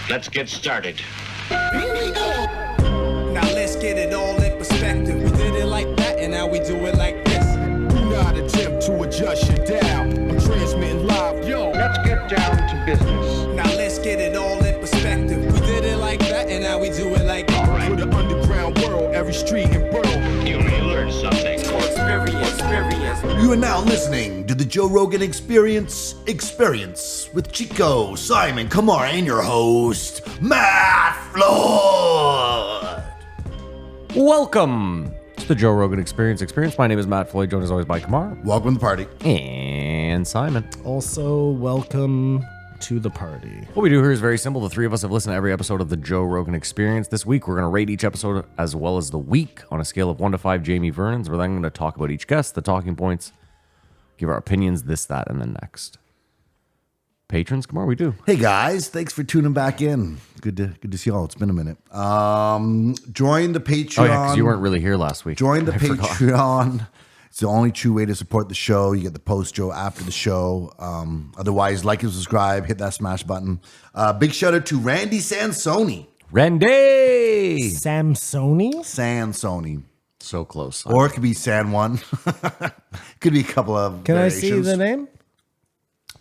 Let's get started. Now let's get it all in perspective. We did it like that, and now we do it like this. Do not attempt to adjust your dial. I'm transmitting live. Yo, Let's get down to business. Now let's get it all in perspective. We did it like that, and now we do it like this. All right. for the underground world, every street and borough. You may learn something. You are now listening to the Joe Rogan Experience with Chico, Simon, Kamar, and your host, Matt Floyd. Welcome to the Joe Rogan Experience. My name is Matt Floyd, joined as always by Kamar Welcome to the party. and Simon. Also, welcome to the party. What we do here is very simple. The three of us have listened to every episode of the Joe Rogan Experience. This week, we're going to rate each episode as well as the week on a scale of 1 to 5 Jamie Vernons. We're then going to talk about each guest, the talking points, give our opinions, this, that, and then next. Patrons, Kamar, we do. Hey guys, thanks for tuning back in. Good to see y'all. It's been a minute. Join the Patreon. Oh, yeah, because you weren't really here last week. Join the I forgot. Patreon. It's the only true way to support the show. You get the post-show after the show. Otherwise, like and subscribe. Hit that smash button. Big shout out to Randy Sansoni. Randy! Sansoni. So close. Or it could be San One. Could be a couple of Can variations. I see the name?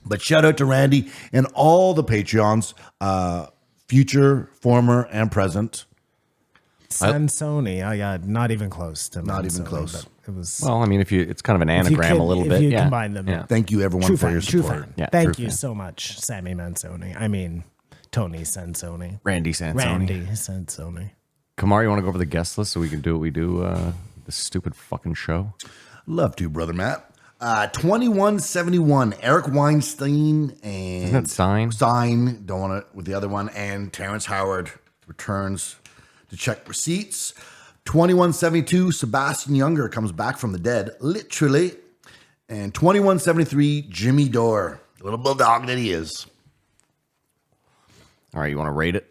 But shout out to Randy and all the Patreons, future, former, and present. Sansoni. Oh, yeah, not even close to Not even Mansoni, close. but It was. Well, I mean, it's kind of an anagram a little bit. If you Yeah. combine them. Yeah. Thank you, everyone, True for fan, your true support. fan. Yeah, Thank true you fan. so much, Sammy Mansoni. I mean, Tony Sansoni. Randy Sansoni. Randy Sansoni. Kamar, you want to go over the guest list so we can do what we do, this stupid fucking show? Love to, brother Matt. 2171, Eric Weinstein and Isn't it Stein? Stein, don't want it with the other one, and Terrence Howard returns to check receipts. 2172, Sebastian Junger comes back from the dead, literally. And 2173, Jimmy Dore, the little bulldog that he is. All right, you want to rate it?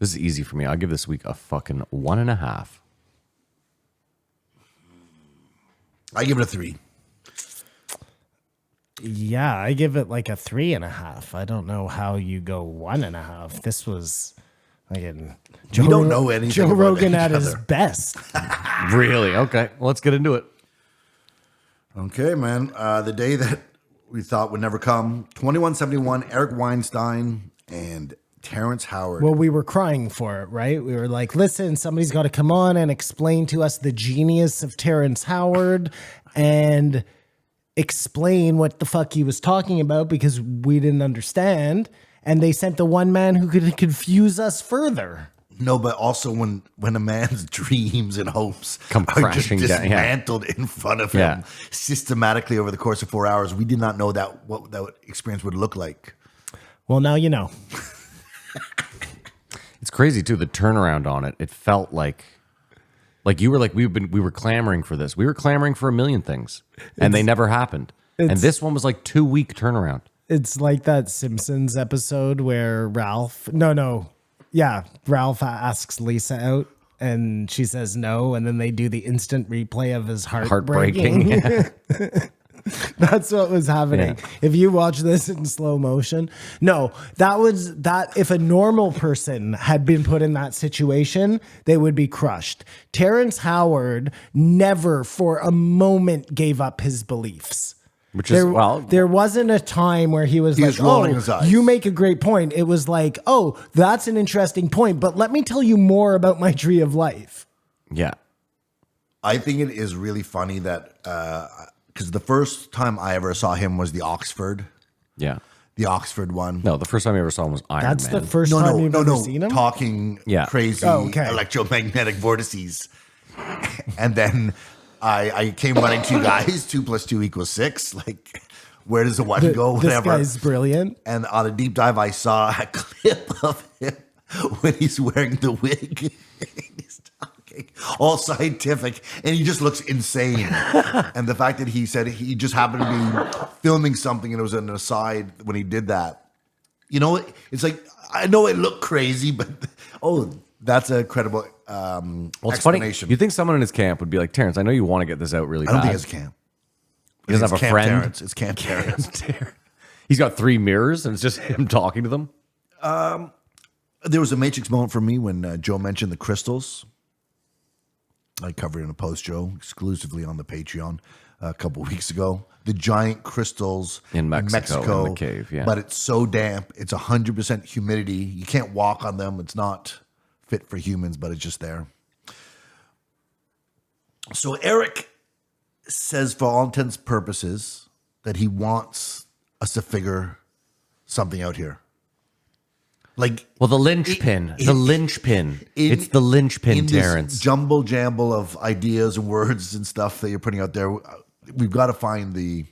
This is easy for me. I'll give this week a fucking 1.5. I give it a 3. Yeah, I give it like a 3.5. I don't know how you go 1.5. This was again. We don't know anything Joe about Rogan each at his other. best. Really? Okay, well, let's get into it. Okay, man. The day that we thought would never come. 2171, Eric Weinstein and Terrence Howard. Well, we were crying for it, right? We were like, listen, somebody's got to come on and explain to us the genius of Terrence Howard and explain what the fuck he was talking about because we didn't understand. And they sent the one man who could confuse us further. No, but also when a man's dreams and hopes Come are just crashing down, yeah. dismantled in front of him Yeah. systematically over the course of 4 hours, we did not know that what that experience would look like. Well, now you know. It's crazy too. The turnaround on it. It felt like you were like we were clamoring for this. We were clamoring for a million things, and they never happened. And this one was like 2-week turnaround. It's like that Simpsons episode where Ralph asks Lisa out and she says no. And then they do the instant replay of his heartbreaking. Heartbreaking. That's what was happening. Yeah. If you watch this in slow motion, no, that was that. If a normal person had been put in that situation, they would be crushed. Terrence Howard never for a moment gave up his beliefs. Which is, There wasn't a time where he was like, rolling his eyes. you make a great point. It was like, oh, that's an interesting point, but let me tell you more about my tree of life. yeah. I think it is really funny that because the first time I ever saw him was the Oxford one. No, the first time I ever saw him was Iron That's Man. the first time you've ever seen him? Talking Yeah. crazy electromagnetic vortices. And then I came running to you guys, 2 + 2 = 6. Like, where does the one go? This Whatever. guy's brilliant. And on a deep dive, I saw a clip of him when he's wearing the wig. He's talking all scientific, and he just looks insane. And the fact that he said he just happened to be filming something and it was an aside when he did that. You know, it's like, I know it looked crazy, but that's a credible Well, it's funny. explanation. You think someone in his camp would be like, Terrence, I know you want to get this out really I don't bad. think it's camp. He doesn't It's have a Camp friend. Terrence. It's Camp Terrence. He's got 3 mirrors and it's just him talking to them. There was a Matrix moment for me when Joe mentioned the crystals. I covered in a post, Joe, exclusively on the Patreon a couple of weeks ago. The giant crystals In Mexico, in the cave, yeah. But it's so damp. It's 100% humidity. You can't walk on them. It's not fit for humans, but it's just there. So Eric says, for all intents and purposes, that he wants us to figure something out here. Like, Well, the linchpin. The linchpin. It's the linchpin, in Terrence. this jumble jamble of ideas and words and stuff that you're putting out there, we've got to find the...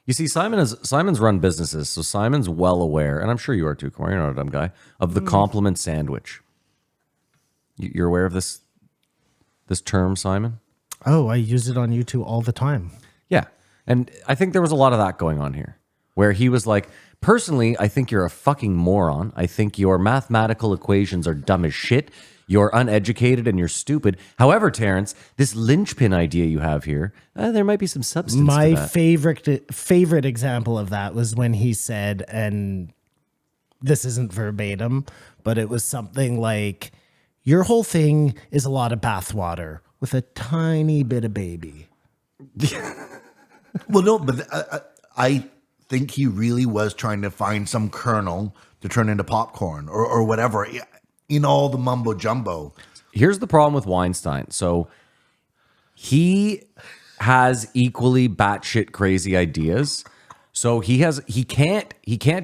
You see, Simon's run businesses, so Simon's well aware, and I'm sure you are too, Corey, you're not a dumb guy, of the compliment sandwich. You're aware of this term, Simon? Oh, I use it on YouTube all the time. Yeah. And I think there was a lot of that going on here, where he was like, personally, I think you're a fucking moron. I think your mathematical equations are dumb as shit. You're uneducated and you're stupid. However, Terrence, this linchpin idea you have here, there might be some substance to My that. favorite example of that was when he said, and this isn't verbatim, but it was something like, your whole thing is a lot of bathwater with a tiny bit of baby. Well, no, but I think he really was trying to find some kernel to turn into popcorn or whatever in all the mumbo jumbo. Here's the problem with Weinstein. So he has equally batshit crazy ideas. So he can't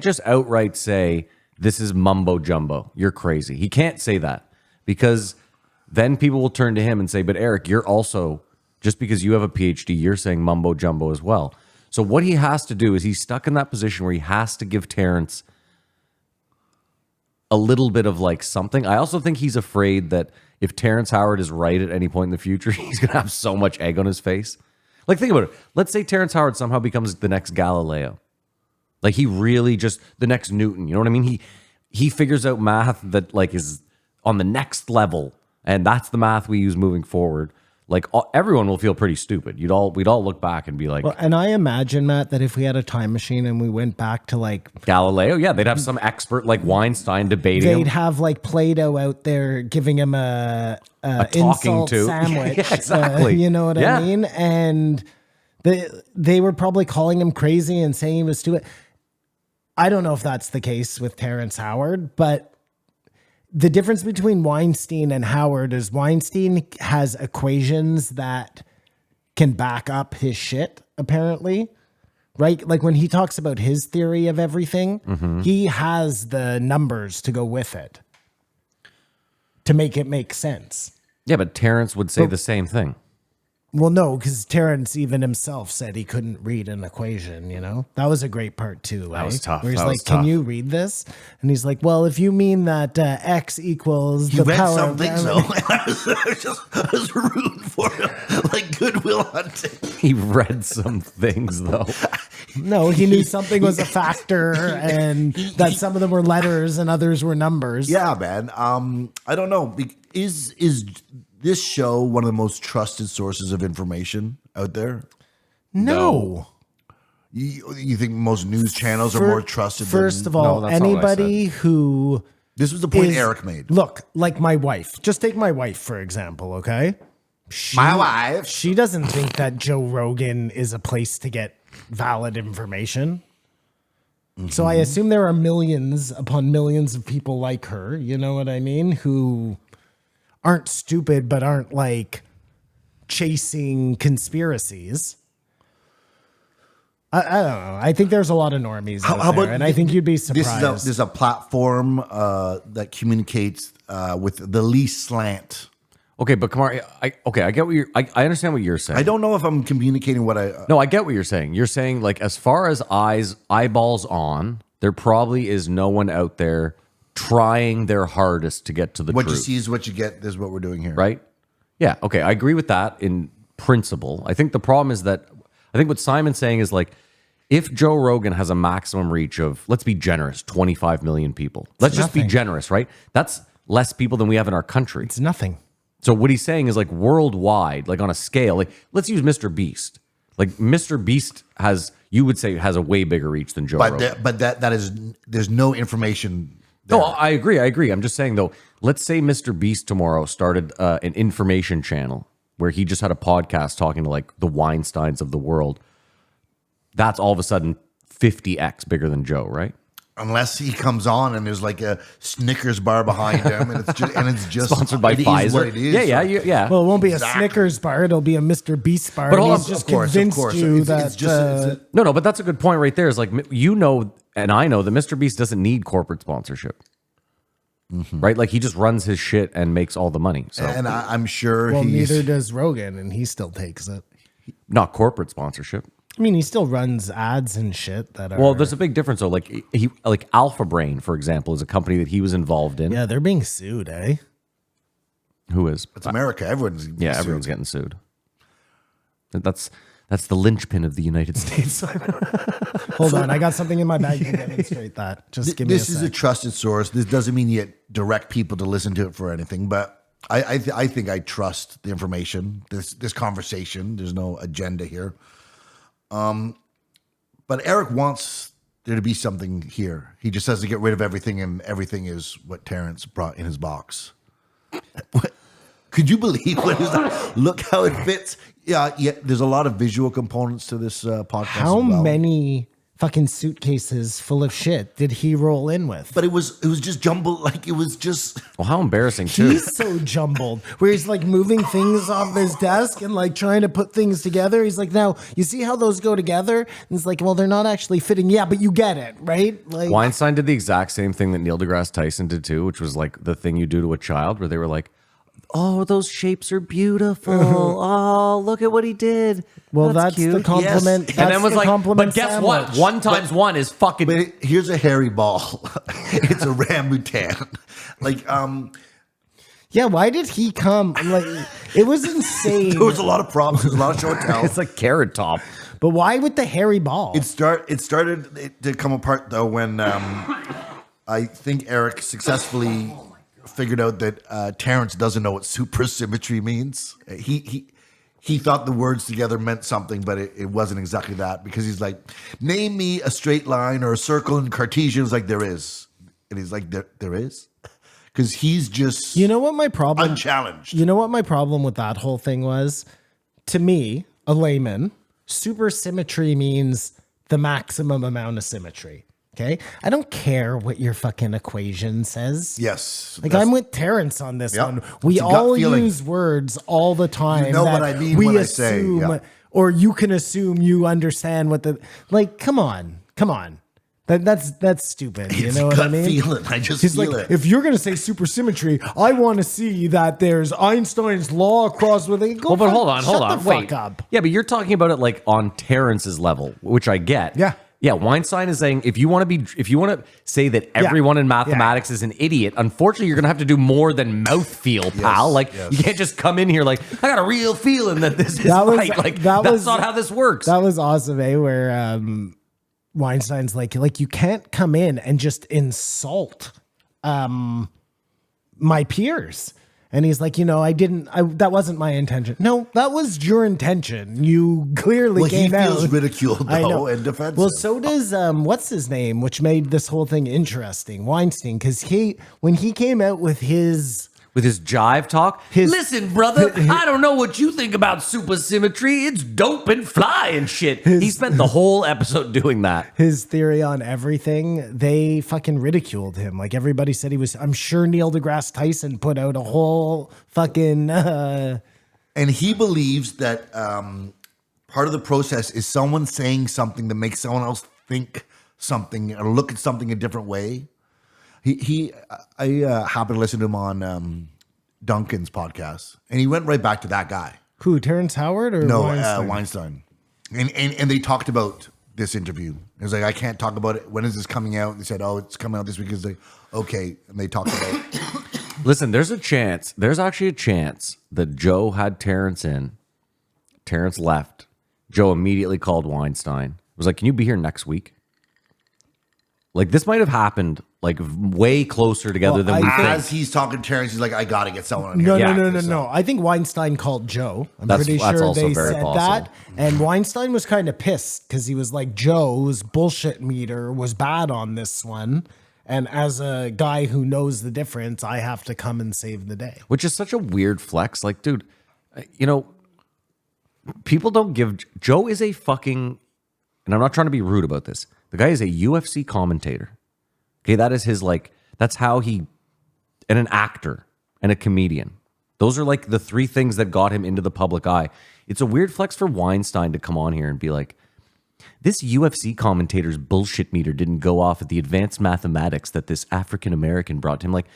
just outright say, this is mumbo jumbo. You're crazy. He can't say that, because then people will turn to him and say, but Eric, you're also, just because you have a PhD, you're saying mumbo jumbo as well. So what he has to do is he's stuck in that position where he has to give Terrence a little bit of like something. I also think he's afraid that if Terrence Howard is right at any point in the future, he's going to have so much egg on his face. Like, think about it. Let's say Terrence Howard somehow becomes the next Galileo. Like, he really just, the next Newton, you know what I mean? He figures out math that like is on the next level, and that's the math we use moving forward. Like, everyone will feel pretty stupid. We'd all look back and be like, Well, and I imagine, Matt, that if we had a time machine and we went back to like Galileo, yeah, they'd have some expert like Weinstein debating they'd him. have like Plato out there giving him a talking insult to. sandwich. Yeah, exactly. You know what Yeah. I mean? And they were probably calling him crazy and saying he was stupid. I don't know if that's the case with Terrence Howard, but the difference between Weinstein and Howard is Weinstein has equations that can back up his shit, apparently. Right? Like when he talks about his theory of everything, he has the numbers to go with it to make it make sense. Yeah, but Terrence would say the same thing. Well, no, because Terrence even himself said he couldn't read an equation, you know? That was a great part too. That was tough. Where he's That like, was can tough. you read this? And he's like, well, if you mean that X equals He the read power some of things, gravity. though. I was rooting for him, like Goodwill Hunting. He read some things though. No, he knew something was a factor and that some of them were letters and others were numbers. Yeah, man. I don't know. Is this show one of the most trusted sources of information out there? No. You think most news channels are more trusted? First than, of all, that's not what I anybody who this was the point is- Eric made. Look, like my wife. Just take my wife, for example, okay? My wife. She doesn't think that Joe Rogan is a place to get valid information. So I assume there are millions upon millions of people like her, you know what I mean, who aren't stupid but aren't like chasing conspiracies. I don't know. I think there's a lot of normies out there, and I think you'd be surprised. This is a platform that communicates with the least slant. Okay, but Kamar, I get what I understand what you're saying. I don't know if I'm communicating what I. No, I get what you're saying. You're saying like as far as eyeballs on, there probably is no one out there trying their hardest to get to the What truth. you see is what you get. This is what we're doing here, Right? Yeah. Okay. I agree with that in principle. I think the problem is that I think what Simon's saying is like, if Joe Rogan has a maximum reach of, let's be generous, 25 million people. Let's just be nothing. generous, right? That's less people than we have in our country. It's nothing. So what he's saying is like worldwide, like on a scale, like let's use Mr. Beast. Like Mr. Beast has, you would say, has a way bigger reach than Joe Rogan. But that is, there's no information there. No, I agree. I'm just saying though, let's say Mr. Beast tomorrow started an information channel where he just had a podcast talking to like the Weinsteins of the world. That's all of a sudden 50x bigger than Joe, right? Unless he comes on and there's like a Snickers bar behind him, and it's just Sponsored by it is Pfizer. what it is. Yeah. Well, it won't be Exactly. a Snickers bar. It'll be a Mr. Beast bar. But And hold on, he's just of course. convinced you It's that just No, but that's a good point right there. Is like, you know, and I know that Mr. Beast doesn't need corporate sponsorship. Right? Like he just runs his shit and makes all the money. So and I'm sure well, he's neither does Rogan, and he still takes it. not corporate sponsorship. I mean, he still runs ads and shit that are. Well, there's a big difference though. Like like Alpha Brain, for example, is a company that he was involved in. yeah, they're being sued, eh? Who is? it's America. Everyone's Yeah, everyone's getting sued. That's the linchpin of the United States. Hold on, I got something in my bag to demonstrate that. Just give me This a is sec. a trusted source. This doesn't mean you direct people to listen to it for anything, but I think I trust the information. This conversation. There's no agenda here. But Eric wants there to be something here. He just has to get rid of everything, and everything is what Terrence brought in his box. What? Could you believe what is that? Look how it fits. Yeah. There's a lot of visual components to this podcast. How as well. many fucking suitcases full of shit did he roll in with? But it was just jumbled. Like it was just. Well, how embarrassing too. He's so jumbled, where he's like moving things off his desk and like trying to put things together. He's like, now you see how those go together? And it's like, well, they're not actually fitting. Yeah, but you get it, right? Like Weinstein did the exact same thing that Neil deGrasse Tyson did too, which was like the thing you do to a child, where they were like, "Oh, those shapes are beautiful. Oh, look at what he did." well, that's cute. the compliment. Yes. That's And then was the like, compliment but guess what? sandwich. 1 times 1 is fucking. But here's a hairy ball. It's a rambutan. Like Yeah, why did he come? Like, it was insane. there was a lot of props. There was a lot of show and tell. It's like Carrot Top. But why with the hairy ball? It started to come apart though when I think Eric successfully figured out that Terrence doesn't know what supersymmetry means. He thought the words together meant something, but it wasn't exactly that, because he's like, name me a straight line or a circle in Cartesian. It's like, there is. And he's like, there is? Because he's just You know what my problem? unchallenged. You know what my problem with that whole thing was? To me, a layman, supersymmetry means the maximum amount of symmetry. Okay, I don't care what your fucking equation says. Yes. Like That's- I'm with Terrence on this Yep. one. We It's a gut all feeling. use words all the time. You know that what I mean we when I say, assume, yeah. or you can assume you understand what the like. Come on. That's stupid. You It's know a what I gut mean? feeling. I just He's feel like, it. if you're gonna say supersymmetry, I want to see that there's Einstein's law across with it. Go Well, but fuck- hold on. shut the Wait. fuck up. Yeah, but you're talking about it like on Terrence's level, which I get. Yeah. Yeah, Weinstein is saying if you want to say that everyone in mathematics is an idiot, unfortunately you're gonna have to do more than mouthfeel, pal. Like yes. you can't just come in here like, I got a real feeling that this is That was- right. Like that that's was- not how this works. That was awesome, eh? Where Weinstein's like you can't come in and just insult my peers. And he's like, that wasn't my intention. No, that was your intention. You clearly Well, he came out. feels ridiculed, I know. though, and defensive. Well, so does what's his name, which made this whole thing interesting, Weinstein, because when he came out with his jive talk. Listen, brother, I don't know what you think about supersymmetry. It's dope and fly and shit. He spent the whole episode doing that. his theory on everything, they fucking ridiculed him. Like everybody said I'm sure Neil deGrasse Tyson put out a whole fucking And he believes that part of the process is someone saying something that makes someone else think something or look at something a different way. I happened to listen to him on Duncan's podcast, and he went right back to that guy. who, Terrence Howard or No, Weinstein? Weinstein. And they talked about this interview. It was like, I can't talk about it. When is this coming out? They said, it's coming out this week. It's like, okay. And they talked about Listen, there's actually a chance that Joe had Terrence in. Terrence left. Joe immediately called Weinstein. Was like, can you be here next week? Like this might have happened like way closer together than Well, we I think. As he's talking to Terrence, he's like, I got to get someone on here. No, Yeah. no. I think Weinstein called Joe. I'm That's pretty sure also they very said possible. that. And Weinstein was kind of pissed because he was like, Joe's bullshit meter was bad on this one. And as a guy who knows the difference, I have to come and save the day. Which is such a weird flex. Like, dude, you know, people don't give. Joe is a fucking, and I'm not trying to be rude about this. The guy is a UFC commentator. Okay, that is his, like, that's how he, and an actor and a comedian. Those are like the three things that got him into the public eye. It's a weird flex for Weinstein to come on here and be like, this UFC commentator's bullshit meter didn't go off at the advanced mathematics that this African American brought to him. Like,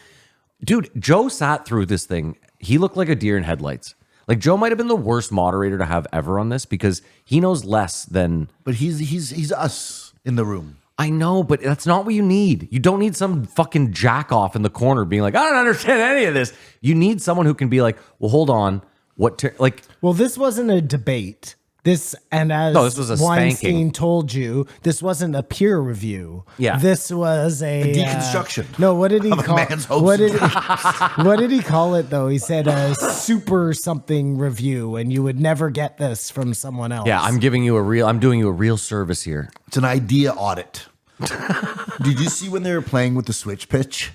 dude, Joe sat through this thing. He looked like a deer in headlights. Like, Joe might have been the worst moderator to have ever on this because he knows less than. But he's us in the room. I know, but that's not what you need. You don't need some fucking jack off in the corner being like, I don't understand any of this. You need someone who can be like, well, hold on. Well, this wasn't a debate. This was a Weinstein spanking. told you, this wasn't a peer review. Yeah. This was a deconstruction no, what did he of a call man's hopes what and did what did he call it though? He said a super something review, and you would never get this from someone else. Yeah, I'm doing you a real service here. It's an idea audit. Did you see when they were playing with the switch pitch?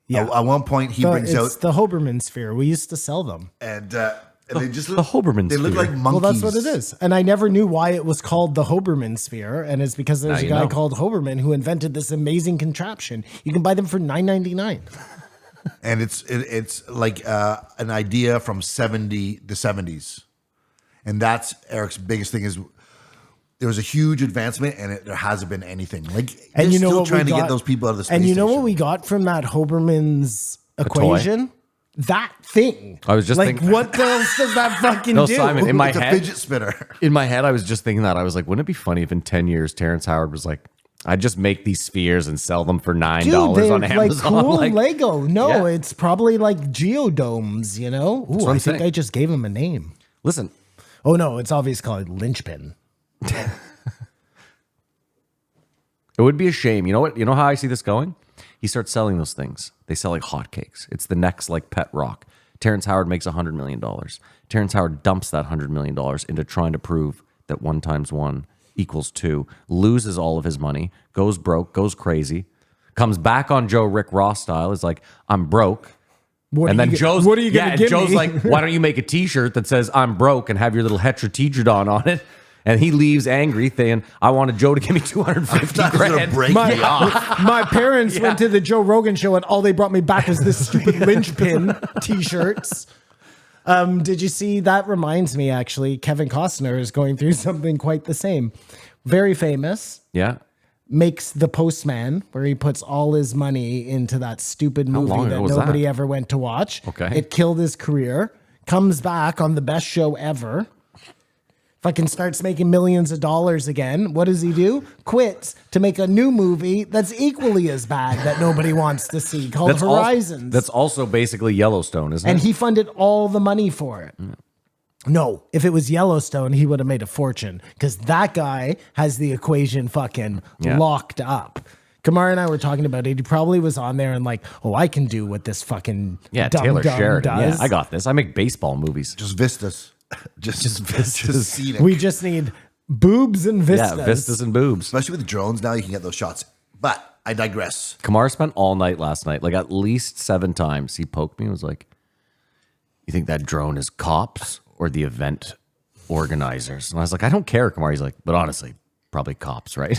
Yeah. At one point, he brings it's out the Hoberman sphere. We used to sell them. and they just the Hoberman They look sphere. like monkeys. Well, that's what it is. And I never knew why it was called the Hoberman sphere. And it's because there's Now a you guy know. called Hoberman who invented this amazing contraption. You can buy them for $9.99. And it's like an idea from the 70s, and that's Eric's biggest thing is there was a huge advancement, and there hasn't been anything. Like, And they're you know still what trying we to got? get those people out of the space And you know what station. we got from that Hoberman's toy? equation? That thing. I was just like, thinking- what else does that fucking No, do? Simon, in my It's a head, fidget spinner. in my head, I was just thinking that. I was like, wouldn't it be funny if in 10 years, Terrence Howard was like, I'd just make these spheres and sell them for $9 Dude, they're on like Amazon. cool Like, Lego. No, Yeah. it's probably like geodomes, you know? Ooh, what I'm I think saying. I just gave him a name. listen, Oh, no, it's obviously called linchpin. it would be a shame. You know what? You know how I see this going? He starts selling those things. They sell like hotcakes. It's the next like pet rock. Terrence Howard makes $100 million. Terrence Howard dumps that $100 million into trying to prove that 1 × 1 = 2, loses all of his money, goes broke, goes crazy, comes back on Joe Rick Ross style, is like, I'm broke. What And are then you, Joe's, what are you yeah, going and to give Joe's me? like, why don't you make a t-shirt that says I'm broke and have your little heterotetragon on it? And he leaves angry, saying, I wanted Joe to give me 250 Thought he was gonna grand. break my, me off. my parents went to the Joe Rogan show and all they brought me back was this stupid linchpin t-shirts. Did you see? That reminds me, actually, Kevin Costner is going through something quite the same. Very famous, Yeah. makes The Postman, where he puts all his money into that stupid movie long that ago was nobody that? ever went to watch. Okay. It killed his career. Comes back on the best show ever. Fucking starts making millions of dollars again. What does he do? Quits to make a new movie that's equally as bad that nobody wants to see called Horizons. That's also basically Yellowstone, isn't And it? he funded all the money for it. No, if it was Yellowstone, he would have made a fortune because that guy has the equation fucking Yeah. locked up. Kamar and I were talking about it. He probably was on there and like, oh, I can do what this fucking Yeah, dumb Taylor dumb Sheridan. does. Yeah, I got this. I make baseball movies. Just vistas. Just vistas. scenic. We just need boobs and vistas. Yeah, vistas and boobs. Especially with drones now, you can get those shots. But I digress. Kamar spent all night last night, like at least 7 times. He poked me and was like, you think that drone is cops or the event organizers? And I was like, I don't care, Kamar. He's like, but honestly, probably cops, right?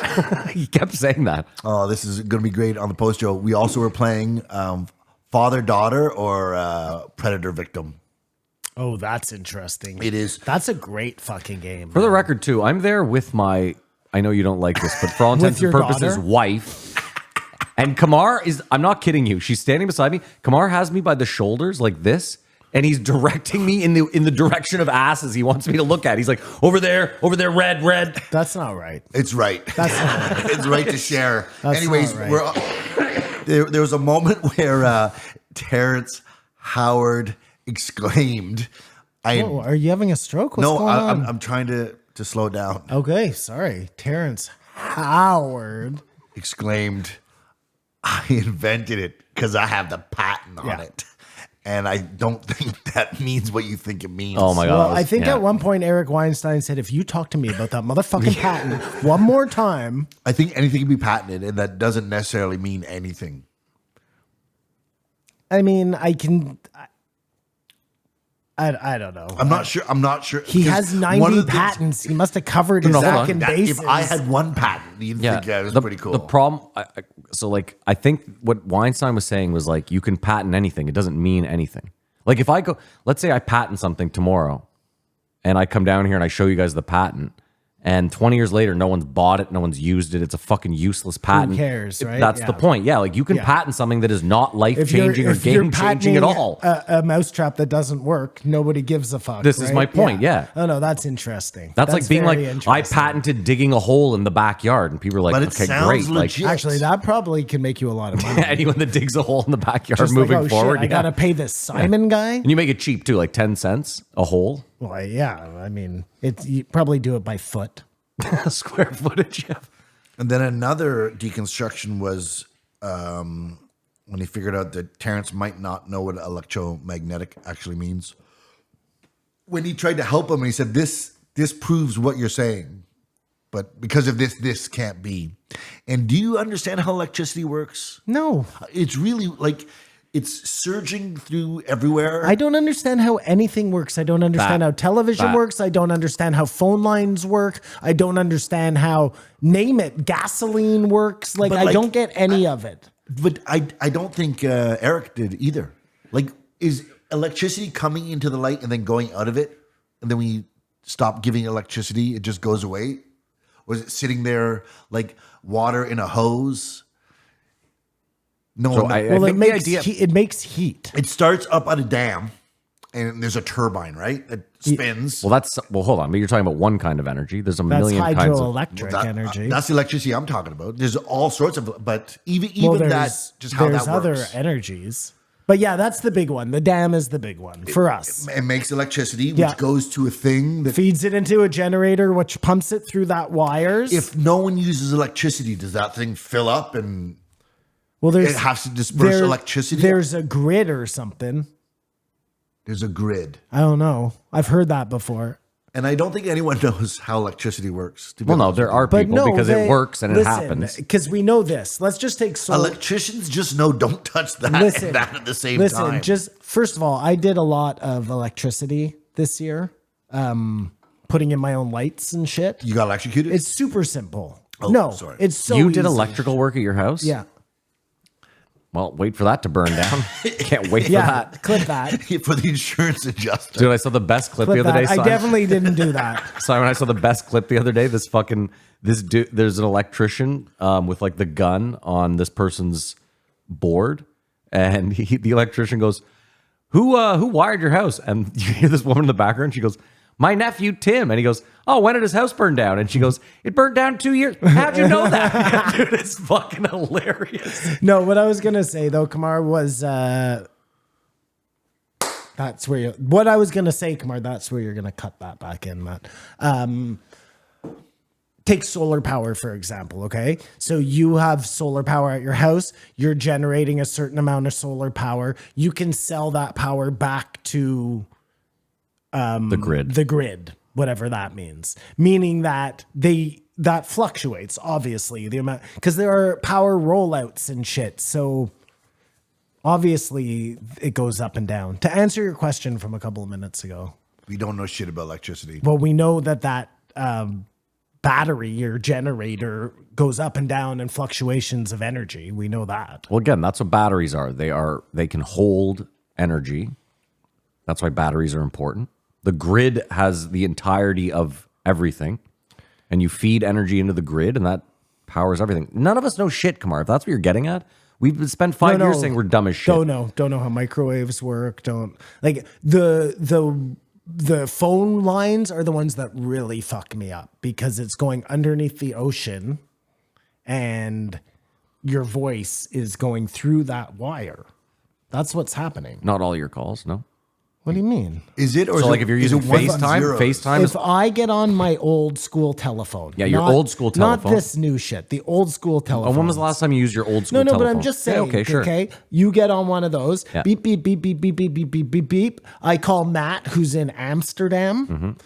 He kept saying that. Oh, this is going to be great on the post show. We also were playing father-daughter or predator-victim. Oh, that's interesting. It is. That's a great fucking game. For the record, too, I'm there with my, I know you don't like this, but for all intents and your purposes, daughter? wife. And Kamar is, I'm not kidding you. She's standing beside me. Kamar has me by the shoulders like this. And he's directing me in the direction of asses he wants me to look at. He's like, over there, red. That's not right. It's right. That's not right. It's right to share. That's Anyways, not right. there was a moment where Terrence Howard exclaimed, Oh, are you having a stroke? What's going on? I'm trying to slow down. Okay, sorry. Terrence Howard exclaimed, I invented it because I have the patent on Yeah. it. And I don't think that means what you think it means. Oh my God. Well, I think Yeah. at one point Eric Weinstein said, if you talk to me about that motherfucking patent one more time. I think anything can be patented, and that doesn't necessarily mean anything. I mean, I don't know. I'm not sure. He has 90 patents. He must have covered his hold on. fucking That, bases. if I had one patent, you'd think that was pretty cool. The problem, so like, I think what Weinstein was saying was like, you can patent anything. It doesn't mean anything. Like if I go, let's say I patent something tomorrow and I come down here and I show you guys the patent and 20 years later, no one's bought it. No one's used it. It's a fucking useless patent. cares, right? That's Yeah. the point. Yeah. Like you can Yeah. patent something that is not life If you're- changing or if you're game changing at patenting all. A mousetrap that doesn't work, nobody gives a fuck. This is right? my point, yeah. Oh no, that's interesting. That's like being like, very I interesting. patented digging a hole in the backyard. And people are like, But it okay, sounds great. legit. Like Actually, that probably can make you a lot of money. anyone that digs a hole in the backyard Just moving like, oh, forward. shit, I gotta pay this Simon guy. And you make it cheap too, like 10 cents a hole. Well, yeah. I mean, you probably do it by foot. Square footage. Yeah. And then another deconstruction was when he figured out that Terrence might not know what electromagnetic actually means. When he tried to help him, and he said, "This proves what you're saying, but because of this can't be." And do you understand how electricity works? No, It's really like it's surging through everywhere. I don't understand how anything works. I don't understand That- how television that- works. I don't understand how phone lines work. I don't understand how, name it, gasoline works. Like, But, I like, don't get any of it. But I don't think Eric did either. Like, is electricity coming into the light and then going out of it, and then when you stop giving electricity, it just goes away? Was it sitting there like water in a hose? No, So no. I Well, think it makes heat. It starts up at a dam, and there's a turbine, right? That spins. well, hold on. But you're talking about one kind of energy. There's a That's million kinds of. hydroelectric energy. That's the electricity I'm talking about. There's all sorts of, but even Well, that, just how there's that other works. energies. But yeah, that's the big one. The dam is the big one for us. It makes electricity, which Yeah. goes to a thing that Feeds it into a generator, which pumps it through that wires. if no one uses electricity, does that thing fill up and well, it has to disperse electricity? There's a grid or something. There's a grid. I don't know. I've heard that before. And I don't think anyone knows how electricity works. To be Well, no, honest there with are you. But people no, because it works and it happens. Because we know this. Let's just take solar. Electricians just know don't touch that Listen, and that at the same listen, time. just first of all, I did a lot of electricity this year, putting in my own lights and shit. You got electrocuted? It's super simple. Oh, no, sorry. it's so You did easy. electrical work at your house? Yeah. Well, wait for that to burn down. Can't wait for Yeah. that. Clip that. for the insurance adjuster. Dude, I saw the best clip Clip the other that. day. I Simon. definitely didn't do that. Simon, I saw the best clip the other day. This dude, there's an electrician with like the gun on this person's board, and the electrician goes, "Who wired your house?" And you hear this woman in the background. She goes, "My nephew Tim," and he goes, "Oh, when did his house burn down?" And she goes, "It burned down 2 years." How'd you know that? Dude, it's fucking hilarious. No, what I was gonna say though, Kamar, was that's where what I was gonna say, Kamar, that's where you're gonna cut that back in, Matt. Take solar power, for example, okay? So you have solar power at your house, you're generating a certain amount of solar power. You can sell that power back to The grid, whatever that means. Meaning that that fluctuates, obviously, the amount, because there are power rollouts and shit. So obviously it goes up and down. To answer your question from a couple of minutes ago, We don't know shit about electricity. well, we know that battery or generator goes up and down in fluctuations of energy. We know that. Well, again, that's what batteries are. They can hold energy. That's why batteries are important. The grid has the entirety of everything, and you feed energy into the grid, and that powers everything. None of us know shit, Kamar. If that's what you're getting at, we've spent 5 years saying we're dumb as shit. Don't know how microwaves work. Don't like the phone lines are the ones that really fuck me up because it's going underneath the ocean and your voice is going through that wire. That's what's happening. Not all your calls, no. What do you mean? Is it or So is like it, if you're is using it ones and FaceTime, zeros? FaceTime is If I get on my old school telephone. Yeah, your old school telephone. Not this new shit. The old school telephone. when was the last time you used your old school No, telephone? but I'm just saying. Yeah, okay, sure. Okay, you get on one of those. Yeah. Beep beep beep beep beep beep beep beep beep beep. I call Matt, who's in Amsterdam.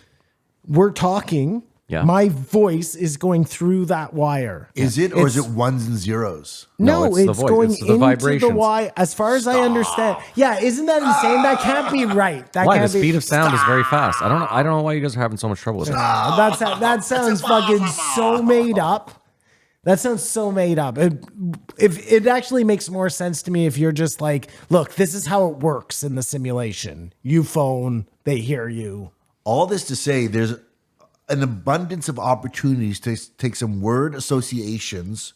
We're talking. Yeah. My voice is going through that wire. Is it or is It's- it ones and zeros? No, No, it's the it's voice. going It's the into the vibrations. wire. As far as I understand, yeah, isn't that insane? That can't be right. That Why? can't The be. speed of sound is very fast. I don't know why you guys are having so much trouble with it. That sounds fucking so made up. That sounds so made up. If it actually makes more sense to me if you're just like, look, this is how it works in the simulation. You phone, they hear you. All this to say, there's an abundance of opportunities to take some word associations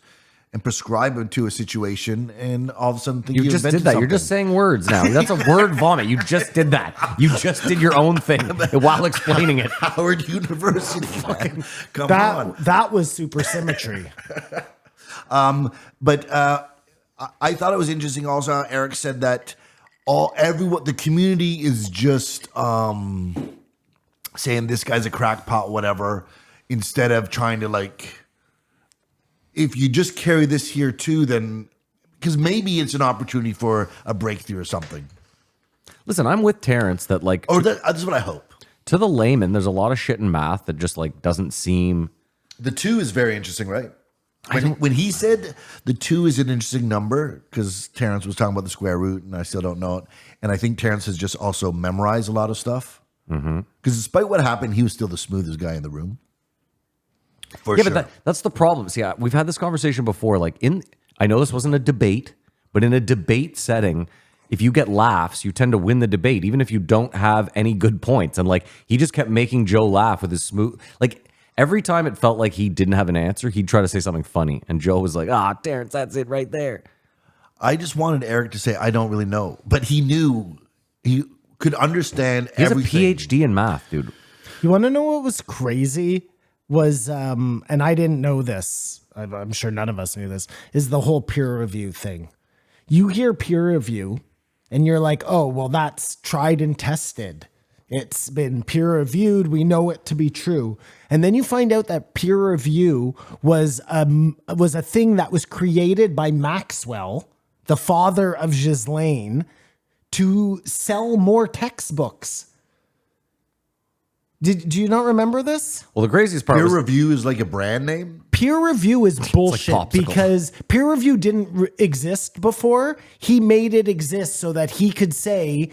and prescribe them to a situation, and all of a sudden think You just did invented that. You're just something. saying words now. That's a word vomit. You just did that. You just did your own thing while explaining it. Howard University. Man. Come on. That was supersymmetry. But I thought it was interesting also how Eric said that everyone, the community is just saying this guy's a crackpot, whatever, instead of trying to like, if you just carry this here too, then because maybe it's an opportunity for a breakthrough or something. Listen, I'm with Terrence that like Or that's what I hope. to the layman, there's a lot of shit in math that just like doesn't seem. The 2 is very interesting, right? When he said the 2 is an interesting number, because Terrence was talking about the square root, and I still don't know it. And I think Terrence has just also memorized a lot of stuff. Because despite what happened, he was still the smoothest guy in the room. For Yeah, sure. but that's the problem. See, we've had this conversation before. Like I know this wasn't a debate, but in a debate setting, if you get laughs, you tend to win the debate, even if you don't have any good points. And like he just kept making Joe laugh with his smooth. Like every time it felt like he didn't have an answer, he'd try to say something funny, and Joe was like, Terrence, that's it right there. I just wanted Eric to say, I don't really know. But he knew, he could understand He has everything. a PhD in math, dude. You want to know what was crazy? Was and I didn't know this. I'm sure none of us knew this. Is the whole peer review thing? You hear peer review, and you're like, oh, well, that's tried and tested. It's been peer reviewed. We know it to be true. And then you find out that peer review was a thing that was created by Maxwell, the father of Ghislaine, to sell more textbooks. Do you not remember this? Well, the craziest part Peer was review is like a brand name. Peer review is bullshit popsicle. because peer review didn't exist before. He made it exist so that he could say,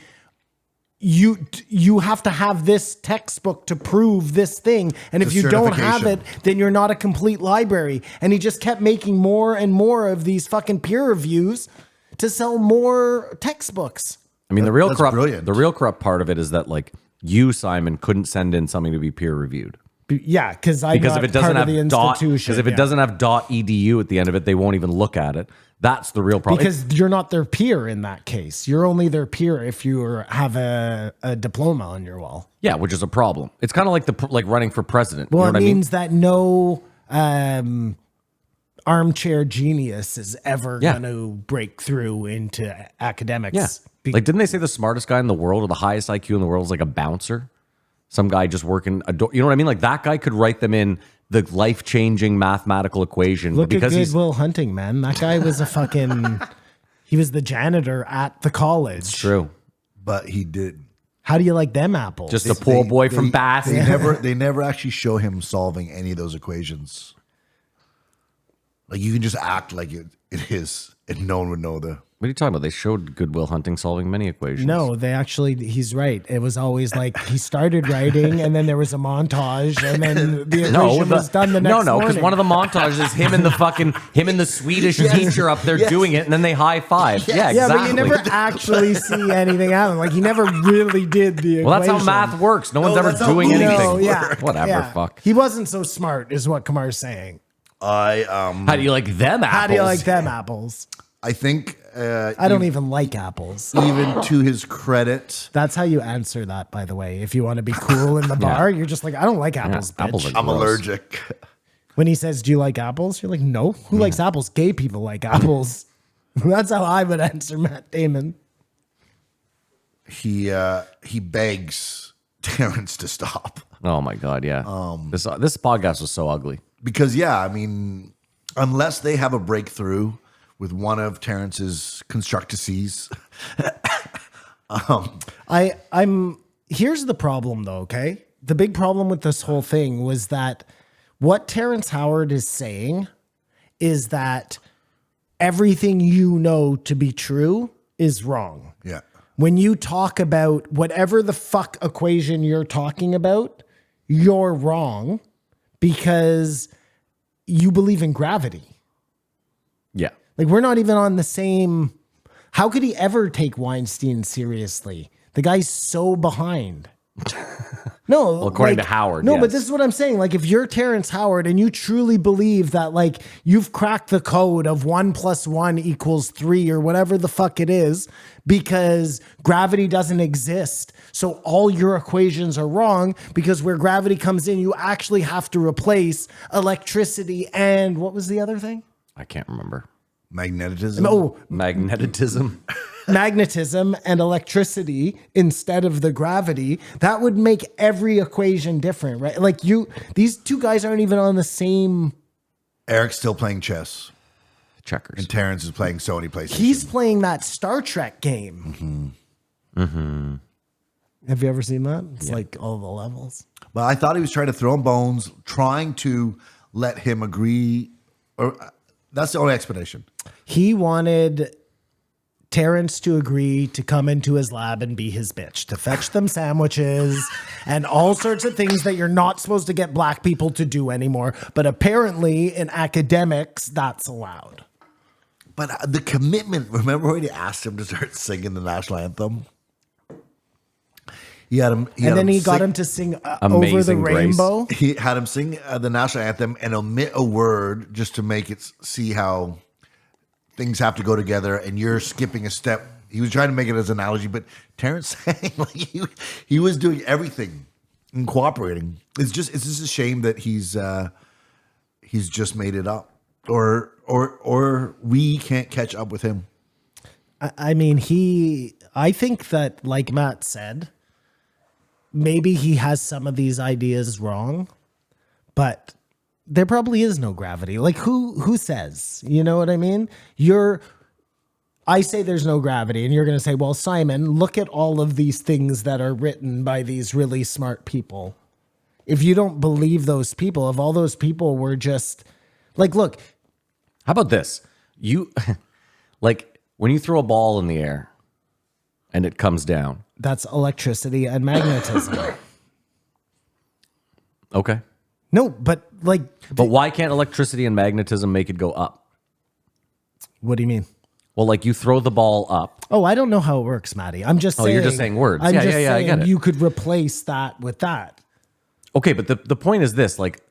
you have to have this textbook to prove this thing. And if The you don't have it, certification. then you're not a complete library. And he just kept making more and more of these fucking peer reviews to sell more textbooks. I mean, the real That's corrupt, brilliant. the real corrupt part of it is that like you, Simon, couldn't send in something to be peer reviewed Yeah, because I'm because not if it doesn't part have of the dot, institution. because if it yeah. doesn't have .edu at the end of it, they won't even look at it. That's the real problem. Because you're not their peer in that case. You're only their peer if you have a diploma on your wall. Yeah, which is a problem. It's kind of like running for president. Well, you know it what I mean? means that no armchair genius is ever Yeah. going to break through into academics. Yeah. Like, didn't they say the smartest guy in the world or the highest IQ in the world is like a bouncer? Some guy just working a door. You know what I mean? Like that guy could write them in the life-changing mathematical equation. Look because at he's Goodwill Hunting, man. That guy was a fucking... He was the janitor at the college. true. But he did. How do you like them apples? Just a poor boy from Bath. They never actually show him solving any of those equations. Like you can just act like it is, and no one would know the. What are you talking about? They showed Goodwill Hunting solving many equations. No, they actually, he's right. It was always like he started writing and then there was a montage and then the equation was done the next morning. No, because one of the montages is him and the Swedish teacher up there doing it, and then they high five. Yeah, Yeah, exactly. but you never actually see anything happen. Like he never really did the equation. Well, that's how math works. No one's ever that's how doing movies anything. No, yeah. Whatever, yeah. fuck. He wasn't so smart, is what Kamar's saying. How do you like them apples? How do you like them apples? I think. I don't even like apples. Even to his credit, That's how you answer that, by the way. If you want to be cool in the bar, you're just like, I don't like apples, bitch. apples are I'm gross. allergic. When he says, do you like apples? You're like, no. Who likes apples? Gay people like apples. That's how I would answer Matt Damon. he begs Terrence to stop. Oh my God, yeah. This podcast was so ugly. Because, yeah, I mean, unless they have a breakthrough with one of Terrence's constructices. Here's the problem, though, okay? The big problem with this whole thing was that what Terrence Howard is saying is that everything you know to be true is wrong. Yeah. When you talk about whatever the fuck equation you're talking about, you're wrong because you believe in gravity. Yeah. Like, we're not even on the same. How could he ever take Weinstein seriously? The guy's so behind. No, Well, according to Howard, No, yes. but this is what I'm saying. Like, if you're Terrence Howard and you truly believe that, like, you've cracked the code of 1 + 1 = 3 or whatever the fuck it is, because gravity doesn't exist. So all your equations are wrong because where gravity comes in, you actually have to replace electricity and what was the other thing? I can't remember. Magnetism. Oh, Magnetism. magnetism and electricity instead of the gravity. That would make every equation different, right? Like, these two guys aren't even on the same. Eric's still playing chess. Checkers. And Terrence is playing Sony PlayStation. He's playing that Star Trek game. Have you ever seen that? It's like all the levels. But I thought he was trying to throw him bones, trying to let him agree. Or that's the only explanation. He wanted Terrence to agree to come into his lab and be his bitch, to fetch them sandwiches and all sorts of things that you're not supposed to get black people to do anymore. But apparently in academics, that's allowed. But the commitment, remember when he asked him to start singing the national anthem? He had him, And then he got him to sing Over the Amazing Grace. Rainbow. He had him sing the national anthem and omit a word just to make it see how things have to go together, and you're skipping a step. He was trying to make it as an analogy, but Terrence saying like he was doing everything and cooperating. It's just a shame that he's just made it up, or we can't catch up with him. I mean, I think that, like Matt said, maybe he has some of these ideas wrong, but there probably is no gravity. Like, who says? You know what I mean? I say there's no gravity, and you're going to say, well, Simon, look at all of these things that are written by these really smart people. If you don't believe those people, if all those people were just like, look. How about this? You like when you throw a ball in the air and it comes down. That's electricity and magnetism. Okay. No, but like. But why can't electricity and magnetism make it go up? What do you mean? Well, like you throw the ball up. Oh, I don't know how it works, Maddie. I'm just saying. You're just saying words. I'm Yeah, just yeah, I saying get it. you could replace that with that. Okay, but the point is this, like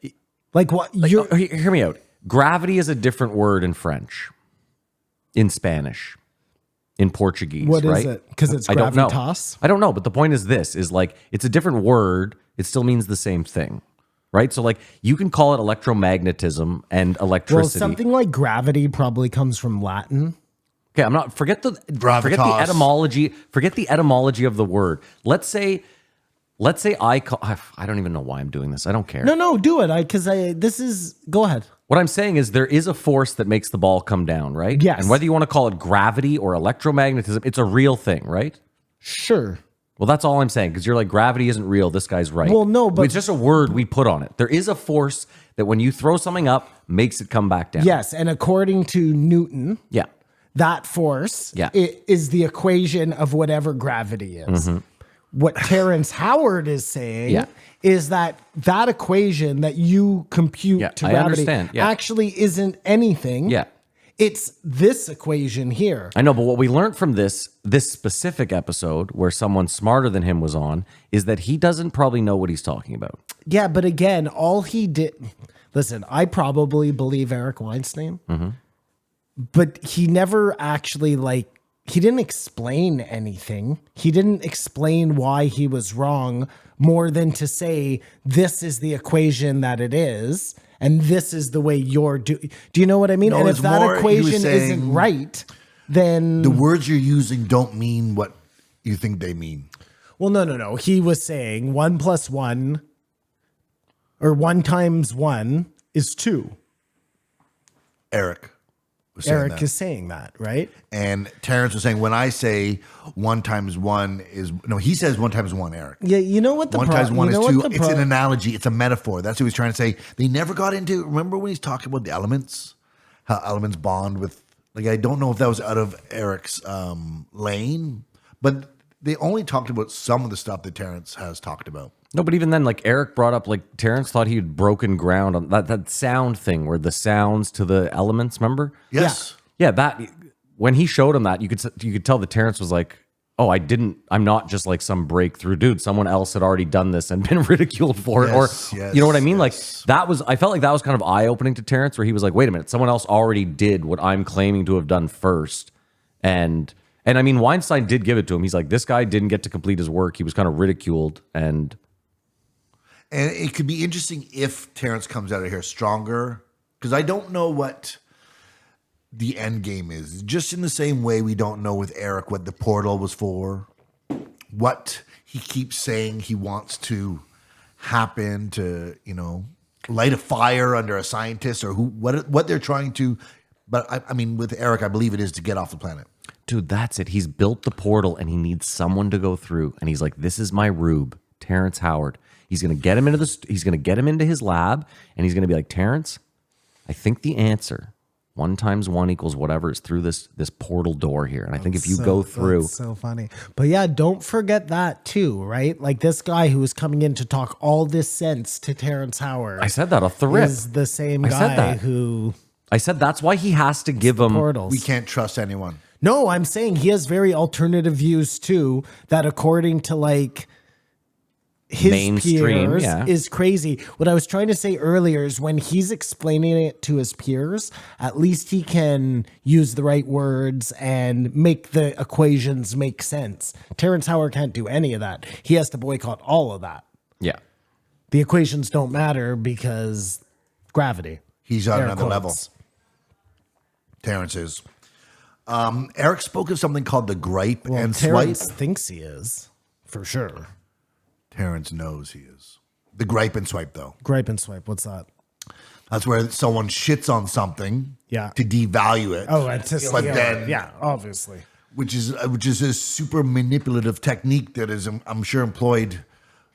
Like what? hear me out. Gravity is a different word in French, in Spanish, in Portuguese. What is right? it? Because it's I don't know. gravitas? I don't know, but the point is this: is like it's a different word. It still means the same thing, right? So like you can call it electromagnetism and Well, electricity. something like gravity probably comes from Latin. Okay, I'm not forget the Gravitas. etymology. Forget the etymology of the word. Let's say I don't even know why I'm doing this. I don't care. No, do it. Go ahead. What I'm saying is there is a force that makes the ball come down, right? Yes. And whether you want to call it gravity or electromagnetism, it's a real thing, right? Sure. Well, that's all I'm saying, because you're like, gravity isn't real. This guy's right. Well, no, but- it's just a word we put on it. There is a force that when you throw something up, makes it come back down. Yes, and according to Newton, Yeah. that force Yeah. is the equation of whatever gravity is. What Terrence Howard is saying Yeah. is that equation that you compute Yeah, to I gravity understand. Yeah. actually isn't anything. Yeah. It's this equation here. I know, but what we learned from this specific episode where someone smarter than him was on is that he doesn't probably know what he's talking about. Yeah, but again, all he did. Listen, I probably believe Eric Weinstein, but he never actually he didn't explain anything. He didn't explain why he was wrong more than to say, this is the equation that it is, and this is the way you're doing. Do you know what I mean? No, and if it's that more, he was equation saying isn't right, then The words you're using don't mean what you think they mean? Well, no. He was saying 1 + 1 or 1 times 1 is 2. Eric was saying Eric that. is saying that, right? And Terrence was saying, when I say 1 times 1 is, no, he says 1 times 1, Eric. Yeah, you know what the 1 times 1 you know is 2. what the It's an analogy. It's a metaphor. That's what he's trying to say. They never got into, remember when he's talking about the elements? How elements bond with, like, I don't know if that was out of Eric's lane, but they only talked about some of the stuff that Terrence has talked about. No, but even then, like Eric brought up, like Terrence thought he had broken ground on that sound thing where the sounds to the elements, remember? Yes. Yeah, that when he showed him that, you could tell that Terrence was like, "Oh, I'm not just like some breakthrough dude. Someone else had already done this and been ridiculed for it." Or you know what I mean? Like that was, I felt like that was kind of eye opening to Terrence, where he was like, "Wait a minute, someone else already did what I'm claiming to have done first." And I mean, Weinstein did give it to him. He's like, this guy didn't get to complete his work. He was kind of ridiculed, and it could be interesting if Terrence comes out of here stronger, because I don't know what the end game is. Just in the same way we don't know with Eric what the portal was for, what he keeps saying he wants to happen to, light a fire under a scientist, or what they're trying to. But I mean, with Eric, I believe it is to get off the planet. dude, that's it. He's built the portal and he needs someone to go through. And he's like, this is my rube, Terrence Howard. He's gonna get him into his lab, and he's gonna be like, Terrence, I think the answer 1 × 1 = whatever is through this portal door here. And I think if you go through, that's so funny. But yeah, don't forget that too, right? Like this guy who was coming in to talk all this sense to Terrence Howard. I said that off the rip. Is the same I said guy that. who I said that's why he has to give him portals. We can't trust anyone. No, I'm saying he has very alternative views too. That according to like his Mainstream, peers yeah. is crazy. What I was trying to say earlier is when he's explaining it to his peers, at least he can use the right words and make the equations make sense. Terrence Howard can't do any of that. He has to boycott all of that. Yeah. The equations don't matter because gravity. He's on Air another level. quotes. Terrence is. Eric spoke of something called the gripe Well, and Terrence swipe. thinks he is, for sure. Terrence knows he is. The gripe and swipe, though. Gripe and swipe, what's that? That's where someone shits on something Yeah. to devalue it. Oh, and to But yeah, then- yeah, obviously. which is a super manipulative technique that is, I'm sure, employed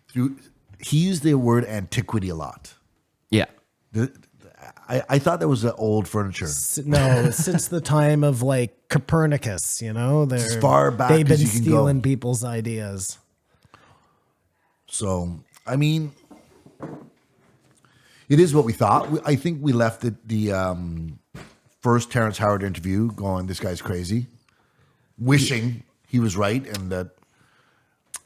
through. He used the word antiquity a lot. Yeah. I thought that was old furniture. No, since the time of like Copernicus, they're As far back they've been as you can go. stealing people's ideas. So, I mean, it is what we thought. I think we left the first Terrence Howard interview going, this guy's crazy, wishing he was right and that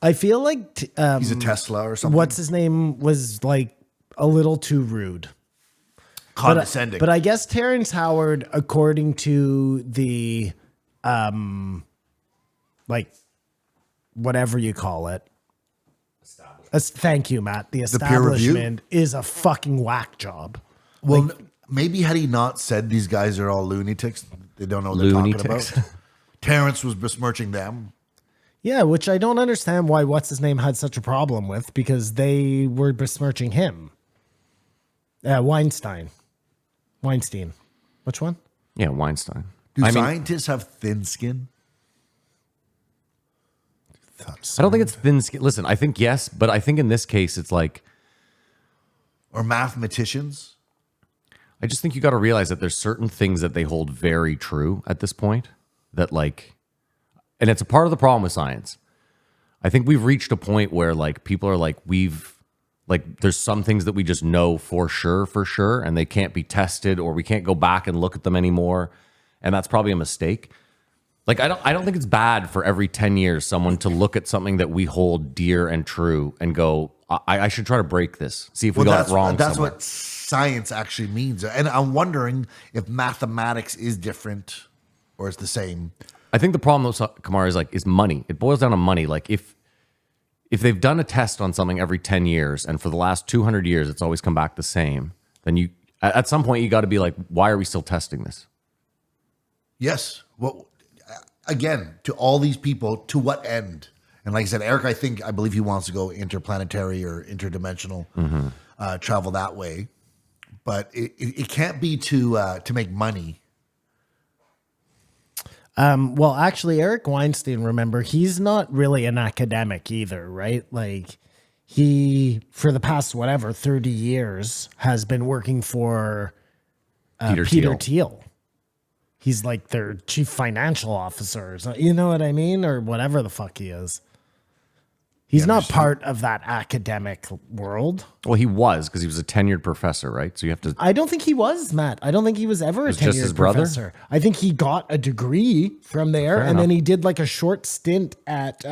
I feel like he's a Tesla or something. what's his name was like a little too rude. condescending. But I guess Terrence Howard, according to the like whatever you call it. Thank you, Matt. The peer review? establishment is a fucking whack job. Well, maybe had he not said these guys are all lunatics, they don't know what they're Lunatics. talking about. Terrence was besmirching them. Yeah, which I don't understand why what's his name had such a problem with because they were besmirching him. Weinstein. Which one? Yeah, Weinstein. Do I mean, scientists have thin skin? I don't think it's thin skin. Listen, I think yes, but I think in this case it's like Or mathematicians? I just think you got to realize that there's certain things that they hold very true at this point that like, and it's a part of the problem with science. I think we've reached a point where like people are like, there's some things that we just know for sure, and they can't be tested or we can't go back and look at them anymore. And that's probably a mistake. Like, I don't think it's bad for every 10 years someone to look at something that we hold dear and true and go, I should try to break this. See if we got it wrong That's somewhere. what science actually means. And I'm wondering if mathematics is different or it's the same. I think the problem with Kamara is money. It boils down to money. Like if they've done a test on something every 10 years and for the last 200 years it's always come back the same, then you at some point you got to be like, why are we still testing this? Yes. Well, again, to all these people, to what end? And like I said, Eric, I believe he wants to go interplanetary or interdimensional, travel that way. But it can't be to make money. Well, actually, Eric Weinstein, remember, he's not really an academic either, right? Like, he, for the past, 30 years, has been working for Peter Thiel. He's like their chief financial officer. You know what I mean? Or whatever the fuck he is. He's not part of that academic world. Well, he was, because he was a tenured professor, right? So you have to. I don't think he was, Matt. I don't think he was ever a was just his tenured brother? professor. I think he got a degree from there, and then he did like a short stint at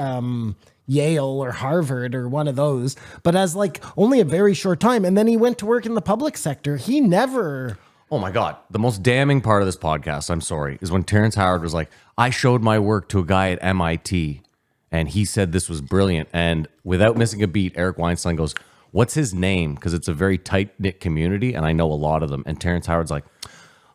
Yale or Harvard or one of those, but as like only a very short time. And then he went to work in the public sector. He never. Oh my God. The most damning part of this podcast, I'm sorry, is when Terrence Howard was like, I showed my work to a guy at MIT and he said this was brilliant. And without missing a beat, Eric Weinstein goes, what's his name? Because it's a very tight-knit community and I know a lot of them. And Terrence Howard's like,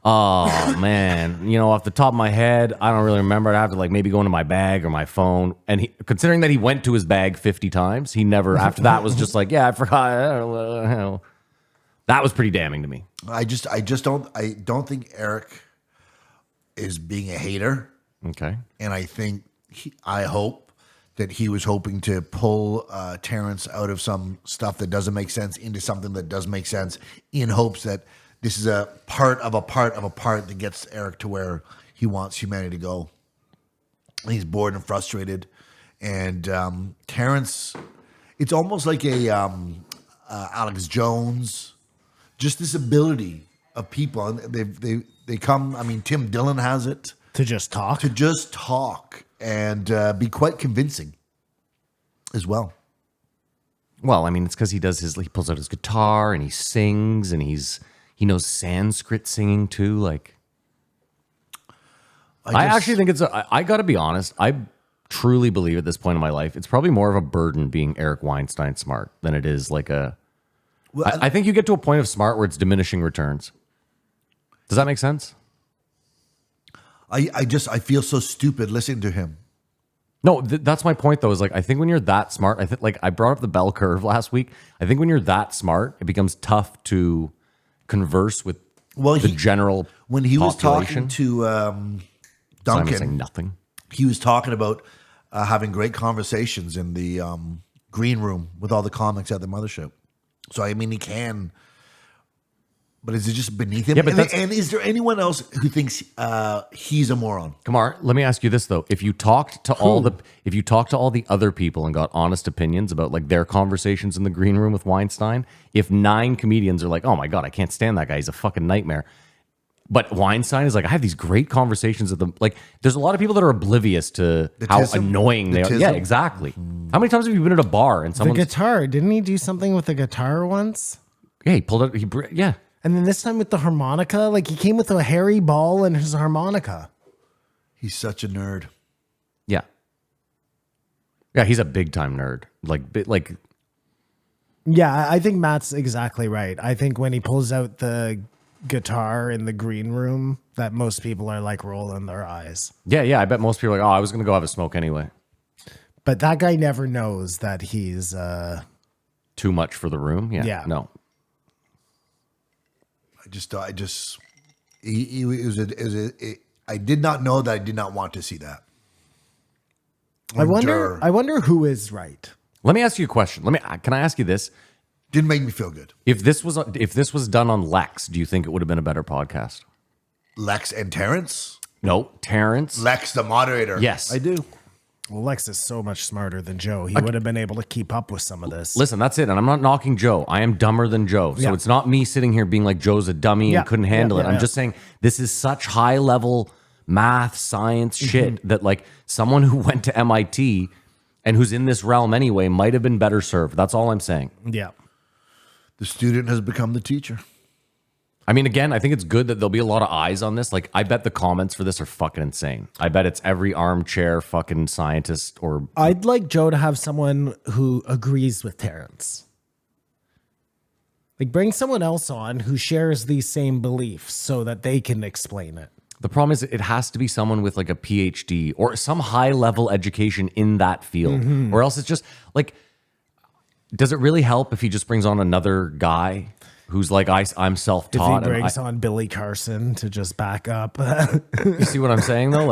oh man, off the top of my head, I don't really remember. I have to like maybe go into my bag or my phone. And he, considering that he went to his bag 50 times, he never, after that was just like, yeah, I forgot. That was pretty damning to me. I don't think Eric is being a hater. Okay. And I hope that he was hoping to pull Terrence out of some stuff that doesn't make sense into something that does make sense, in hopes that this is a part of a part of a part that gets Eric to where he wants humanity to go. He's bored and frustrated. And Terrence, it's almost like a Alex Jones, just this ability of people. And they come, I mean, Tim Dillon has it. To just talk and be quite convincing as well. Well, I mean, it's because he pulls out his guitar and he sings and he knows Sanskrit singing too. Like, I actually think I got to be honest. I truly believe at this point in my life, it's probably more of a burden being Eric Weinstein smart than it is like a. Well, I think you get to a point of smart where it's diminishing returns. Does that make sense? I feel so stupid listening to him. No, that's my point though, is like, I think when you're that smart, I think like I brought up the bell curve last week. I think when you're that smart, it becomes tough to converse with the general when he was population. talking to Duncan, saying nothing. He was talking about having great conversations in the green room with all the comics at the mothership. So I mean, he can. But is it just beneath him? Yeah, but and is there anyone else who thinks he's a moron? Kamar, let me ask you this though: if you talked to all the other people and got honest opinions about like their conversations in the green room with Weinstein, if 9 comedians are like, "Oh my God, I can't stand that guy; he's a fucking nightmare," but Weinstein is like, "I have these great conversations with them." Like, there's a lot of people that are oblivious to how annoying they are. Yeah, exactly. How many times have you been at a bar and someone the guitar? Didn't he do something with the guitar once? Yeah, he pulled it. Yeah. And then this time with the harmonica, like he came with a hairy ball and his harmonica. He's such a nerd. Yeah. Yeah, he's a big time nerd. Like. Yeah, I think Matt's exactly right. I think when he pulls out the guitar in the green room, that most people are like rolling their eyes. Yeah. I bet most people are like, oh, I was going to go have a smoke anyway. But that guy never knows that he's too much for the room. Yeah. No. I did not know that. I did not want to see that. I wonder who is right. Let me ask you a question. Can I ask you this? Didn't make me feel good. If this was done on Lex, do you think it would have been a better podcast? Lex and Terrence? No, Terrence. Lex, the moderator. Yes, I do. Well, Lex is so much smarter than Joe. He would have been able to keep up with some of this. Listen, that's it. And I'm not knocking Joe. I am dumber than Joe. So it's not me sitting here being like Joe's a dummy and couldn't handle it. I'm just saying this is such high level math, science shit that like someone who went to MIT and who's in this realm anyway might have been better served. That's all I'm saying. Yeah. The student has become the teacher. I mean, again, I think it's good that there'll be a lot of eyes on this. Like, I bet the comments for this are fucking insane. I bet it's every armchair fucking scientist or... I'd like Joe to have someone who agrees with Terrence. Like, bring someone else on who shares these same beliefs so that they can explain it. The problem is it has to be someone with like a PhD or some high level education in that field, or else it's just like, does it really help if he just brings on another guy who's like, I'm If self-taught? he brings on Billy Carson to just back up. You see what I'm saying though?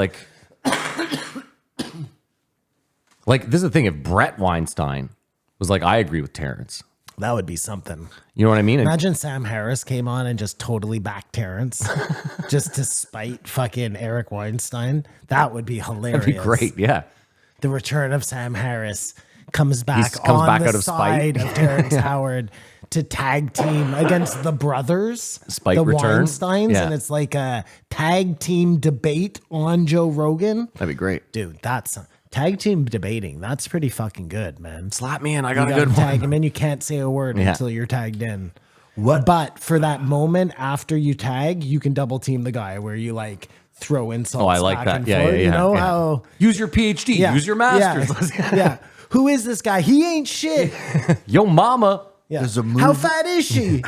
Like this is the thing. If Brett Weinstein was like, I agree with Terrence, That would be something. you know what I mean? And Imagine Sam Harris came on and just totally backed Terrence just to spite fucking Eric Weinstein. That would be hilarious. that'd be great. Yeah. The return of Sam Harris comes back comes on back the out of spite. side of Terrence Howard to tag team against the brothers, Spite the return. Weinsteins, Yeah. and it's like a tag team debate on Joe Rogan. That'd be great. Dude, that's tag team debating. That's pretty fucking good, man. Slap me in. I You got a gotta good tag one. him in. You can't say a word Yeah. until you're tagged in. What? But for that moment after you tag, you can double team the guy where you like throw insults. Oh, I like back that. and Yeah, forth. yeah, You know yeah. how? Use your PhD. Yeah, Use your master's. Yeah, yeah. Who is this guy? He ain't shit. Yo, mama. Yeah. There's a How movie- fat is she?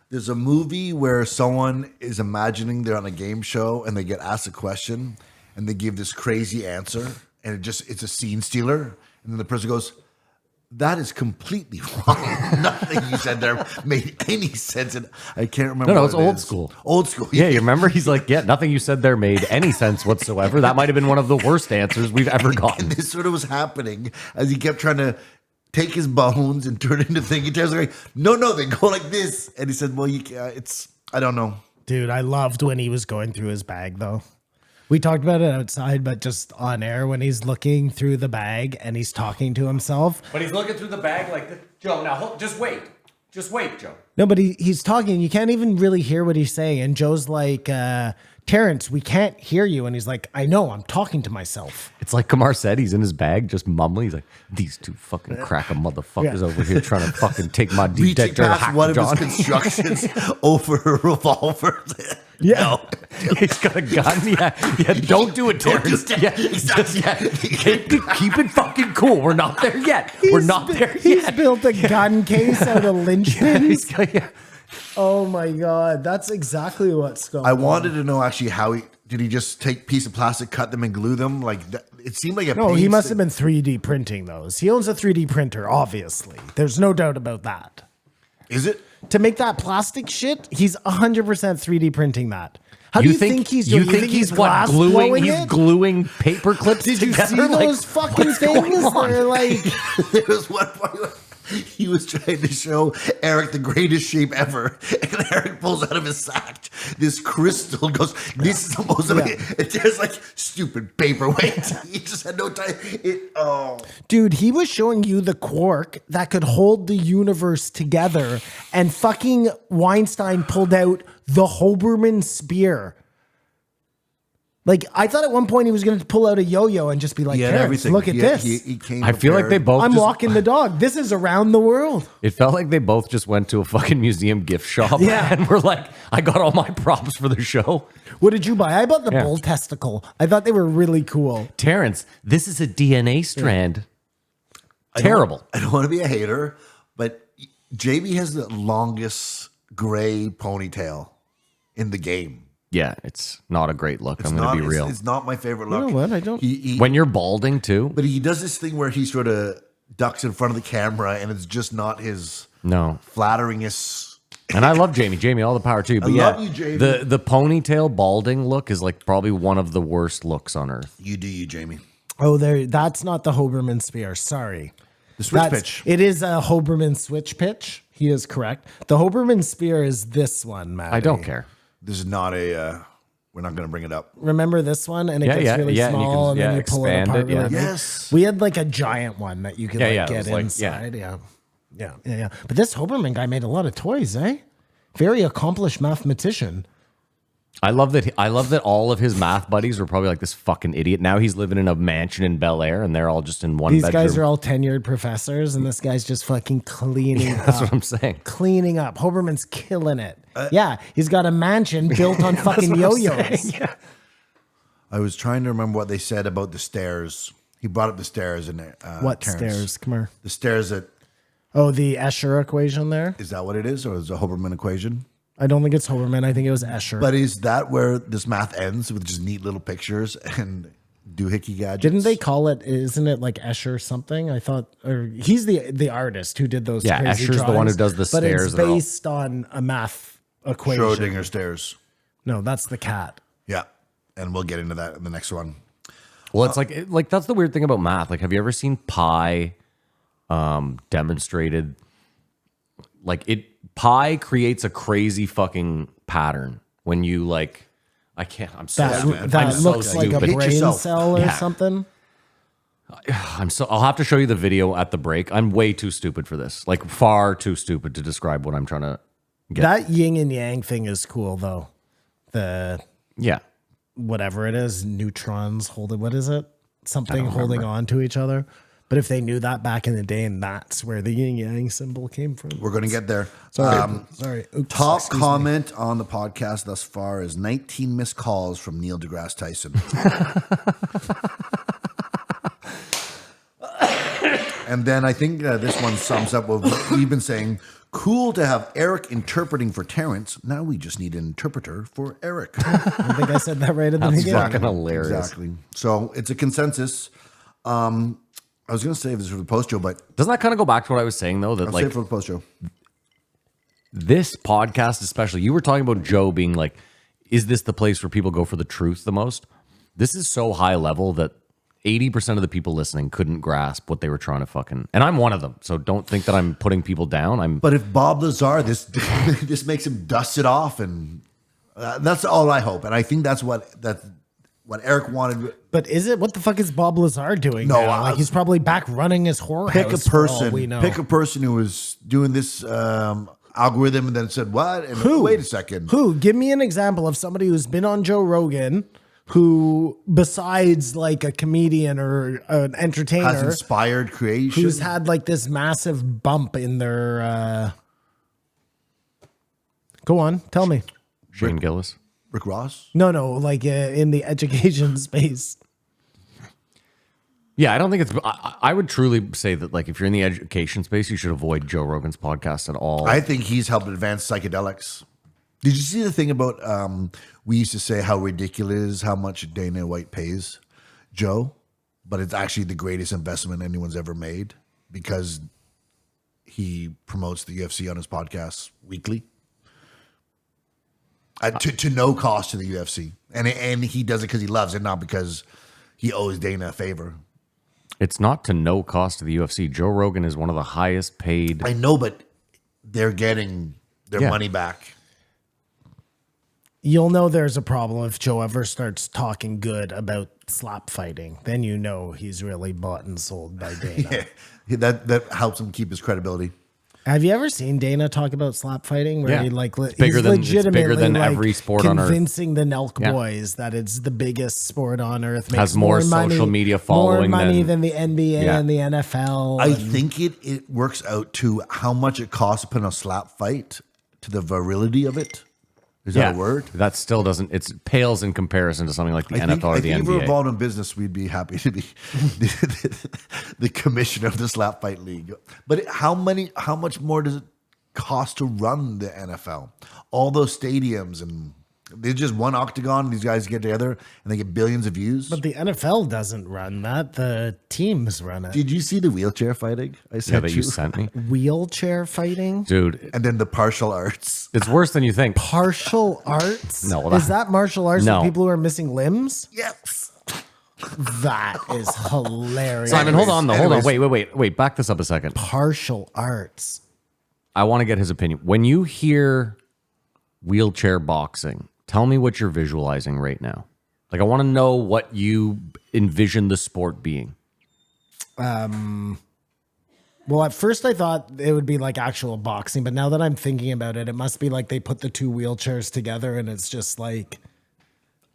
There's a movie where someone is imagining they're on a game show and they get asked a question and they give this crazy answer and it's a scene stealer. And then the person goes, that is completely wrong. Nothing you said there made any sense. And I can't remember. No, what it's it old is. school. Old school. Yeah, you remember? He's like, yeah, nothing you said there made any sense whatsoever. That might have been one of the worst answers we've ever gotten. And this sort of was happening as he kept trying to take his bones and turn it into thing. And Terrence was like, no, they go like this. And he said, well, I don't know. Dude, I loved when he was going through his bag though. We talked about it outside, but just on air when he's looking through the bag and he's talking to himself. But he's looking through the bag like this. Joe, now just wait. Just wait, Joe. No, but he's talking. You can't even really hear what he's saying. And Joe's like, Terrence, we can't hear you. And he's like, I know, I'm talking to myself. It's like Kamar said, he's in his bag just mumbling. He's like, these two fucking cracker motherfuckers Yeah. over here trying to fucking take my Reaching detector past hack one of John. his constructions over a revolver. Yeah. No. He's got a gun. Yeah. Don't do it, Don't do Terrence. that. Yeah, Exactly. keep it fucking cool. We're not there yet. We're not there He's yet. built a gun case out of linchpins. Yeah. Oh my God. That's exactly what's going on. I wanted to know actually how did he just take a piece of plastic, cut them, and glue them? Like it seemed like a No, he paints must thing. have been 3D printing those. He owns a 3D printer, obviously. There's no doubt about that. Is it? To make that plastic shit, he's 100% 3D printing that. How do you think he's doing? You think he's what glass gluing? blowing He's it? gluing paper clips Did you together. see Like, those fucking what's going things? on? They're like, There was one point where he was trying to show Eric the greatest shape ever, and Eric pulls out of his sack this crystal. And goes, this is the most amazing. And there's like stupid paperweight. He just had no time. dude, he was showing you the quark that could hold the universe together, and fucking Weinstein pulled out the Hoberman spear. Like, I thought at one point he was going to pull out a yo-yo and just be like, He had Terrence, everything. look at this. He came I feel like they prepared. both. I'm just, walking the dog. This is around the world. It felt like they both just went to a fucking museum gift shop. Yeah. and we're like, I got all my props for the show. What did you buy? I bought the Yeah. bull testicle. I thought they were really cool. Terrence, this is a DNA strand. Terrible. I don't want to be a hater, but JB has the longest gray ponytail in the game. Yeah, it's not a great look. It's I'm going to be not- real. It's not my favorite You look. know what? I don't. When you're balding too. But he does this thing where he sort of ducks in front of the camera, and it's just not his No. flatteringest. And I love Jamie. Jamie, all the power too. But love you, Jamie. The ponytail balding look is like probably one of the worst looks on earth. You do you, Jamie. Oh, that's not the Hoberman spear. Sorry. The switch That's- pitch. It is a Hoberman switch pitch. He is correct. The Hoberman spear is this one, Matt. I don't care. This is not a. We're not going to bring it up. Remember this one? And it Yeah, gets yeah, really yeah, and you small, can- and then yeah, you pull it expand apart. it, yeah. really big. Yes. We had like a giant one that you could like Yeah, it get was like- inside. Yeah. But this Hoberman guy made a lot of toys, eh? Very accomplished mathematician. I love that all of his math buddies were probably like this fucking idiot. Now he's living in a mansion in Bel Air and they're all just in one These bedroom. guys are all tenured professors, and this guy's just fucking cleaning That's up. what I'm saying. Cleaning up. Hoberman's killing it. Yeah, he's got a mansion built on fucking yo-yos. Yeah. I was trying to remember what they said about the stairs. He brought up the stairs in there. What Terrence. stairs? Come here. The stairs that Oh, the Escher equation there? is that what it is, or is it a Hoberman equation? I don't think it's Hoberman. I think it was Escher. But is that where this math ends with just neat little pictures and doohickey gadgets? Didn't they call it? Isn't it like Escher something? I thought, or he's the artist who did those. Yeah, crazy Escher's the one who drawings, does the but stairs it's that are all- based on a math equation. Schrodinger stairs. No, that's the cat. Yeah. And we'll get into that in the next one. Well, it's like that's the weird thing about math. Like, have you ever seen pi demonstrated? Like pi creates a crazy fucking pattern when you like. I can't. I'm so That, stupid. that I'm so looks like a stupid. brain yourself. cell or Yeah. something. I'll have to show you the video at the break. I'm way too stupid for this. Like far too stupid to describe what I'm trying to get. That yin and yang thing is cool though. The Yeah. whatever it is, neutrons holding, what is it? Something holding on to each other. But if they knew that back in the day, and that's where the yin yang symbol came from. We're going to get there. Sorry. Oops, Top excuse me. comment on the podcast thus far is 19 missed calls from Neil deGrasse Tyson. And then I think this one sums up what we've been saying. Cool to have Eric interpreting for Terrence. Now we just need an interpreter for Eric. I think I said that right at the That's beginning. fucking hilarious. Exactly. So it's a consensus. I was going to save this for the post show, but Doesn't that kind of go back to what I was saying though? That I'll like save it for the post show. this podcast, especially, you were talking about Joe being like, is this the place where people go for the truth the most? This is so high level that 80% of the people listening couldn't grasp what they were trying to fucking, and I'm one of them. So don't think that I'm putting people down. But if Bob Lazar, this makes him dust it off, and that's all I hope. And I think that's what Eric wanted. But is it? What the fuck is Bob Lazar doing No, now? Like he's probably back running his horror Pick a house for all person. we know. Pick a person who was doing this algorithm and then said what? And Who? wait a second. Who? Give me an example of somebody who's been on Joe Rogan, who besides like a comedian or an entertainer, Has inspired creation. who's had like this massive bump in their. Go on, tell me. Shane Gillis. Rick Ross? No, like in the education space. Yeah, I don't think it's. I would truly say that, like, if you're in the education space, you should avoid Joe Rogan's podcast at all. I think he's helped advance psychedelics. Did you see the thing about we used to say how ridiculous it is how much Dana White pays Joe, but it's actually the greatest investment anyone's ever made because he promotes the UFC on his podcast weekly. To no cost to the UFC. And he does it because he loves it, not because he owes Dana a favor. It's not to no cost to the UFC. Joe Rogan is one of the highest paid. I know, but they're getting their Yeah. money back. You'll know there's a problem if Joe ever starts talking good about slap fighting. Then you know he's really bought and sold by Dana. That helps him keep his credibility. Have you ever seen Dana talk about slap fighting? Where Yeah. he like It's bigger he's than- it's bigger legitimately, than like, every sport on earth. convincing the Nelk Yeah. boys that it's the biggest sport on earth. Has more social media following more money than- than the NBA Yeah. and the NFL. I think it works out to how much it costs to put on a slap fight to the virility of it. Is that a word? That still doesn't. It pales in comparison to something like the NFL or I the think if we're NBA. involved in business, we'd be happy to be the commissioner of the slap fight league. But how much more does it cost to run the NFL? All those stadiums, and there's just one octagon. These guys get together and they get billions of views. but the NFL doesn't run that. The teams run it. Did you see the wheelchair fighting? I Yeah, sent that you sent me, Wheelchair fighting? dude. And then the partial arts. It's worse than you think. Partial arts? No, Is that martial arts No. for people who are missing limbs? Yes. That is hilarious. Simon, hold on, though. Hold on. anyways. Wait. Back this up a second. Partial arts. I want to get his opinion. When you hear wheelchair boxing, tell me what you're visualizing right now. Like, I want to know what you envision the sport being. Well, at first I thought it would be like actual boxing, but now that I'm thinking about it, it must be like they put the two wheelchairs together and it's just like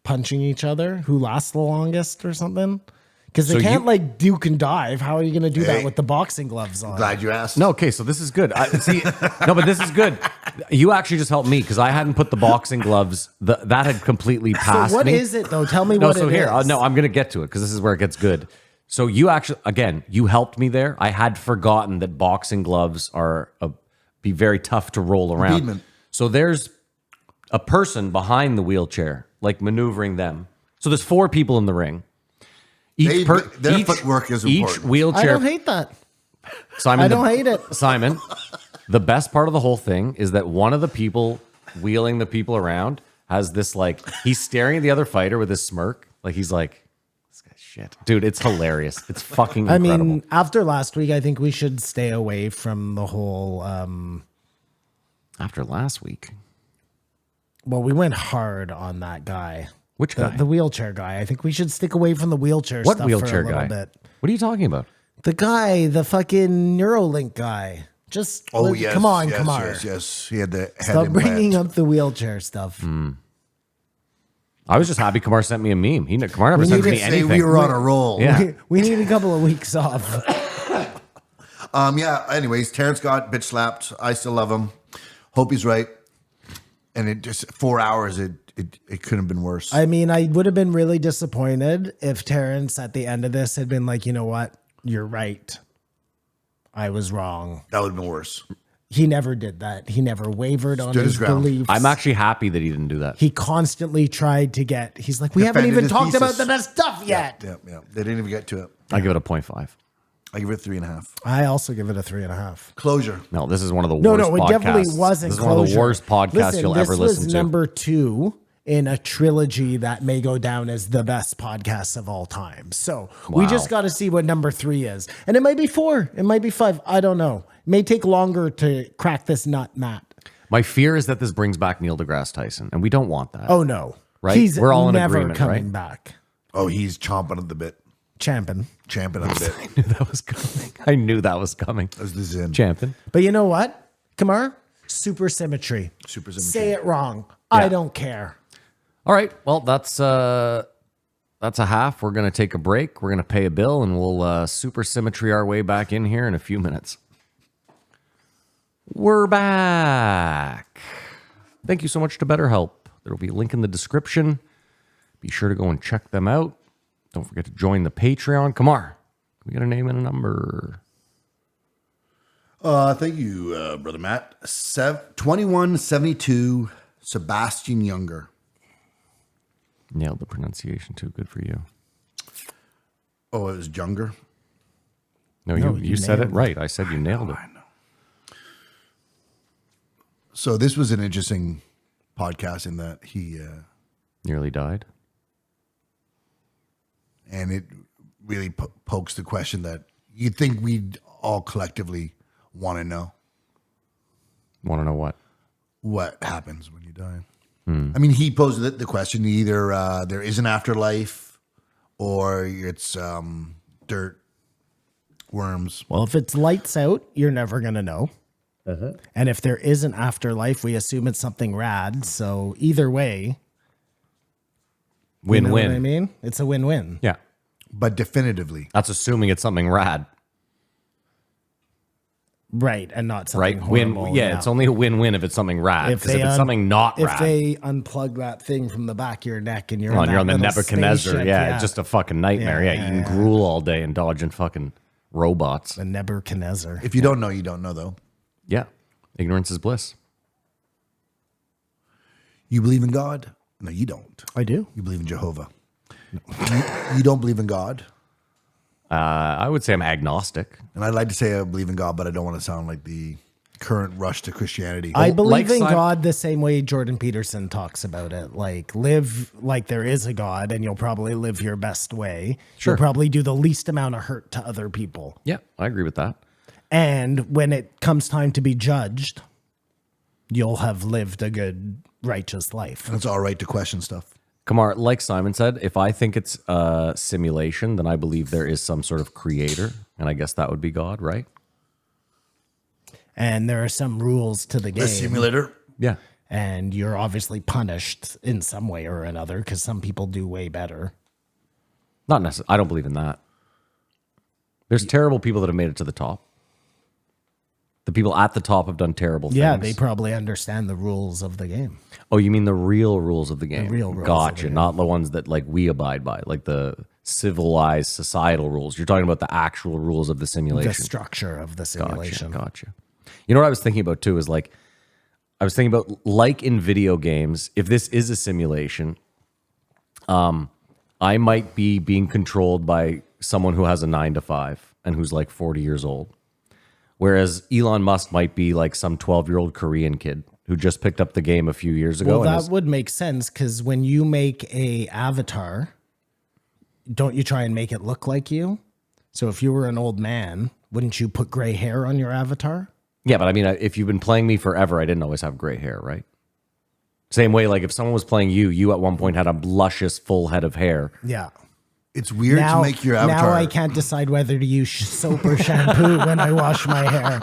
punching each other who lasts the longest or something. Because they So can't you- like duke and dive. How are you going to do that Hey. with the boxing gloves on? Glad you asked. No, okay, so this is good. No, but this is good. You actually just helped me because I hadn't put the boxing gloves. That had completely So passed what me. is it though? Tell me No, what so it here, is. no, I'm gonna get to it because this is where it gets good. So you actually, again, you helped me there. I had forgotten that boxing gloves are be very tough to roll around. Impediment. So there's a person behind the wheelchair, like maneuvering them. So there's 4 people in the ring. Their footwork is each important. wheelchair. I don't hate that. Simon, I don't hate it. Simon, the best part of the whole thing is that one of the people wheeling the people around has this like, he's staring at the other fighter with this smirk. Like he's like, this guy's shit. Dude, it's hilarious. It's fucking incredible. I mean, after last week, I think we should stay away from the whole. After last week. Well, we went hard on that guy. Which guy? The wheelchair guy. I think we should stick away from the wheelchair What stuff wheelchair for a little guy? bit. What are you talking about? The guy, the fucking Neuralink guy. Just Yes. come on, yes, Kamar. Yes. He had the head Stop implant. bringing up the wheelchair stuff. I was just happy Kamar sent me a meme. Kamar never We sent need me to Say anything. we were on a roll. Yeah. We need a couple of weeks off. Yeah. Anyways, Terrence got bitch slapped. I still love him. Hope he's right. And it just 4 hours. It couldn't have been worse. I mean, I would have been really disappointed if Terrence at the end of this had been like, you know what? You're right. I was wrong. That would have been worse. He never did that. He never wavered on Stood his his ground. beliefs. I'm actually happy that he didn't do that. He constantly tried to get. He's like, we haven't Defended even his talked about thesis. the best stuff yet. Yeah. They didn't even get to it. I give it a 0.5. I give it 3.5. I also give it a 3.5. Closure. No, this is one of the No, worst no, it podcasts. definitely wasn't. This is one of the closure. worst podcasts Listen, you'll ever listen This was to. number 2 in a trilogy that may go down as the best podcasts of all time. So we Wow. just got to see what number 3 is. And it might be 4. It might be 5. I don't know. It may take longer to crack this nut, Matt. My fear is that this brings back Neil deGrasse Tyson, and we don't want that. Oh, no. Right? He's We're all in never agreement, coming right? back. Oh, he's chomping at the bit. Champing. Champing at the bit. I knew that was coming. I knew that was coming. That was the Zen. Champion. But you know what, Kamar? Supersymmetry. Supersymmetry. Say it wrong. Yeah. I don't care. All right. Well, that's a half. We're gonna take a break. We're gonna pay a bill, and we'll supersymmetry our way back in here in a few minutes. We're back. Thank you so much to BetterHelp. There will be a link in the description. Be sure to go and check them out. Don't forget to join the Patreon. Kamar, we got a name and a number. Thank you, Brother Matt. 2172, Sebastian Junger. Nailed the pronunciation too. Good for you. Oh, it was Junger? No, No, you you said it nailed it. right. I said you nailed it. So this was an interesting podcast in that he, Nearly died. and it really pokes the question that you'd think we'd all collectively want to know. Want to know what? What happens when you die? I mean, he posed the question, either there is an afterlife or it's dirt, worms. Well, if it's lights out, you're never going to know. And if there is an afterlife, we assume it's something rad. So either way, you Win-win. know what I mean? It's a win-win. Yeah. But definitively, That's assuming it's something rad, Right. And not something right? horrible. Yeah, it's only a win-win if it's something rad. Because if it's something not if rad, they unplug that thing from the back of your neck and you're, you're on the that little Nebuchadnezzar. spaceship, Yeah, just a fucking nightmare. Yeah, Yeah, yeah, you can yeah. gruel all day and dodging fucking robots. the Nebuchadnezzar. if you don't know, you don't know, though. Yeah, ignorance is bliss. You believe in God? No, you don't. I do. You believe in Jehovah. You don't believe in God? I would say I'm agnostic. And I'd like to say I believe in God, but I don't want to sound like the current rush to Christianity. I believe in like God the same way Jordan Peterson talks about it. Like, live like there is a God, and you'll probably live your best way. Sure. You'll probably do the least amount of hurt to other people. Yeah, I agree with that. And when it comes time to be judged, you'll have lived a good, righteous life. And it's all right to question stuff. Kamar, like Simon said, if I think it's a simulation, then I believe there is some sort of creator. And I guess that would be God, right? And there are some rules to the game. The simulator. Yeah. And you're obviously punished in some way or another because some people do way better. Not necessarily. I don't believe in that. There's terrible people that have made it to the top. The people at the top have done terrible things. Yeah, they probably understand the rules of the game. Oh, you mean the real rules of the game? real rules of Gotcha. the game. Not the ones that like we abide by, like the civilized societal rules. You're talking about the actual rules of the simulation. The structure of the simulation. Gotcha. You know what I was thinking about too is like, I was thinking about, like in video games, if this is a simulation, I might be being controlled by someone who has a 9 to 5 and who's like 40 years old. Whereas Elon Musk might be like some 12-year-old Korean kid who just picked up the game a few years ago. Well, that would make sense because when you make a avatar, don't you try and make it look like you? So if you were an old man, wouldn't you put gray hair on your avatar? Yeah, but I mean, if you've been playing me forever, I didn't always have gray hair, right? Same way, like if someone was playing you at one point had a luscious full head of hair. Yeah. It's weird to make your avatar. Now I can't decide whether to use soap or shampoo when I wash my hair.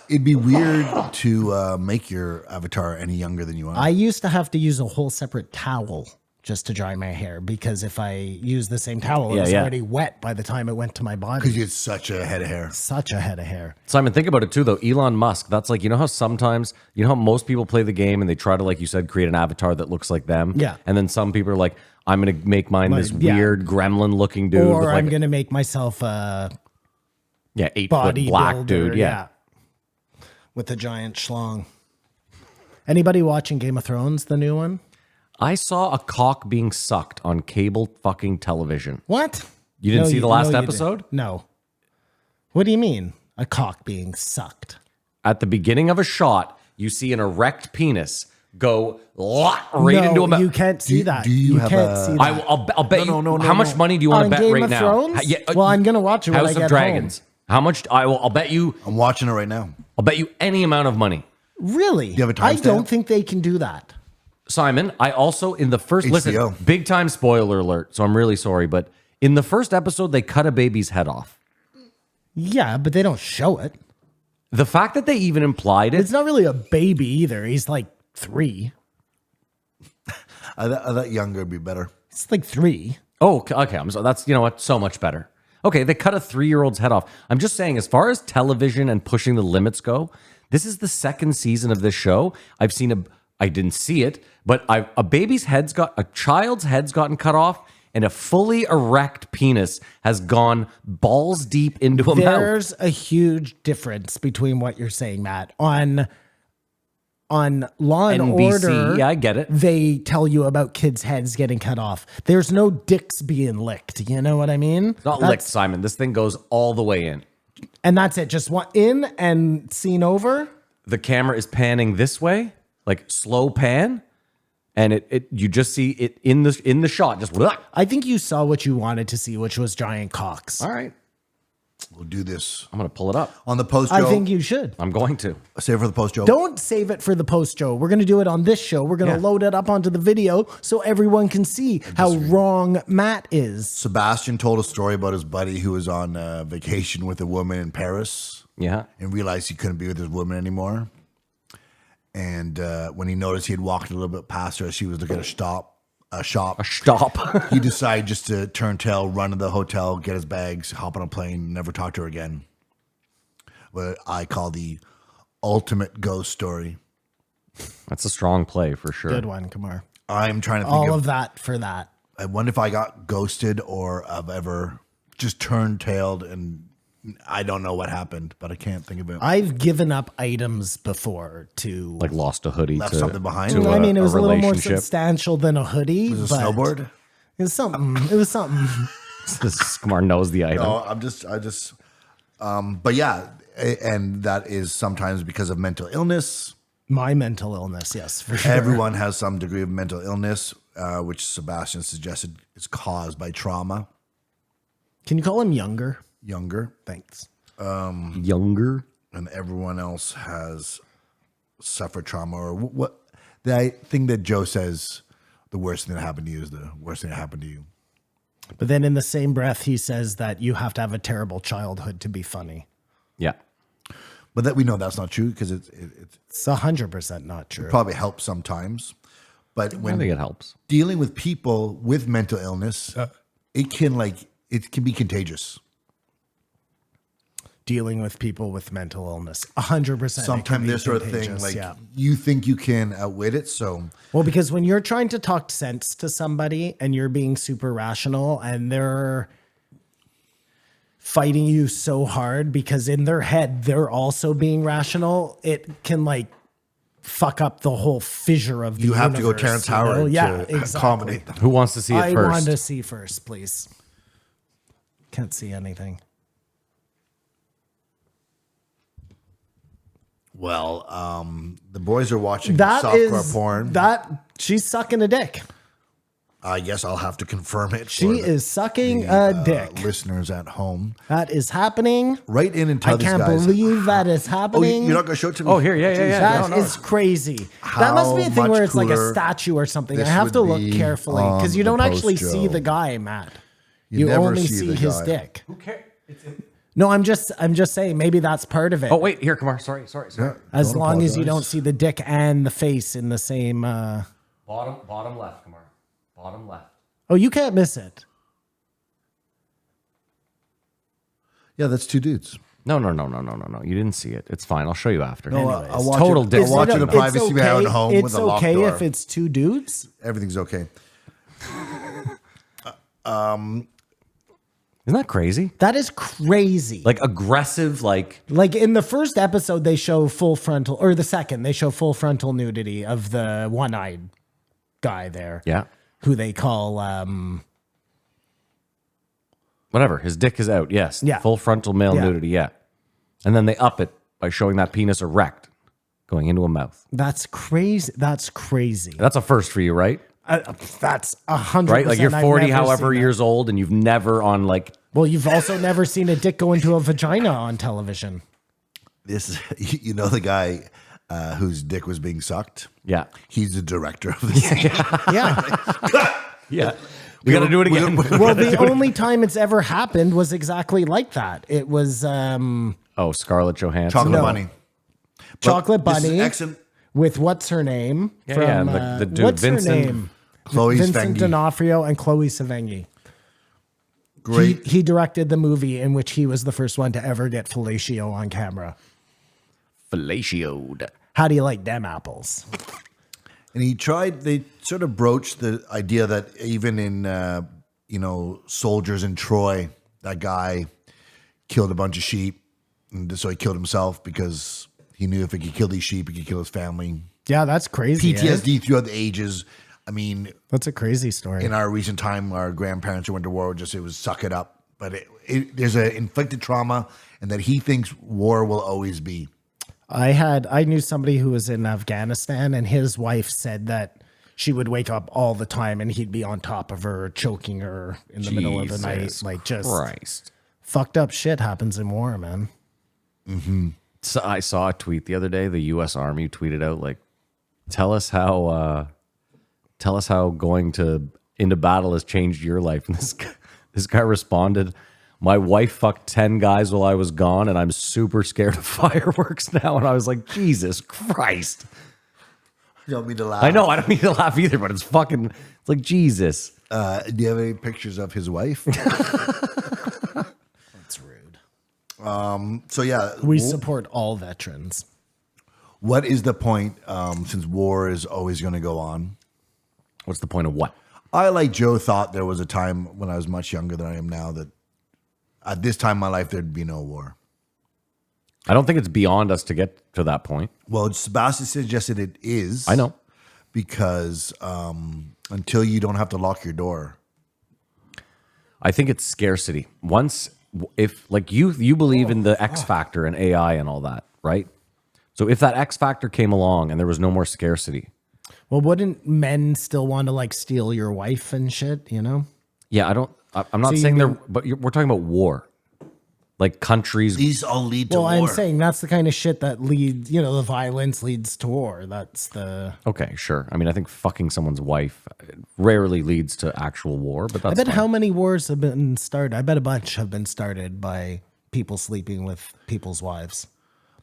It'd be weird to make your avatar any younger than you are. I used to have to use a whole separate towel just to dry my hair because if I use the same towel, it was already wet by the time it went to my body. Because you had such a head of hair. Such a head of hair. Simon, think about it too, though. Elon Musk, that's like, you know how sometimes, you know how most people play the game and they try to, like you said, create an avatar that looks like them? Yeah. And then some people are like, I'm going to make mine this weird gremlin looking dude. Or with like I'm going to make myself a 8-foot black dude. Yeah. With a giant schlong. Anybody watching Game of Thrones, the new one? I saw a cock being sucked on cable fucking television. What? You didn't see the last episode? Didn't. No. What do you mean? A cock being sucked? At the beginning of a shot, you see an erect penis go right into a mouth. You can't see that. you have can't a- see that. I'll bet you. How much money do you want to bet Game right of now? Thrones? Well, I'm gonna watch it when House I of get Dragons. How much? I'll bet you. I'm watching it right now. I'll bet you any amount of money. Really? you have a I timestamp? don't think they can do that. Simon, I also in the first HBO. listen, big time spoiler alert. So I'm really sorry, but in the first episode, they cut a baby's head off. Yeah, but they don't show it. The fact that they even implied it, It's not really a baby either. He's like 3. I thought younger would be better. It's like 3. oh, okay. That's you know what, so much better. Okay, they cut a 3-year-old's head off. I'm just saying, as far as television and pushing the limits go, this is the second season of this show. I've seen I didn't see it, but a child's head's gotten cut off, and a fully erect penis has gone balls deep into a mouth. There's a huge difference between what you're saying, Matt. On Law and NBC, Order, yeah, I get it. They tell you about kids' heads getting cut off. There's no dicks being licked. You know what I mean? Not licked, Simon. This thing goes all the way in. And that's it. Just one in and seen over. The camera is panning this way, like slow pan, and you just see it in the shot. Just I think you saw what you wanted to see, which was giant cocks. all right. We'll do this I'm gonna pull it up. on the post show. I think you should. I'm going to. Save it for the post show. Don't save it for the post show. We're going to do it on this show. We're going to load it up onto the video so everyone can see how wrong Matt is. Sebastian told a story about his buddy who was on vacation with a woman in Paris Yeah. and realized he couldn't be with his woman anymore. And when he noticed he had walked a little bit past her, she was looking at a shop. Stop. He decided just to turn tail, run to the hotel, get his bags, hop on a plane, never talk to her again. What I call the ultimate ghost story. That's a strong play for sure. Good one, Kumar. I'm trying to think All of of that for that. I wonder if I got ghosted or I've ever just turned tailed and I don't know what happened, but I can't think of it. I've given up items before to. Like lost a hoodie. Left to, something behind? to I mean, it was a little more relationship. substantial than a hoodie. Was it a but snowboard? It was something. It was something. Kumar knows the item. No, but yeah, and that is sometimes because of mental illness. My mental illness, yes, for sure. Everyone has some degree of mental illness, which Sebastian suggested is caused by trauma. Can you call him younger? Younger, Thanks. Younger. and everyone else has suffered trauma, or what? The thing that Joe says, the worst thing that happened to you is the worst thing that happened to you. But then in the same breath, he says that you have to have a terrible childhood to be funny. Yeah. But that we know that's not true because it's It's 100% not true. probably helps sometimes. But I when think it helps. dealing with people with mental illness, it can be contagious. Dealing with people with mental illness, 100%. Sometimes this sort of thing, like you think you can outwit it. So Well, because when you're trying to talk sense to somebody and you're being super rational and they're fighting you so hard because in their head they're also being rational, it can fuck up the whole fissure of the You have to go universe, Terrence you know? Howard Yeah, to exactly. accommodate them. Who wants to see it I first? want to see first, please. Can't see anything. Well, the boys are watching That softcore is porn. she's sucking a dick. I guess I'll have to confirm it. She for the- is sucking the, a dick. Listeners at home, That is happening. write in and tell I these can't guys. believe that is Oh, happening. you're not going to show it to me? Oh, here, yeah. That is crazy. That must be a How thing where much it's like a cooler statue or something. I this have would to look be carefully because on you don't the actually post, see Joe. the guy, Matt. You You never only see see the his guy. dick. Who cares? No, I'm just saying maybe that's part of it. Oh, wait, here, Kamar. Sorry. As Don't long as you apologize. don't see the dick and the face in the same. Bottom left, Kamar. Bottom left. Oh, you can't miss it. Yeah, that's two dudes. No. You didn't see it. It's fine. I'll show you after. No, I'll watch total it. dick. I'll watch it in the It's privacy of my own home It's with a locked okay door. if it's two dudes. Everything's okay. Isn't that crazy? That is crazy. Like aggressive, like Like in the first episode, they show full frontal, or the second, they show full frontal nudity of the one-eyed guy there. yeah, Who they call, whatever. His dick is out. Yes. Yeah. Full frontal male Yeah. nudity. Yeah. And then they up it by showing that penis erect, going into a mouth. that's crazy. That's crazy. That's a first for you, right? That's 100%. Right? Like you're 40, I've never however seen that. years old, and you've never on like Well, you've also never seen a dick go into a vagina on television. This is, you know, the guy whose dick was being sucked. yeah, He's the director of this. Yeah. yeah. We got to do it again. Well, the only time it's ever happened was exactly like that. It was Oh, Scarlett Johansson. Chocolate No. Bunny. Chocolate This is Bunny excellent. with what's her name? Yeah, and the dude, what's Vincent- her name? Chloe Vincent Svenghi. D'Onofrio and Chloe Sevigny. Great. He directed the movie in which he was the first one to ever get fellatio on camera. Fellatioed. How do you like them apples? And they sort of broached the idea that even in, soldiers in Troy, that guy killed a bunch of sheep. And so he killed himself because he knew if he could kill these sheep, he could kill his family. Yeah, that's crazy. PTSD throughout the ages. I mean, That's a crazy story. in our recent time, our grandparents who went to war it was suck it up. But there's an inflicted trauma, and that he thinks war will always be. I knew somebody who was in Afghanistan, and his wife said that she would wake up all the time and he'd be on top of her, choking her in the middle of the night. Jesus Like just Christ. fucked up shit happens in war, man. So I saw a tweet the other day. The U.S. Army tweeted out like, "Tell us how going into battle has changed your life." And this guy responded, "My wife fucked 10 guys while I was gone, and I'm super scared of fireworks now." And I was like, Jesus Christ! You don't mean to laugh. I know I don't mean to laugh either, but it's like Jesus. Do you have any pictures of his wife? That's rude. So yeah, We support all veterans. what is the point? Since war is always going to go on, What's the point of what? I, like Joe, thought there was a time when I was much younger than I am now that at this time in my life there'd be no war. I don't think it's beyond us to get to that point. Well, Sebastian suggested it is. I know. Because until you don't have to lock your door. I think it's scarcity. Once, if like you believe in the X factor and AI and all that, right? So if that X factor came along and there was no more scarcity, Well, wouldn't men still want to like steal your wife and shit, you know? yeah, I'm not So you saying mean- we're talking about war, like countries. These all lead to Well, war. I'm saying that's the kind of shit that leads, the violence leads to war. That's the. Okay, sure. I mean, I think fucking someone's wife rarely leads to actual war, but that's I bet fine. how many wars have been started? I bet a bunch have been started by people sleeping with people's wives.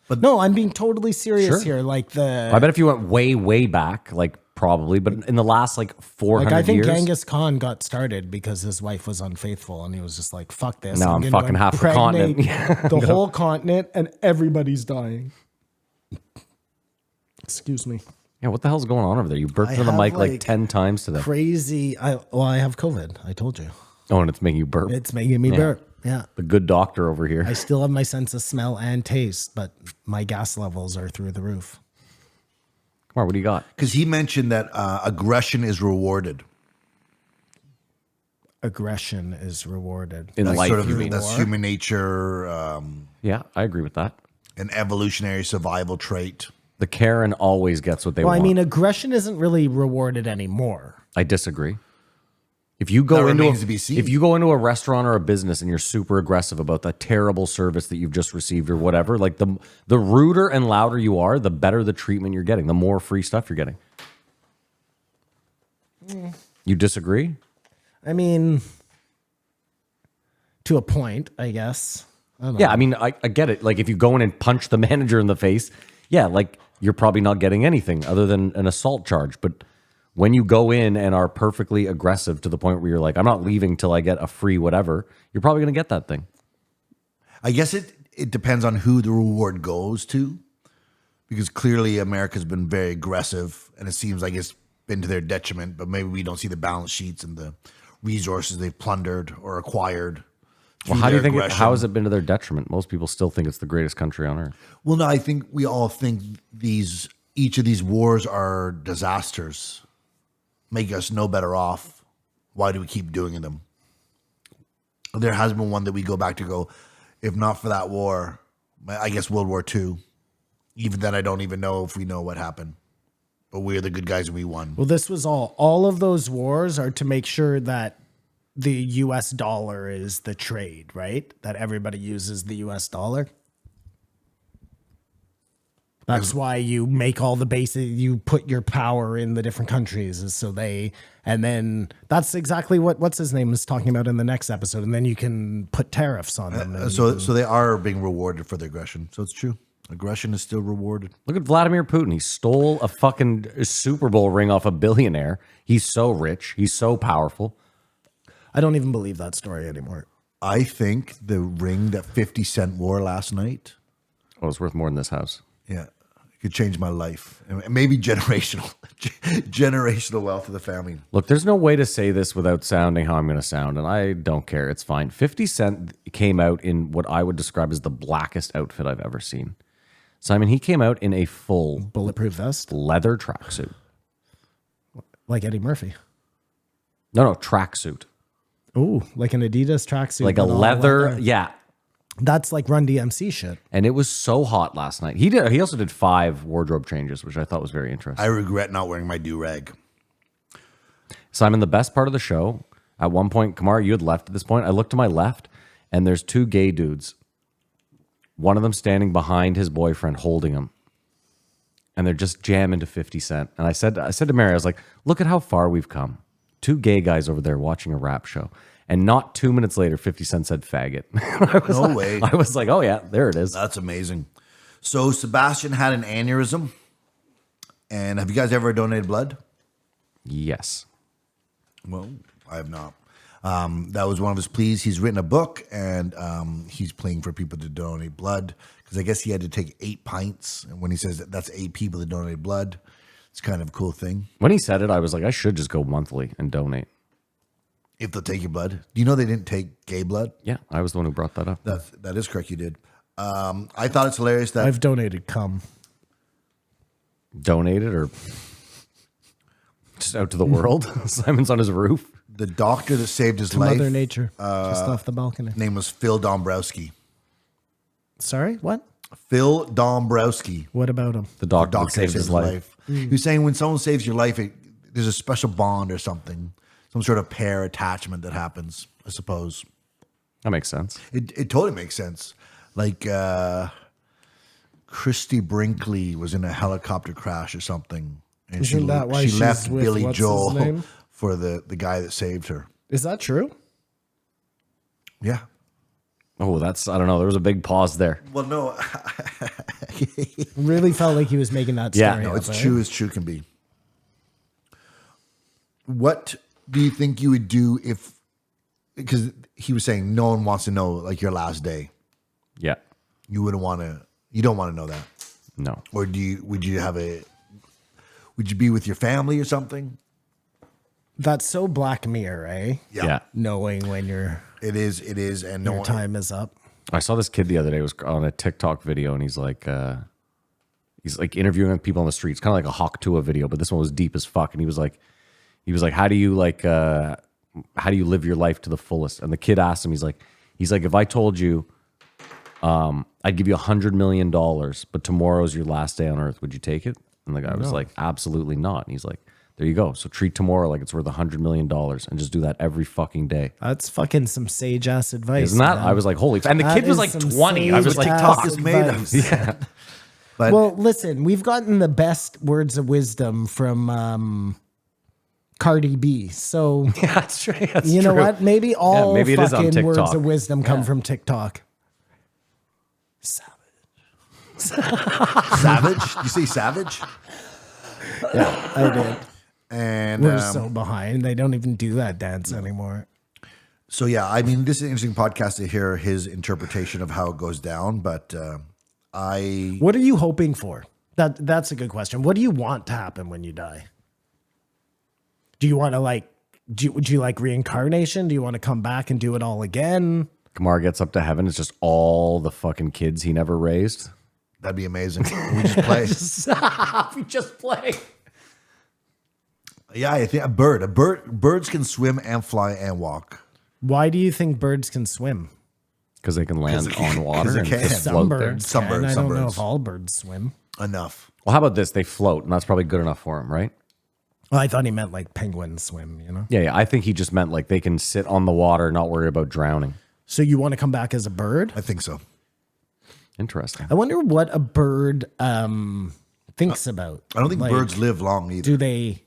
But no, I'm being totally serious Sure. here. Like I bet if you went way, way back, like probably, but in the last like 400 I think years, Genghis Khan got started because his wife was unfaithful, and he was just like, "Fuck this! Now I'm gonna fucking half the continent." impregnate the whole continent, and everybody's dying." Excuse me. yeah, what the hell's going on over there? You burped I to the have, mic like like, 10 times today. Crazy. I have COVID. I told you. Oh, and it's making you burp. It's making me burp. Yeah. The good doctor over here. I still have my sense of smell and taste, but my gas levels are through the roof. Come on, what do you got? Because he mentioned that aggression is rewarded. Aggression is rewarded. In That's life, sort of you mean? that's human nature, Yeah, I agree with that. an evolutionary survival trait. The Karen always gets what they Well, want. I mean, aggression isn't really rewarded anymore. I disagree. If you go That into remains to be seen. if you go into a restaurant or a business and you're super aggressive about the terrible service that you've just received or whatever, like the ruder and louder you are, the better the treatment you're getting, the more free stuff you're getting. You disagree? I mean, to a point, I guess. I don't know. Yeah, I mean, I get it. Like if you go in and punch the manager in the face, yeah, like you're probably not getting anything other than an assault charge. But when you go in and are perfectly aggressive to the point where you're like, I'm not leaving till I get a free whatever, you're probably going to get that thing. I guess it depends on who the reward goes to, because clearly America's been very aggressive, and it seems like it's been to their detriment. But maybe we don't see the balance sheets and the resources they've plundered or acquired. Well, through how do you their think? aggression. How has it been to their detriment? Most people still think it's the greatest country on earth. Well, no, I think we all think each of these wars are disasters, make us no better off. Why do we keep doing them? There has been one that we go back to go, if not for that war, I guess World War II. Even then, I don't even know if we know what happened. But we're the good guys and we won. Well, this was all of those wars are to make sure that the US dollar is the trade, right? That everybody uses the US dollar. That's why you make all the basic, you put your power in the different countries is so they, and then that's exactly what's his name is talking about in the next episode. And then you can put tariffs on them. and So they are being rewarded for their aggression. So it's true. Aggression is still rewarded. Look at Vladimir Putin. He stole a fucking Super Bowl ring off a billionaire. He's so rich. He's so powerful. I don't even believe that story anymore. I think the ring that 50 Cent wore last night, Oh, it's worth more than this house. yeah, it could change my life. And maybe generational wealth of the family. Look, there's no way to say this without sounding how I'm going to sound, and I don't care. It's fine. 50 Cent came out in what I would describe as the blackest outfit I've ever seen. Simon, he came out in a full Bulletproof vest, leather tracksuit. like Eddie Murphy. No, tracksuit. Ooh, like an Adidas tracksuit. Like a but all leather, yeah. That's like Run DMC shit. And it was so hot last night. He also did 5 wardrobe changes, which I thought was very interesting. I regret not wearing my do-rag. Simon, the best part of the show, at one point, Kamar, you had left at this point. I looked to my left, and there's 2 gay dudes. One of them standing behind his boyfriend, holding him. And they're just jamming to 50 Cent. And I said to Mary, I was like, look at how far we've come. 2 gay guys over there watching a rap show. And not 2 minutes later, 50 Cent said faggot. No way. I was like, oh yeah, there it is. That's amazing. So Sebastian had an aneurysm. And have you guys ever donated blood? Yes. Well, I have not. That was one of his pleas. He's written a book, and he's pleading for people to donate blood, because I guess he had to take 8 pints. And when he says that's 8 people that donated blood, it's kind of a cool thing. When he said it, I was like, I should just go monthly and donate. If they'll take your blood. Do you know they didn't take gay blood? Yeah, I was the one who brought that up. That is correct. You did. I thought it's hilarious that I've donated cum. Donated or just out to the world? Simon's on his roof. the doctor that saved his To life Mother Nature, just off the balcony. name was Phil Dombrowski. Sorry, what? Phil Dombrowski. What about him? The doctor, that Doctor saved his life. He was saying when someone saves your life, there's a special bond or something, some sort of pair attachment that happens, I suppose. That makes sense. It totally makes sense. Like Christy Brinkley was in a helicopter crash or something. And Isn't that why she she's left with Billy what's his Joel name? for the guy that saved her. Is that true? Yeah. Oh, that's, I don't know. There was a big pause there. Well, no. Really felt like he was making that Yeah, story no, up, It's eh? true as true can be. What do you think you would do if, because he was saying no one wants to know like your last day. Yeah. You wouldn't want to, you don't want to know that. No. Or would you be with your family or something? That's so Black Mirror, eh? Yeah. Knowing when your It is. And no one, time is up. I saw this kid the other day was on a TikTok video, and he's like He's like interviewing people on the streets, kind of like a Hawk Tuah video, but this one was deep as fuck. And he was like, how do you live your life to the fullest? And the kid asked him, he's like, if I told you, I'd give you $100 million, but tomorrow's your last day on earth, would you take it? And the guy was like, absolutely not. And he's like, there you go. So treat tomorrow like it's worth $100 million and just do that every fucking day. That's fucking some sage ass advice. Isn't that? Man. I was like, holy. And the That kid was is like some 20. I was like, sage-ass TikTok is made of. advice. yeah. But Well, listen, we've gotten the best words of wisdom from Cardi B. So Yeah, that's true. That's you know true. what? Maybe all maybe it is on fucking words TikTok. of wisdom come from TikTok. savage. You say savage? Yeah, I did. And We're so behind. They don't even do that dance anymore. so yeah, I mean, this is an interesting podcast to hear his interpretation of how it goes down. But What are you hoping for? That's a good question. What do you want to happen when you die? Do you want to would you like reincarnation? Do you want to come back and do it all again? Kamar gets up to heaven. It's just all the fucking kids he never raised. that'd be amazing. We just play. We just play. Yeah, I think birds can swim and fly and walk. Why do you think birds can swim? Because they can land they can. on water 'Cause they and can. just Some float there. birds Some can. birds, I some don't know birds. if all birds swim. Enough. Well, how about this? They float, and that's probably good enough for him, right? Well, I thought he meant like penguins swim, you know? Yeah. I think he just meant like they can sit on the water, not worry about drowning. So you want to come back as a bird? I think so. Interesting. I wonder what a bird thinks about. I don't think Like, birds live long either. Do they?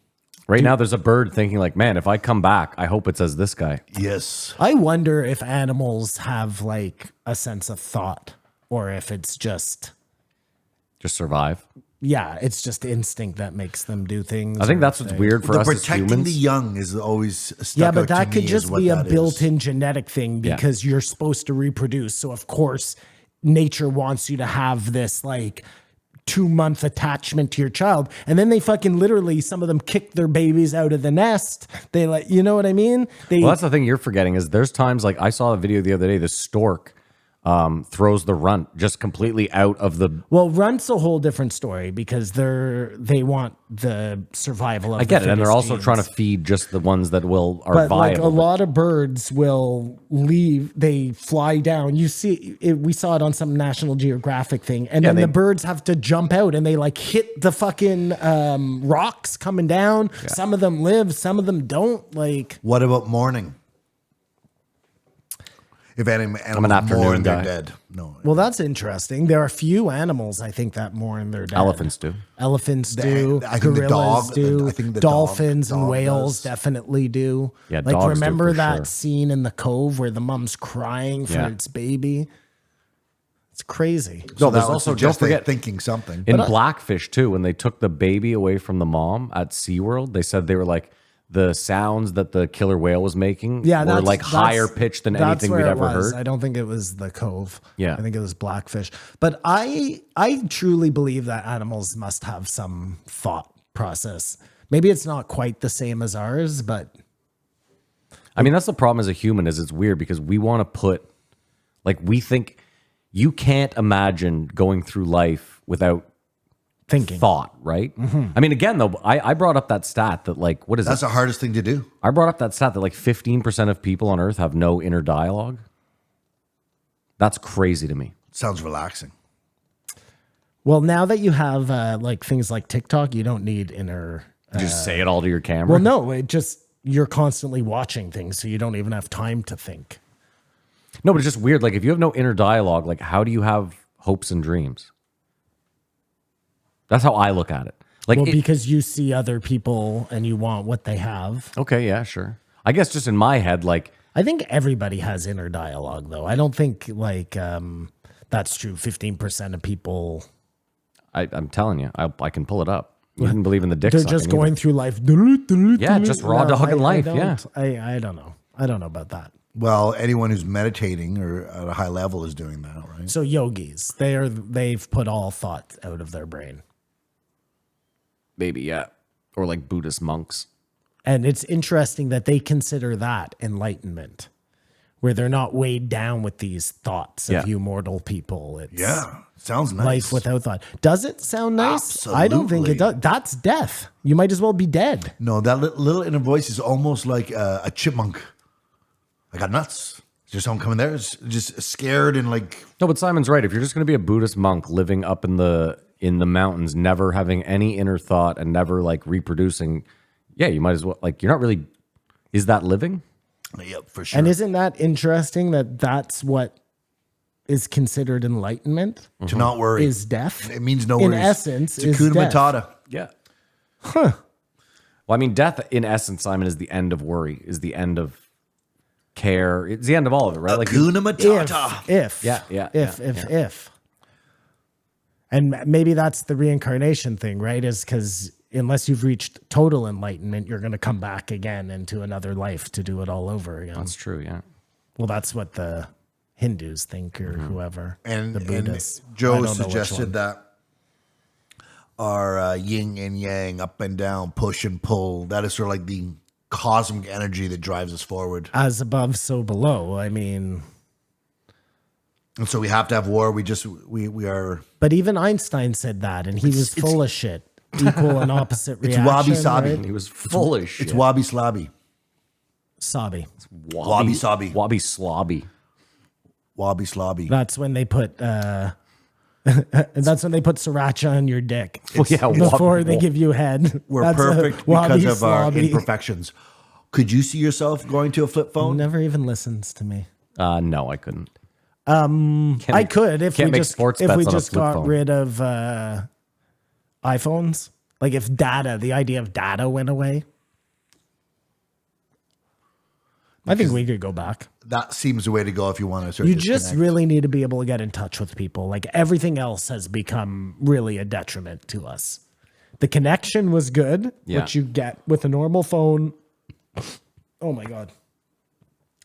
Right now, there's a bird thinking like, man, if I come back, I hope it's as this guy. Yes. I wonder if animals have like a sense of thought or if it's just, Just survive. yeah, it's just instinct that makes them do things. I think or that's if what's they- weird for The us as protecting humans. the young is always stuck Yeah, out but to that could me just as what be a that is. built-in genetic thing Yeah. because you're supposed to reproduce. So of course, nature wants you to have this like 2-month attachment to your child, and then they fucking literally some of them kick their babies out of the nest. They like, you know what I mean? They Well, that's the thing you're forgetting is there's times like I saw a video the other day. The stork throws the runt just completely out of the. well, runt's a whole different story because they want the survival of. I get the it, and they're fittest also trying to genes. feed just the ones that are But like viable. a lot of birds will leave, they fly down. You see, we saw it on some National Geographic thing, and then they- the birds have to jump out and they like hit the fucking rocks coming down. Some of them live, some of them don't. Like, What about mourning? If animals afternoon mourn, they're guy. dead. No. well, that's interesting. There are few animals I think that mourn their dead. Elephants do. Elephants The- do. I think the Gorillas dog- do. I think the Dolphins dog and whales does. definitely do. Yeah, like dogs do remember for that sure. scene in the Cove where the mom's crying for Yeah. its baby? It's crazy. No, that there's would also don't suggest they're forget thinking something. in Blackfish too. When they took the baby away from the mom at SeaWorld, they said they were like the sounds that the killer whale was making Yeah, were that's like that's- higher pitched than that's anything where we'd it ever was. heard. I don't think it was the Cove. Yeah. I think it was Blackfish. But I truly believe that animals must have some thought process. Maybe it's not quite the same as ours, but I mean, that's the problem as a human is it's weird because we want to put like we think you can't imagine going through life without thinking. thought, right? I mean, again, though, I brought up that stat that like, what is That's it? the hardest thing to do. I brought up that stat that like 15% of people on Earth have no inner dialogue. That's crazy to me. Sounds relaxing. Well, now that you have like things like TikTok, you don't need inner. You just say it all to your camera. Well, no, it just you're constantly watching things, so you don't even have time to think. No, but it's just weird. Like if you have no inner dialogue, like how do you have hopes and dreams? That's how I look at it. Like, Well, because you see other people and you want what they have. okay, yeah, sure. I guess just in my head, like, I think everybody has inner dialogue, though. I don't think like that's true. 15% of people I'm telling you, I can pull it up. You didn't believe in the dick they're sucking just going either. through life. Yeah, just raw dogging life, yeah. I don't know. I don't know about that. Well, anyone who's meditating or at a high level is doing that, right? So yogis, they've put all thought out of their brain. Maybe, yeah. Or like Buddhist monks. And it's interesting that they consider that enlightenment, where they're not weighed down with these thoughts of Yeah. you mortal people. It's Yeah, sounds nice. life without thought. Does it sound nice? I don't think it does. That's death. You might as well be dead. No, that little inner voice is almost like a chipmunk. I got nuts. There's someone coming there, it's just scared and like. No, but Simon's right. If you're just going to be a Buddhist monk living up in the mountains, never having any inner thought and never like reproducing, yeah, you might as well, like, you're not really, is that living? Yep, for sure. And isn't that interesting that that's what is considered enlightenment? To not worry Is death. It means no In worries. essence, it's is Hakuna death. Matata. Yeah. Huh. Well, I mean, death in essence, Simon, is the end of worry, is the end of care. It's the end of all of it, right? Like, Hakuna Matata. If. And maybe that's the reincarnation thing, right? Is because unless you've reached total enlightenment, you're going to come back again into another life to do it all over again. that's true, yeah. Well, that's what the Hindus think, or whoever. And, the Buddhists. and I Joe don't know which one. suggested that our yin and yang, up and down, push and pull, that is sort of like the cosmic energy that drives us forward. As above, so below. I mean, And so we have to have war. We are. but even Einstein said that, and he was full of shit. Equal and opposite It's reaction. wabi-sabi. right? He was full of shit. It's wabi slobby. Sabi. Wabi Wabi-sabi. Wabi slobby. Wabi slobby. That's when they put. That's when they put sriracha on your dick. Well, yeah, Before they give you head. We're That's a perfect because of our wabi-slobby. imperfections. Could you see yourself going to a flip phone? Never even listens to me. No, I couldn't. I could if can't we make just sports if bets we on a just flip got phone. rid of iPhones. Like if the idea of data went away. I think we could go back. That seems the way to go if you want to sort You of just disconnect. really need to be able to get in touch with people. Like everything else has become really a detriment to us. The connection was good, Yeah. which you get with a normal phone. Oh my God.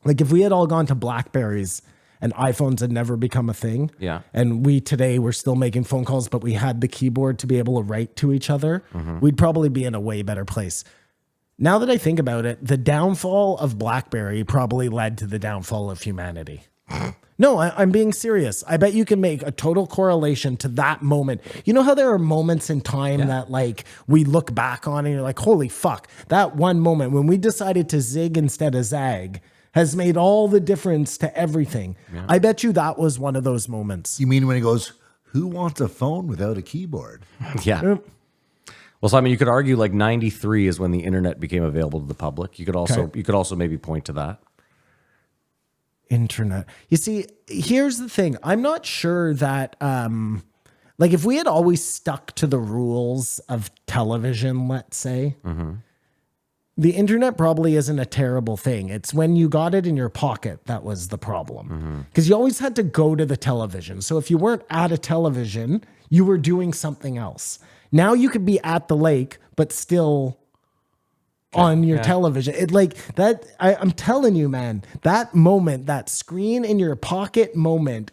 Like if we had all gone to Blackberries and iPhones had never become a thing. Yeah. And we today were still making phone calls, but we had the keyboard to be able to write to each other. We'd probably be in a way better place. Now that I think about it, the downfall of BlackBerry probably led to the downfall of humanity. No, I'm being serious. I bet you can make a total correlation to that moment. You know how there are moments in time that like we look back on and you're like, holy fuck, that one moment when we decided to zig instead of zag has made all the difference to everything. I bet you that was one of those moments. You mean when he goes, who wants a phone without a keyboard? Yeah. Well, Simon, you could argue like 93 is when the internet became available to the public. You could also maybe point to that. Internet. You see, here's the thing. I'm not sure that like if we had always stuck to the rules of television, let's say, the internet probably isn't a terrible thing. It's when you got it in your pocket that was the problem. Because you always had to go to the television. So if you weren't at a television, you were doing something else. Now you could be at the lake, but still on your television. It like that. I'm telling you, man, that moment, that screen in your pocket moment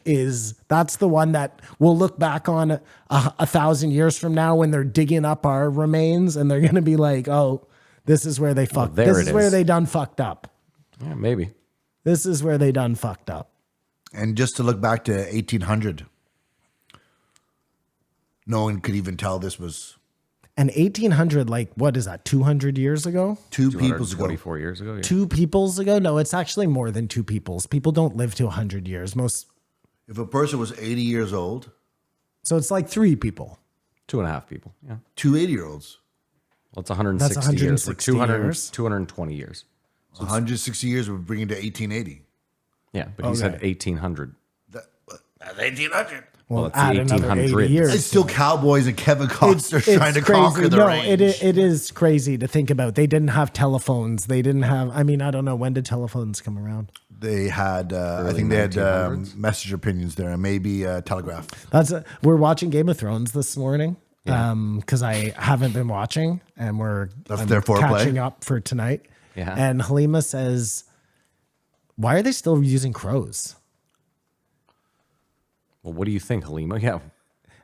that's the one that we'll look back on a 1,000 years from now when they're digging up our remains and they're going to be like, oh, this is where they fucked. there This it is where is. they done fucked up. Yeah, maybe. This is where they done fucked up. And just to look back to 1800, no one could even tell this was And 1800, like, what is that, 200 years ago? two peoples ago. 24 years ago. Yeah. Two peoples ago? No, it's actually more than two peoples. People don't live to 100 years. If a person was 80 years old, So it's like three people. 2.5 people. Yeah. two 80-year-olds, Well, it's 160, That's years. 160 Or 200, years. 220 years. 160 years would bring it to 1880. Yeah, but he said 1800. That's 1800. Well, it's add the another 80 1800s. years. It's still cowboys and Kevin Costner trying to crazy. conquer the No, range. it is crazy to think about. They didn't have telephones. They didn't have, I mean, I don't know. When did telephones come around? They had, I think they had 1900s. message opinions there, and maybe telegraph. We're watching Game of Thrones this morning because I haven't been watching and I'm their foreplay. catching up for tonight. Yeah. And Halima says, why are they still using crows? Well, what do you think, Halima? Yeah.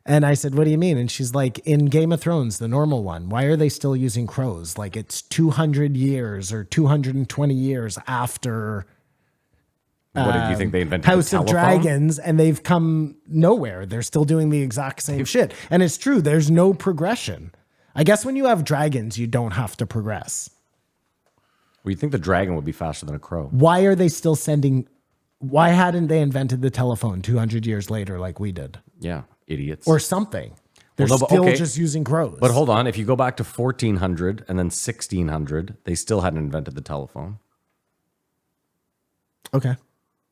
And I said, what do you mean? And she's like, in Game of Thrones, the normal one, why are they still using crows? Like it's 200 years or 220 years after What did you think they invented? House the of telephone? Dragons, and they've come nowhere. They're still doing the exact same shit. And it's true, there's no progression. I guess when you have dragons, you don't have to progress. Well, you think the dragon would be faster than a crow? Why are they still sending? Why hadn't they invented the telephone 200 years later like we did? Yeah, idiots. Or something. They're Well, no, but still okay. just using crows. But hold on, if you go back to 1400 and then 1600, they still hadn't invented the telephone. Okay.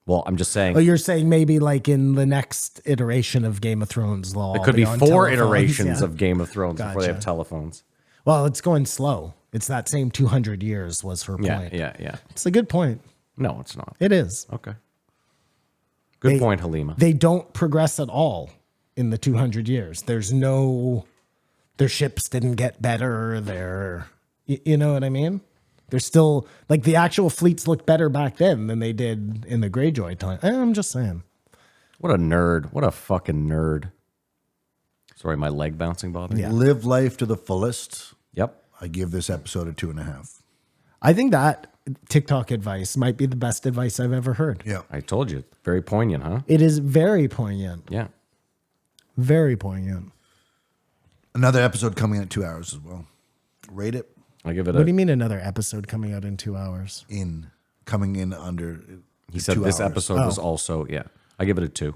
Well, I'm just saying. Oh, you're saying maybe like in the next iteration of Game of Thrones law. It could be 4 iterations of Game of Thrones before they have Gotcha. telephones. Well, it's going slow. It's that same 200 years was her Yeah, point. yeah. It's a good point. No, it's not. It is. Okay. Good They- point, Halima. They don't progress at all in the 200 years. Their ships didn't get better. You know what I mean? They're still like the actual fleets look better back then than they did in the Greyjoy time. I'm just saying. What a nerd. What a fucking nerd. Sorry, my leg bouncing bothering you? Live life to the fullest. Yep. I give this episode a 2.5. I think that TikTok advice might be the best advice I've ever heard. Yeah. I told you. Very poignant, huh? It is very poignant. Yeah. Very poignant. Another episode coming in at 2 hours as well. Rate it I give it What a. do you mean another episode coming out in 2 hours? coming in under. He said 2 this hours. episode was also, yeah. I give it a 2.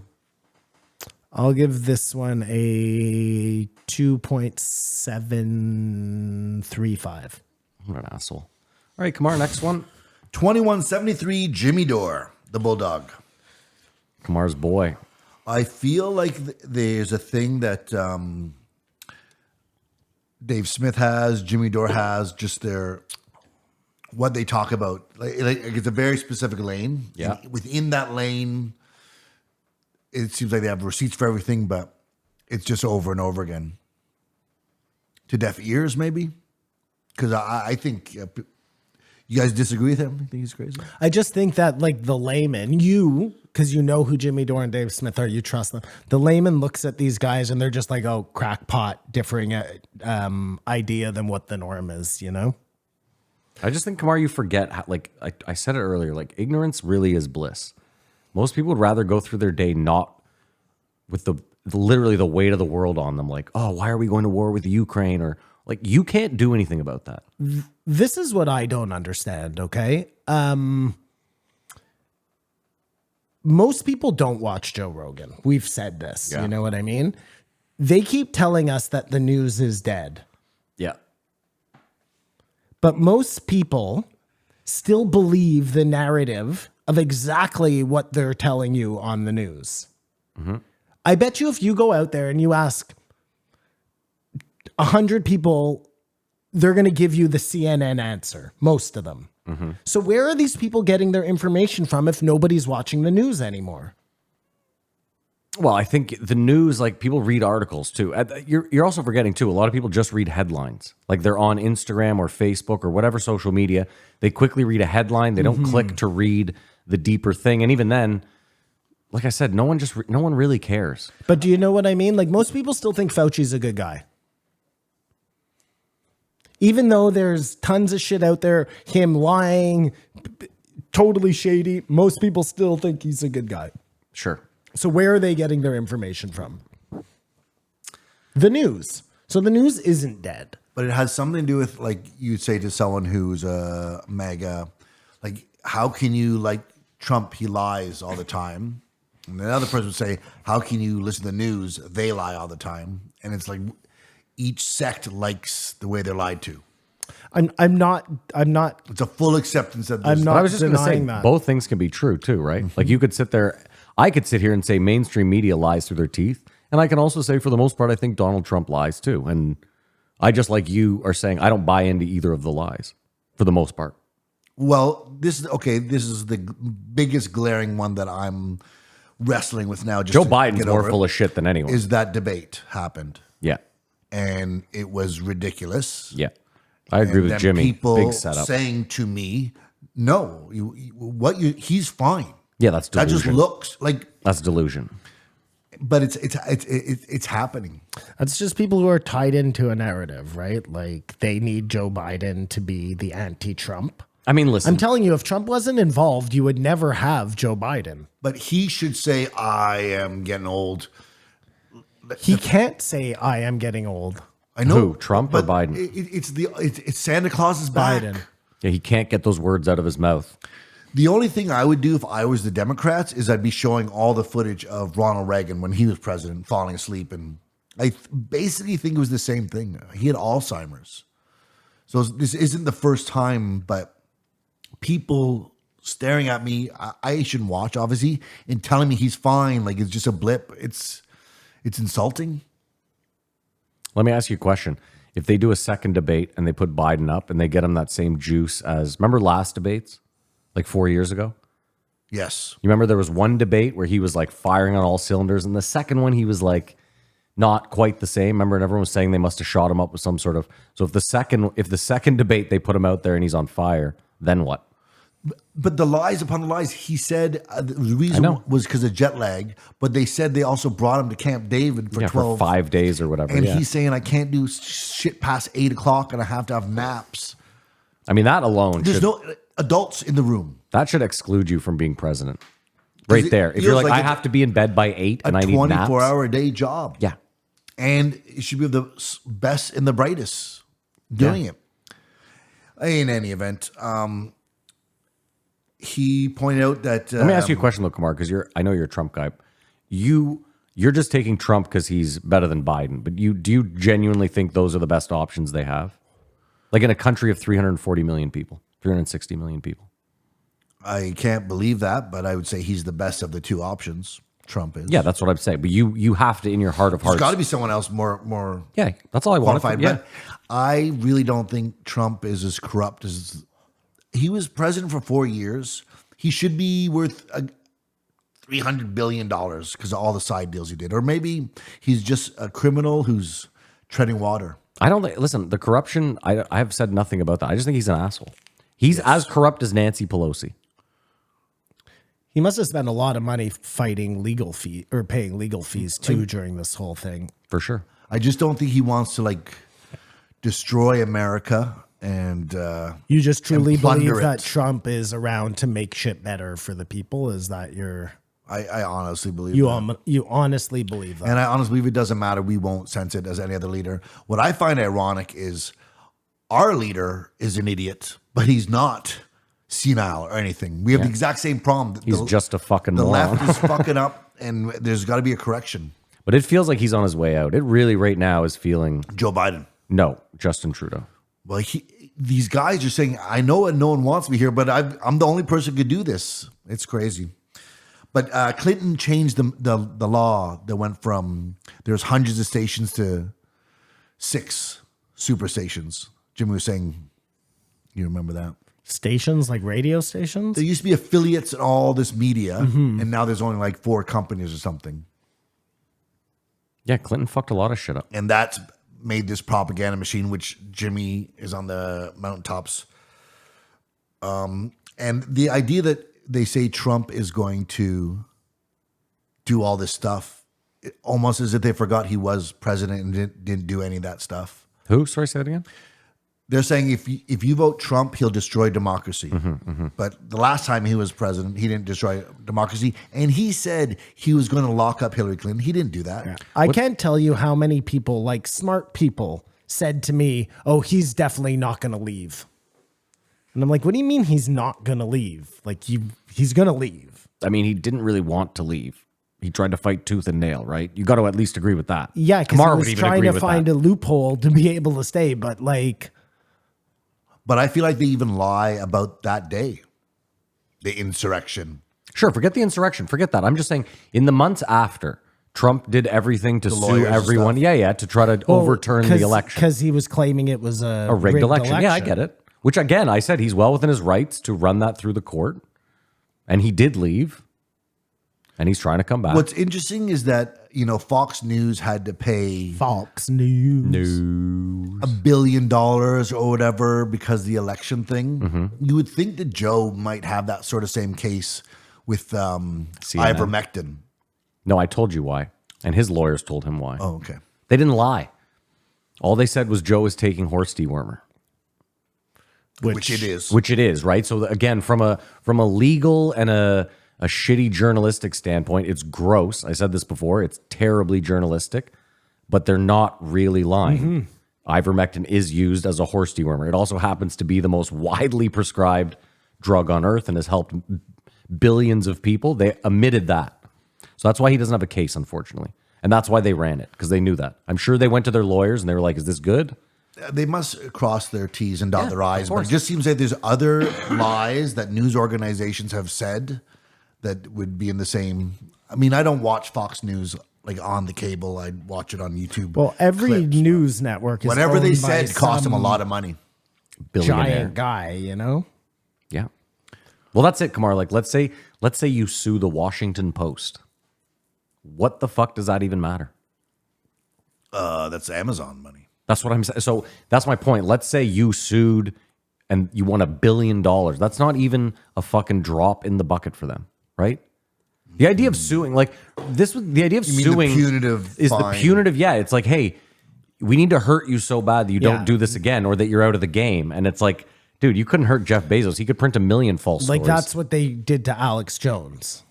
I'll give this one a 2.735. What an asshole. All right, Kamar, next one. 2173 Jimmy Dore, the Bulldog. Kamar's boy. I feel like there's a thing that Dave Smith has, Jimmy Dore has, just what they talk about. Like it's a very specific lane. Yeah. And within that lane, it seems like they have receipts for everything, but it's just over and over again. To deaf ears, maybe? Because I think you guys disagree with him? You think he's crazy? I just think that like the layman, because you know who Jimmy Dore and Dave Smith are, you trust them. The layman looks at these guys and they're just like, oh, crackpot, differing idea than what the norm is, you know? I just think, Kamar, you forget, how, like I said it earlier, like ignorance really is bliss. Most people would rather go through their day not with literally the weight of the world on them. Like, oh, why are we going to war with Ukraine? Or like, you can't do anything about that. This is what I don't understand, okay? Most people don't watch Joe Rogan. We've said this, Yeah. you know what I mean? They keep telling us that the news is dead. Yeah. But most people still believe the narrative of exactly what they're telling you on the news. I bet you if you go out there and you ask 100 people, they're going to give you the CNN answer, most of them. So where are these people getting their information from if nobody's watching the news anymore? Well, I think the news, like people read articles too. You're also forgetting too, a lot of people just read headlines. Like they're on Instagram or Facebook or whatever social media. They quickly read a headline. They don't click to read the deeper thing. And even then, like I said, no one really cares. But do you know what I mean? Like most people still think Fauci's a good guy. Even though there's tons of shit out there, him lying, totally shady, most people still think he's a good guy. Sure. So where are they getting their information from? The news. So the news isn't dead. But it has something to do with, like, you'd say to someone who's a MAGA, like, how can you, like, Trump, he lies all the time. And another person would say, how can you listen to the news? They lie all the time. And it's like each sect likes the way they're lied to. I'm not It's a full acceptance of this. I'm not But I was just going to say, denying that. both things can be true too, right? Like you could sit there, I could sit here and say mainstream media lies through their teeth. And I can also say, for the most part, I think Donald Trump lies too. And I just, like you are saying, I don't buy into either of the lies for the most part. Well, this is the biggest glaring one that I'm wrestling with now. Just Joe to Biden's get more over it, full of shit than anyone. is that debate happened. Yeah. And it was ridiculous. Yeah. I agree And with then Jimmy. people Big setup. saying to me, no, he's fine. Yeah, that's That delusion. just looks like, That's delusion. but it's happening. That's just people who are tied into a narrative, right? Like they need Joe Biden to be the anti-Trump. I mean, listen. I'm telling you, if Trump wasn't involved, you would never have Joe Biden. But he should say, I am getting old. He can't say, I am getting old. I know. Who, Trump or but Biden? It's Santa Claus's back. Biden. Yeah, he can't get those words out of his mouth. The only thing I would do if I was the Democrats is I'd be showing all the footage of Ronald Reagan when he was president, falling asleep. And I basically think it was the same thing. He had Alzheimer's. So this isn't the first time, but people staring at me, I shouldn't watch, obviously, and telling me he's fine, like it's just a blip. It's insulting. Let me ask you a question. If they do a second debate and they put Biden up and they get him that same juice as, remember last debates? Like 4 years ago? Yes. You remember there was one debate where he was like firing on all cylinders, and the second one he was like not quite the same. Remember, and everyone was saying they must have shot him up with some sort of. So if the second debate they put him out there and he's on fire, then what? But the lies upon the lies, he said the reason was because of jet lag, but they said they also brought him to Camp David for 12. For 5 days or whatever. And yeah. he's saying, I can't do shit past 8 o'clock and I have to have naps. I mean, that alone There's should, no adults in the room. that should exclude you from being president. Right it there. If you're feels like, like I have to be in bed by 8 and I A need naps. 24-hour a day job. Yeah. And it should be the best and the brightest doing it. In any event, he pointed out that. Let me ask you a question, though, Kamar, because I know you're a Trump guy. You're just taking Trump because he's better than Biden, but do you genuinely think those are the best options they have? Like in a country of 340 million people, 360 million people. I can't believe that, but I would say he's the best of the two options. Trump is. Yeah, that's what I'm saying. But you have to, in your heart of There's hearts. got to be someone else more Yeah, that's all I want. qualified. Yeah. But I really don't think Trump is as corrupt as he was president for 4 years. He should be worth $300 billion because of all the side deals he did. Or maybe he's just a criminal who's treading water. I don't think, listen, the corruption, I have said nothing about that. I just think he's an asshole. He's as corrupt as Nancy Pelosi. He must have spent a lot of money fighting legal fee or paying legal fees too during this whole thing. For sure. I just don't think he wants to destroy America and You just truly and plunder believe that it. Trump is around to make shit better for the people? Is that your I honestly believe you that. you honestly believe that? And I honestly believe it doesn't matter. We won't sense it as any other leader. What I find ironic is our leader is an idiot, but he's not senile or anything. We have the exact same problem. He's just a fucking the moron. left is fucking up, and there's got to be a correction. But it feels like he's on his way out. It really right now is feeling, Joe Biden. no, Justin Trudeau. Well, these guys are saying, I know and no one wants me here, but I'm the only person who could do this. It's crazy. But Clinton changed the law that went from there's hundreds of stations to 6 super stations. Jimmy was saying, you remember that? Stations like radio stations? There used to be affiliates in all this media, and now there's only 4 companies or something. Yeah, Clinton fucked a lot of shit up. And that's made this propaganda machine, which Jimmy is on the mountaintops. And the idea that they say Trump is going to do all this stuff, almost as if they forgot he was president and didn't do any of that stuff. Who? Sorry, say that again? They're saying if you vote Trump, he'll destroy democracy. But the last time he was president, he didn't destroy democracy. And he said he was going to lock up Hillary Clinton. He didn't do that. I can't tell you how many people, smart people, said to me, oh, he's definitely not going to leave. And I'm like, what do you mean he's not going to leave? He's going to leave. I mean, he didn't really want to leave. He tried to fight tooth and nail, right? You got to at least agree with that. Yeah, because Kamar he would was even trying agree to with find that. a loophole to be able to stay. But But I feel like they even lie about that day, the insurrection. Sure, forget the insurrection. Forget that. I'm just saying, in the months after, Trump did everything to sue lawyers and everyone. stuff. Yeah, to try to overturn the election. Because he was claiming it was a Rigged election. Yeah, I get it. Which, again, I said he's well within his rights to run that through the court. And he did leave. And he's trying to come back. What's interesting is that, Fox News had to pay Fox News. $1 billion or whatever because of the election thing. You would think that Joe might have that sort of same case with ivermectin. No, I told you why. And his lawyers told him why. Oh, okay. They didn't lie. All they said was Joe is taking horse dewormer. Which it is. Which it is, right? So again, from a legal and a shitty journalistic standpoint, it's gross. I said this before. It's terribly journalistic, but they're not really lying. Ivermectin is used as a horse dewormer. It also happens to be the most widely prescribed drug on earth and has helped billions of people. They omitted that. So that's why he doesn't have a case, unfortunately. And that's why they ran it, because they knew that. I'm sure they went to their lawyers and they were like, is this good? They must cross their T's and dot their I's. of But course. it just seems like there's other lies that news organizations have said that would be in the same. I mean, I don't watch Fox News like on the cable. I watch it on YouTube. Well, every clips. news network is Whatever they owned by said cost them a some lot of money. Billionaire. giant guy, you know? Yeah. Well, that's it, Kamar. Like, let's say you sue the Washington Post. What the fuck does that even matter? That's Amazon money. That's what I'm saying. So that's my point. Let's say you sued and you won $1 billion. That's not even a fucking drop in the bucket for them, right? The idea of suing, like this, the idea of You mean the suing punitive is fine? the punitive. Yeah, it's like, hey, we need to hurt you so bad that you Yeah. don't do this again, or that you're out of the game. And it's like, dude, you couldn't hurt Jeff Bezos. He could print 1 million false Like, stories. that's what they did to Alex Jones.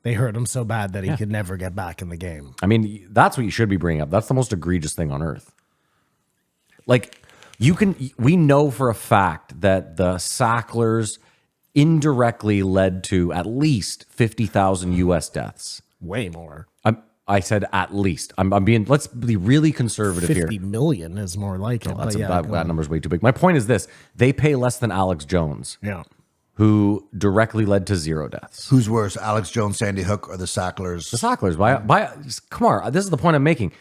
They hurt him so bad that he could never get back in the game. I mean, that's what you should be bringing up. That's the most egregious thing on earth. Like, we know for a fact that the Sacklers indirectly led to at least 50,000 U.S. deaths. Way more. I said at least. I'm being. Let's be really conservative 50 here. million is more like it. That's but yeah, that, go that on. number's way too big. My point is this: they pay less than Alex Jones, Yeah. who directly led to 0 deaths. Who's worse, Alex Jones, Sandy Hook, or the Sacklers? The Sacklers come on. This is the point I'm making.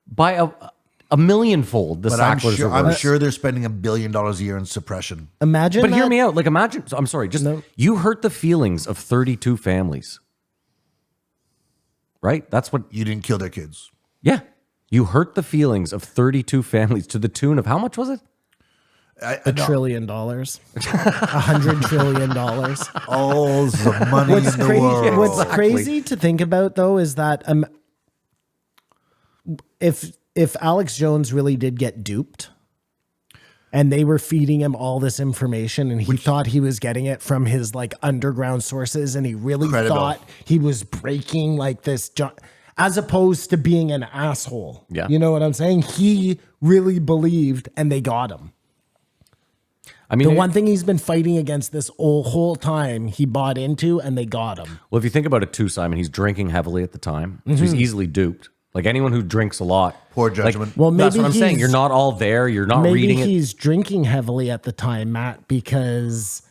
By a millionfold, the But Sacklers are I'm worse. sure they're spending $1 billion a year in suppression. Imagine But that. hear me out. Like, imagine. I'm sorry. Just you hurt the feelings of 32 families, right? That's what. You didn't kill their kids. Yeah, you hurt the feelings of 32 families to the tune of how much was it? $1 trillion. $100 trillion. All the money What's in the crazy? world. What's crazy to think about though is that if Alex Jones really did get duped, and they were feeding him all this information, and he thought he was getting it from his like underground sources, and he really Credible. thought he was breaking like this, as opposed to being an asshole. Yeah. You know what I'm saying? He really believed, and they got him. I mean, The one thing he's been fighting against this whole time, he bought into, and they got him. well, if you think about it too, Simon, he's drinking heavily at the time, so he's easily duped. Like anyone who drinks a lot, Poor like, judgment. Well, that's maybe what I'm saying. he's- You're not all there. You're not Maybe reading it. he's drinking heavily at the time, Matt, because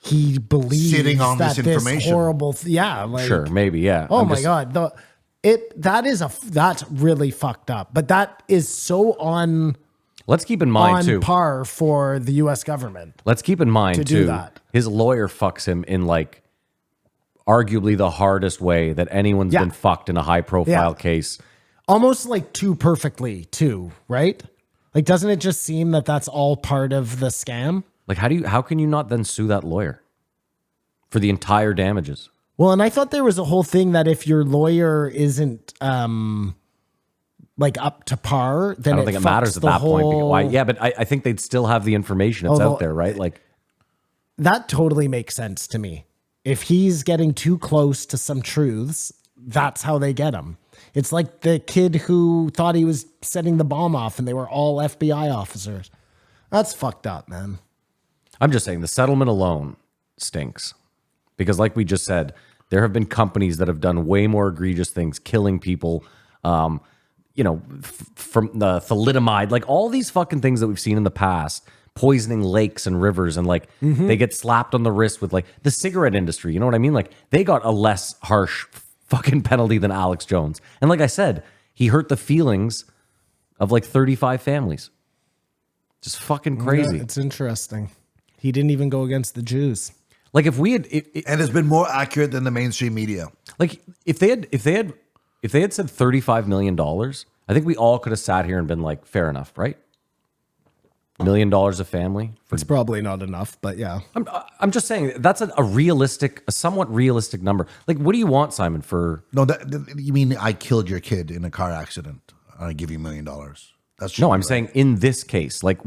he believes Sitting on that this information. horrible, yeah, like Sure, maybe, yeah. Oh I'm my just- god, that's really fucked up. But that is so on Let's keep in mind too. par for the U.S. government. Let's keep in mind to do too. that. His lawyer fucks him in like arguably the hardest way that anyone's Yeah. been fucked in a high-profile Yeah. case. Almost like too perfectly, too, right? Like, doesn't it just seem that that's all part of the scam? Like, how can you not then sue that lawyer for the entire damages? Well, and I thought there was a whole thing that if your lawyer isn't like up to par, then I don't think it matters at that point. Why? Yeah, but I think they'd still have the information. It's Although- out there, right? Like, That totally makes sense to me. If he's getting too close to some truths, that's how they get him. It's like the kid who thought he was setting the bomb off and they were all FBI officers. That's fucked up, man. I'm just saying the settlement alone stinks because, like we just said, there have been companies that have done way more egregious things, killing people. From the thalidomide, like all these fucking things that we've seen in the past, poisoning lakes and rivers, and like they get slapped on the wrist with like the cigarette industry. You know what I mean? Like they got a less harsh fucking penalty than Alex Jones. And like I said, he hurt the feelings of like 35 families. Just fucking crazy. Yeah, it's interesting. He didn't even go against the Jews. Like if we had, And it's been more accurate than the mainstream media. like if they had said $35 million, I think we all could have sat here and been like, fair enough, right? $1 million a family. It's probably not enough, but yeah. I'm just saying that's a somewhat realistic number. Like, what do you want, Simon, for? No, you mean I killed your kid in a car accident? I give you $1 million. That's No, I'm saying in this case, like,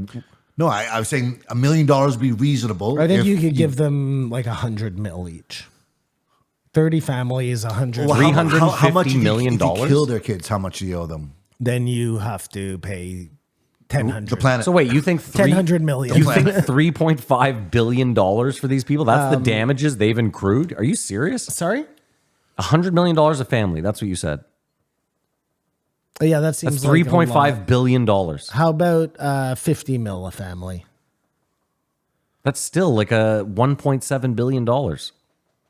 No, I was saying $1 million would be reasonable. I think if you could give them like 100 mil each. 30 families, 100. Well, how much $350 million? If you kill their kids, how much do you owe them? Then you have to pay 1,000. The planet. So wait, you think 1,000 million. You think $3.5 billion for these people? That's the damages they've accrued? Are you serious? Sorry? $100 million a family. That's what you said. Yeah, that seems That's like a lot. $3.5 billion. How about 50 mil a family? That's still like a $1.7 billion.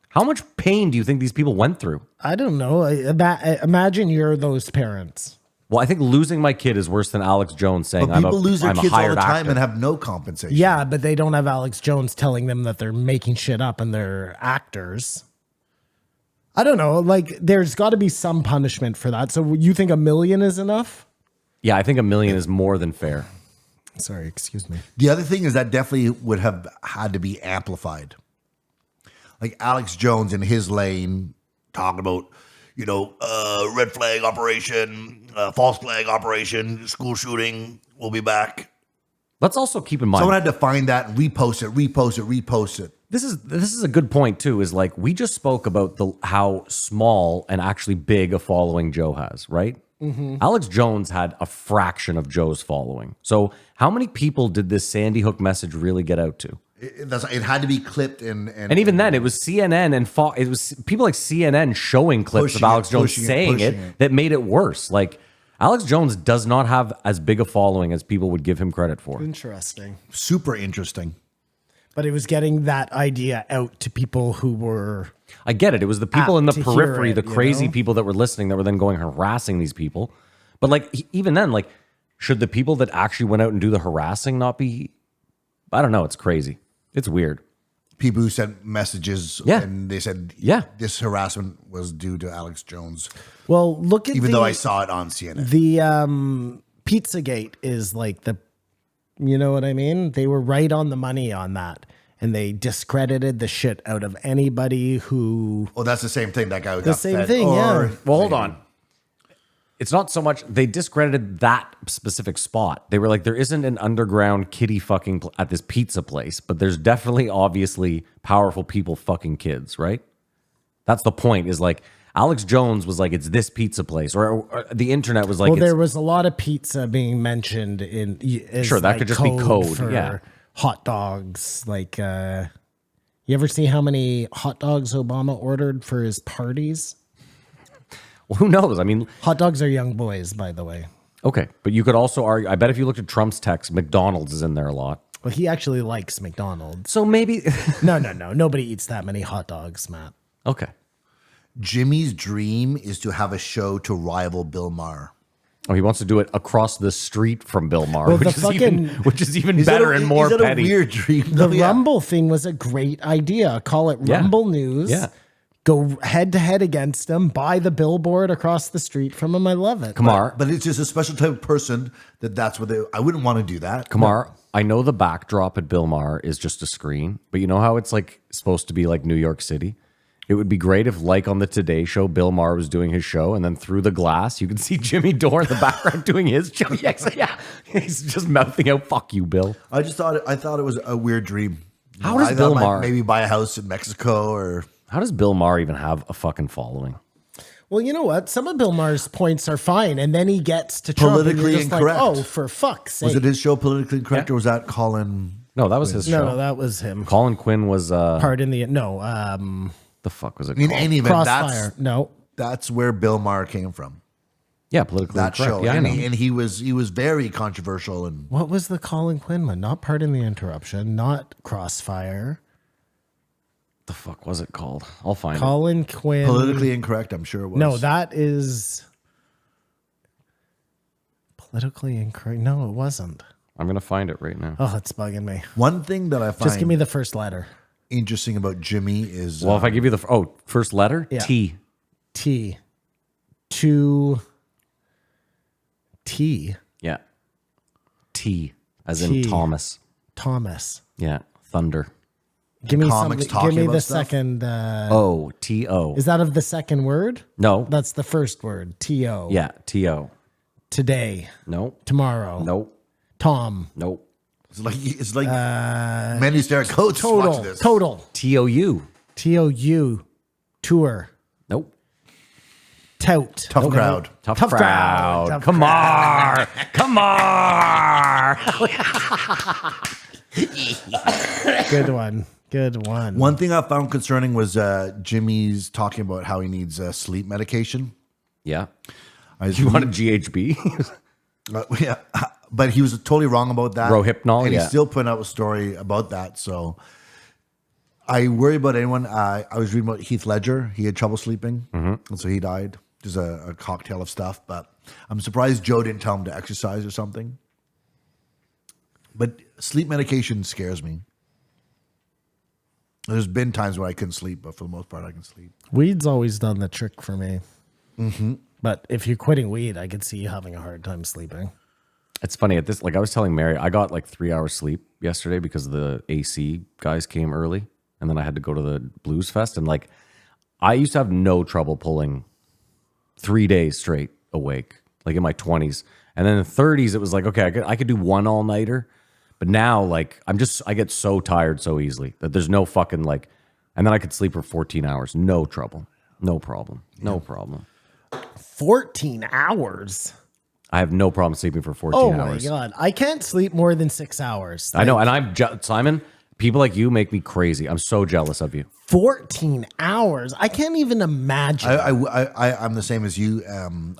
How much pain do you think these people went through? I don't know. Imagine you're those parents. Well, I think losing my kid is worse than Alex Jones saying But people lose their I'm a kids all the hired time actor. and have no compensation. Yeah, but they don't have Alex Jones telling them that they're making shit up and they're actors. I don't know. Like, there's got to be some punishment for that. So you think $1 million is enough? Yeah, I think $1 million is more than fair. Sorry, excuse me. The other thing is that definitely would have had to be amplified. Like Alex Jones in his lane talking about, red flag operation, false flag operation, school shooting, we'll be back. Let's also keep in mind Someone had to find that and repost it. this is a good point too. Is like we just spoke about how small and actually big a following Joe has, right? Mm-hmm. Alex Jones had a fraction of Joe's following. So how many people did this Sandy Hook message really get out to? It had to be clipped and even then, it was CNN and it was people like CNN showing clips of Alex Jones saying it that made it worse. Like Alex Jones does not have as big a following as people would give him credit for. Interesting. super interesting. But it was getting that idea out to people who were... I get it. It was the people in the to hear periphery, it, the crazy you know? people that were listening that were then going harassing these people. But like even then, like should the people that actually went out and do the harassing not be? I don't know. It's crazy. It's weird. People who sent messages and they said, this harassment was due to Alex Jones. Well, look at Even though I saw it on CNN. The Pizzagate is like you know what I mean? They were right on the money on that. And they discredited the shit out of anybody who... Oh, that's the same thing. That guy who The got same fed. thing, yeah. Well, hold on. It's not so much they discredited that specific spot. They were like, there isn't an underground kiddie fucking at this pizza place, but there's definitely obviously powerful people fucking kids, right? That's the point. Is like Alex Jones was like, it's this pizza place, or the internet was like, Well, there was a lot of pizza being mentioned in... as Sure, that like could just be code, for yeah. hot dogs. Like, you ever see how many hot dogs Obama ordered for his parties? well, who knows? I mean, Hot dogs are young boys, by the way. okay, but you could also argue. I bet if you looked at Trump's text, McDonald's is in there a lot. Well, he actually likes McDonald's. So maybe, No. Nobody eats that many hot dogs, Matt. okay. Jimmy's dream is to have a show to rival Bill Maher. Oh, he wants to do it across the street from Bill Maher, Well, which is even better and more is that petty. a weird dream? The though? Yeah. Rumble thing was a great idea. Call it Rumble News. Yeah. Go head to head against them. Buy the billboard across the street from him. I love it. Kamar, But it's just a special type of person that's what they... I wouldn't want to do that. Kamar, I know the backdrop at Bill Maher is just a screen, but you know how it's like supposed to be like New York City? It would be great if, like on the Today Show, Bill Maher was doing his show, and then through the glass, you could see Jimmy Dore in the background doing his show. Yeah, he's just mouthing out, "Fuck you, Bill." I thought it was a weird dream. How does I Bill thought Maher- maybe buy a house in Mexico or... How does Bill Maher even have a fucking following? Well, you know what? Some of Bill Maher's points are fine, and then he gets to Trump, and Politically you're just incorrect. like, oh, for fuck's sake. Was it his show Politically Incorrect or was that Colin? No, that was his show. No, that was him. Colin Quinn was Pardon the... No, the fuck was it In called? any event, Crossfire. No. that's where Bill Maher came from. Yeah, politically That incorrect. show. Yeah, I and, know. and he was very controversial and What was the Colin Quinn one? Not Pardon the Interruption. Not Crossfire. The fuck was it called? I'll find it. Colin Quinn. politically incorrect, I'm sure it was. No, that is politically incorrect. No, it wasn't. I'm gonna find it right now. Oh, it's bugging me. One thing that I find Just give me the first letter. interesting about Jimmy is Well, if I give you the first letter, Yeah. T. T. To T. Yeah, T as T. in Thomas. Thomas. Yeah, thunder. Give me comics something. Give talking me about the stuff? second. O-T-O. Is that of the second word? No. That's the first word. T-O. Yeah, T-O. Today. Nope. Tomorrow. Nope. Tom. Nope. It's like men who stare at coats. Watch this. Total. TOU. TOU. Tour. Nope. Tout. Tough crowd. Tough Tough crowd. crowd. Come on. Come on. Good one. Good one. One thing I found concerning was Jimmy's talking about how he needs sleep medication. Yeah. I was You want a GHB? yeah, but he was totally wrong about that. Rohypnol, and yeah. he still put out a story about that. So I worry about anyone. I was reading about Heath Ledger. He had trouble sleeping, and so he died. Just a cocktail of stuff. But I'm surprised Joe didn't tell him to exercise or something. But sleep medication scares me. There's been times where I couldn't sleep, but for the most part, I can sleep. Weed's always done the trick for me. Mm-hmm. But if you're quitting weed, I could see you having a hard time sleeping. It's funny at this, like I was telling Mary, I got like 3 hours sleep yesterday because the AC guys came early and then I had to go to the Blues Fest. And like, I used to have no trouble pulling 3 days straight awake, like in my 20s. And then in the 30s, it was like, okay, I could do one all nighter. But now, like, I get so tired so easily that there's no fucking like, and then I could sleep for 14 hours. No trouble. No problem. No problem. 14 hours? I have no problem sleeping for 14 Oh hours. my God. I can't sleep more than 6 hours. I know. And Simon, people like you make me crazy. I'm so jealous of you. 14 hours? I can't even imagine. I'm the same as you.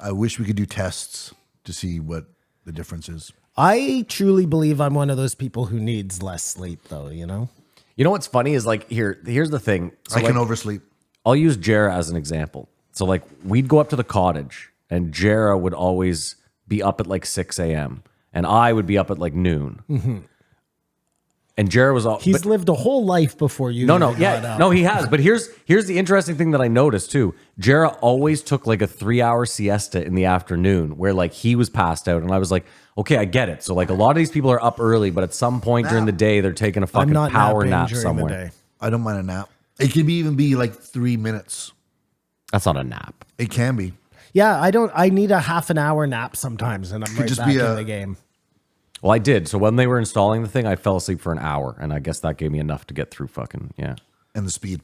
I wish we could do tests to see what the difference is. I truly believe I'm one of those people who needs less sleep, though, you know? You know what's funny is like, here's the thing. So I can like, oversleep. I'll use Jara as an example. So like we'd go up to the cottage and Jara would always be up at like 6 a.m. and I would be up at like noon. Mm-hmm. And Jara was all He's lived a whole life before you. No, got up. no, he has. But here's the interesting thing that I noticed too. Jara always took like a 3-hour siesta in the afternoon where like he was passed out and I was like, okay, I get it. So like a lot of these people are up early, but at some point during the day they're taking a I'm fucking not power napping nap during somewhere. the day. I don't mind a nap. It can even be like 3 minutes. That's not a nap. It can be. Yeah, I need a half an hour nap sometimes, and I'm right just back be in a- the game. Well, I did. So when they were installing the thing, I fell asleep for an hour, and I guess that gave me enough to get through fucking And the speed.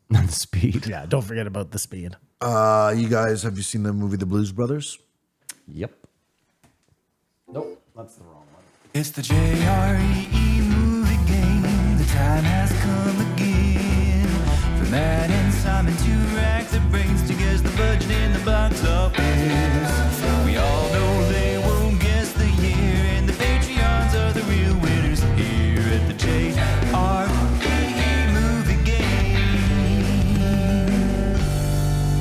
the speed. Yeah, don't forget about the speed. You guys, have you seen the movie The Blues Brothers? Yep. Nope, that's the wrong one. It's the JRE movie game. The time has come again. For Matt and Simon to rack their brains to guess the budget in the box office. We all know they won't guess the year, and the Patreons are the real winners here at the JRE movie game.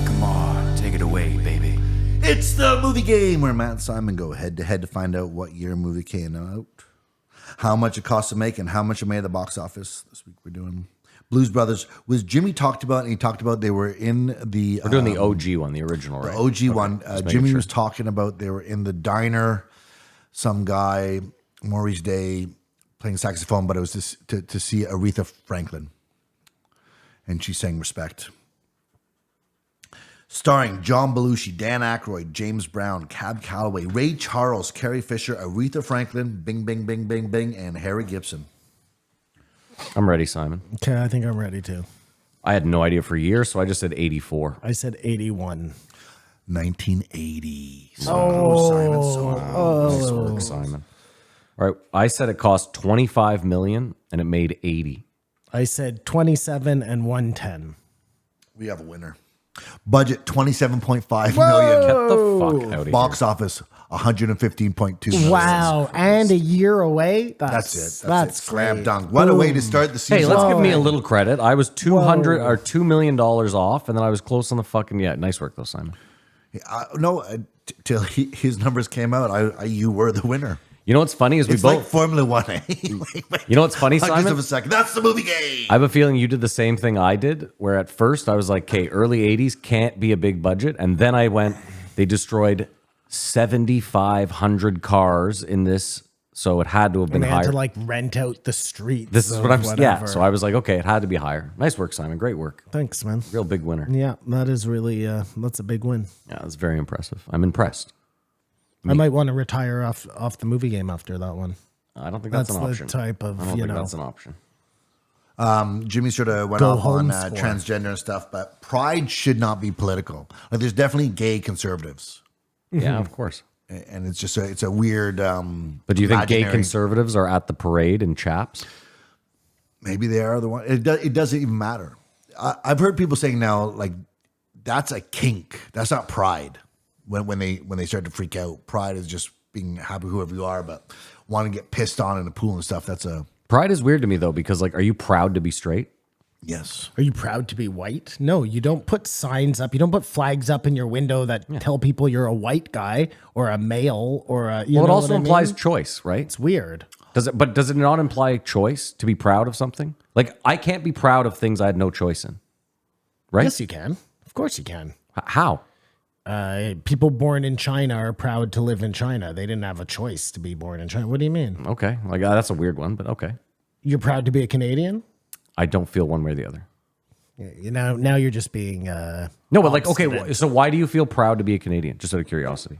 Come on, take it away, baby. It's the movie game where Matt and Simon go head to head to find out what year a movie came out, how much it cost to make, and how much it made at the box office. This week we're doing Blues Brothers. Was Jimmy talked about, and he talked about they were in the... We're doing the OG one, the original, right? The OG one. just making Jimmy sure. was talking about they were in the diner. Some guy, Maurice Day, playing saxophone, but it was to see Aretha Franklin. And she sang Respect. Starring John Belushi, Dan Aykroyd, James Brown, Cab Calloway, Ray Charles, Carrie Fisher, Aretha Franklin, Bing, Bing, Bing, Bing, Bing, and Harry Gibson. I'm ready, Simon. Okay, I think I'm ready to. I had no idea for years, so I just said 84. I said 81. 1980. Nice work, Simon. All right, I said it cost 25 million and it made 80. I said 27 and 110. We have a winner. Budget 27.5 million. Get the fuck out of here. Box office 115.2 million. Wow, and a year away? That's it. That's it. Slam great. dunk. What a way to start the season. Hey, let's give me a Whoa. little credit. I was $2 million off, and then I was close on the fucking nice work though, Simon. Till his numbers came out, you were the winner. You know what's funny is we It's both. like Formula One. You know what's funny, Just Simon? of a second. That's the movie game. I have a feeling you did the same thing I did, where at first I was like, okay, early 80s can't be a big budget. And then I went, they destroyed 7,500 cars in this. So it had to have been And they had higher. to like rent out the streets. This is of what I'm whatever. Yeah. So I was like, okay, it had to be higher. Nice work, Simon. Great work. Thanks, man. Real big winner. Yeah, that is really, that's a big win. Yeah, that's very impressive. I'm impressed. I might want to retire off the movie game after that one. I don't think that's an option. the type of, I don't you think know. that's an option. Jimmy sort of went Go off on home score. transgender and stuff, but pride should not be political. Like, there's definitely gay conservatives, Yeah, of course. and it's just it's a weird. But do you think gay imaginary- conservatives are at the parade in chaps? Maybe they are the one. It doesn't even matter. I've heard people saying now, like, that's a kink. That's not pride. When they start to freak out, pride is just being happy whoever you are, but wanting to get pissed on in the pool and stuff. That's a Pride is weird to me though, because like, are you proud to be straight? yes. Are you proud to be white? No, you don't put signs up. You don't put flags up in your window that tell people you're a white guy or a male or a. You Well, it know also what I implies mean? choice, right? It's weird. Does it? But does it not imply choice to be proud of something? Like, I can't be proud of things I had no choice in, right? Yes, you can. Of course, you can. How? People born in China are proud to live in China. They didn't have a choice to be born in China. What do you mean? Okay, like that's a weird one, but okay. You're proud to be a Canadian? I don't feel one way or the other. You know, now you're just being. No, but like, okay, obstinate. so why do you feel proud to be a Canadian? Just out of curiosity.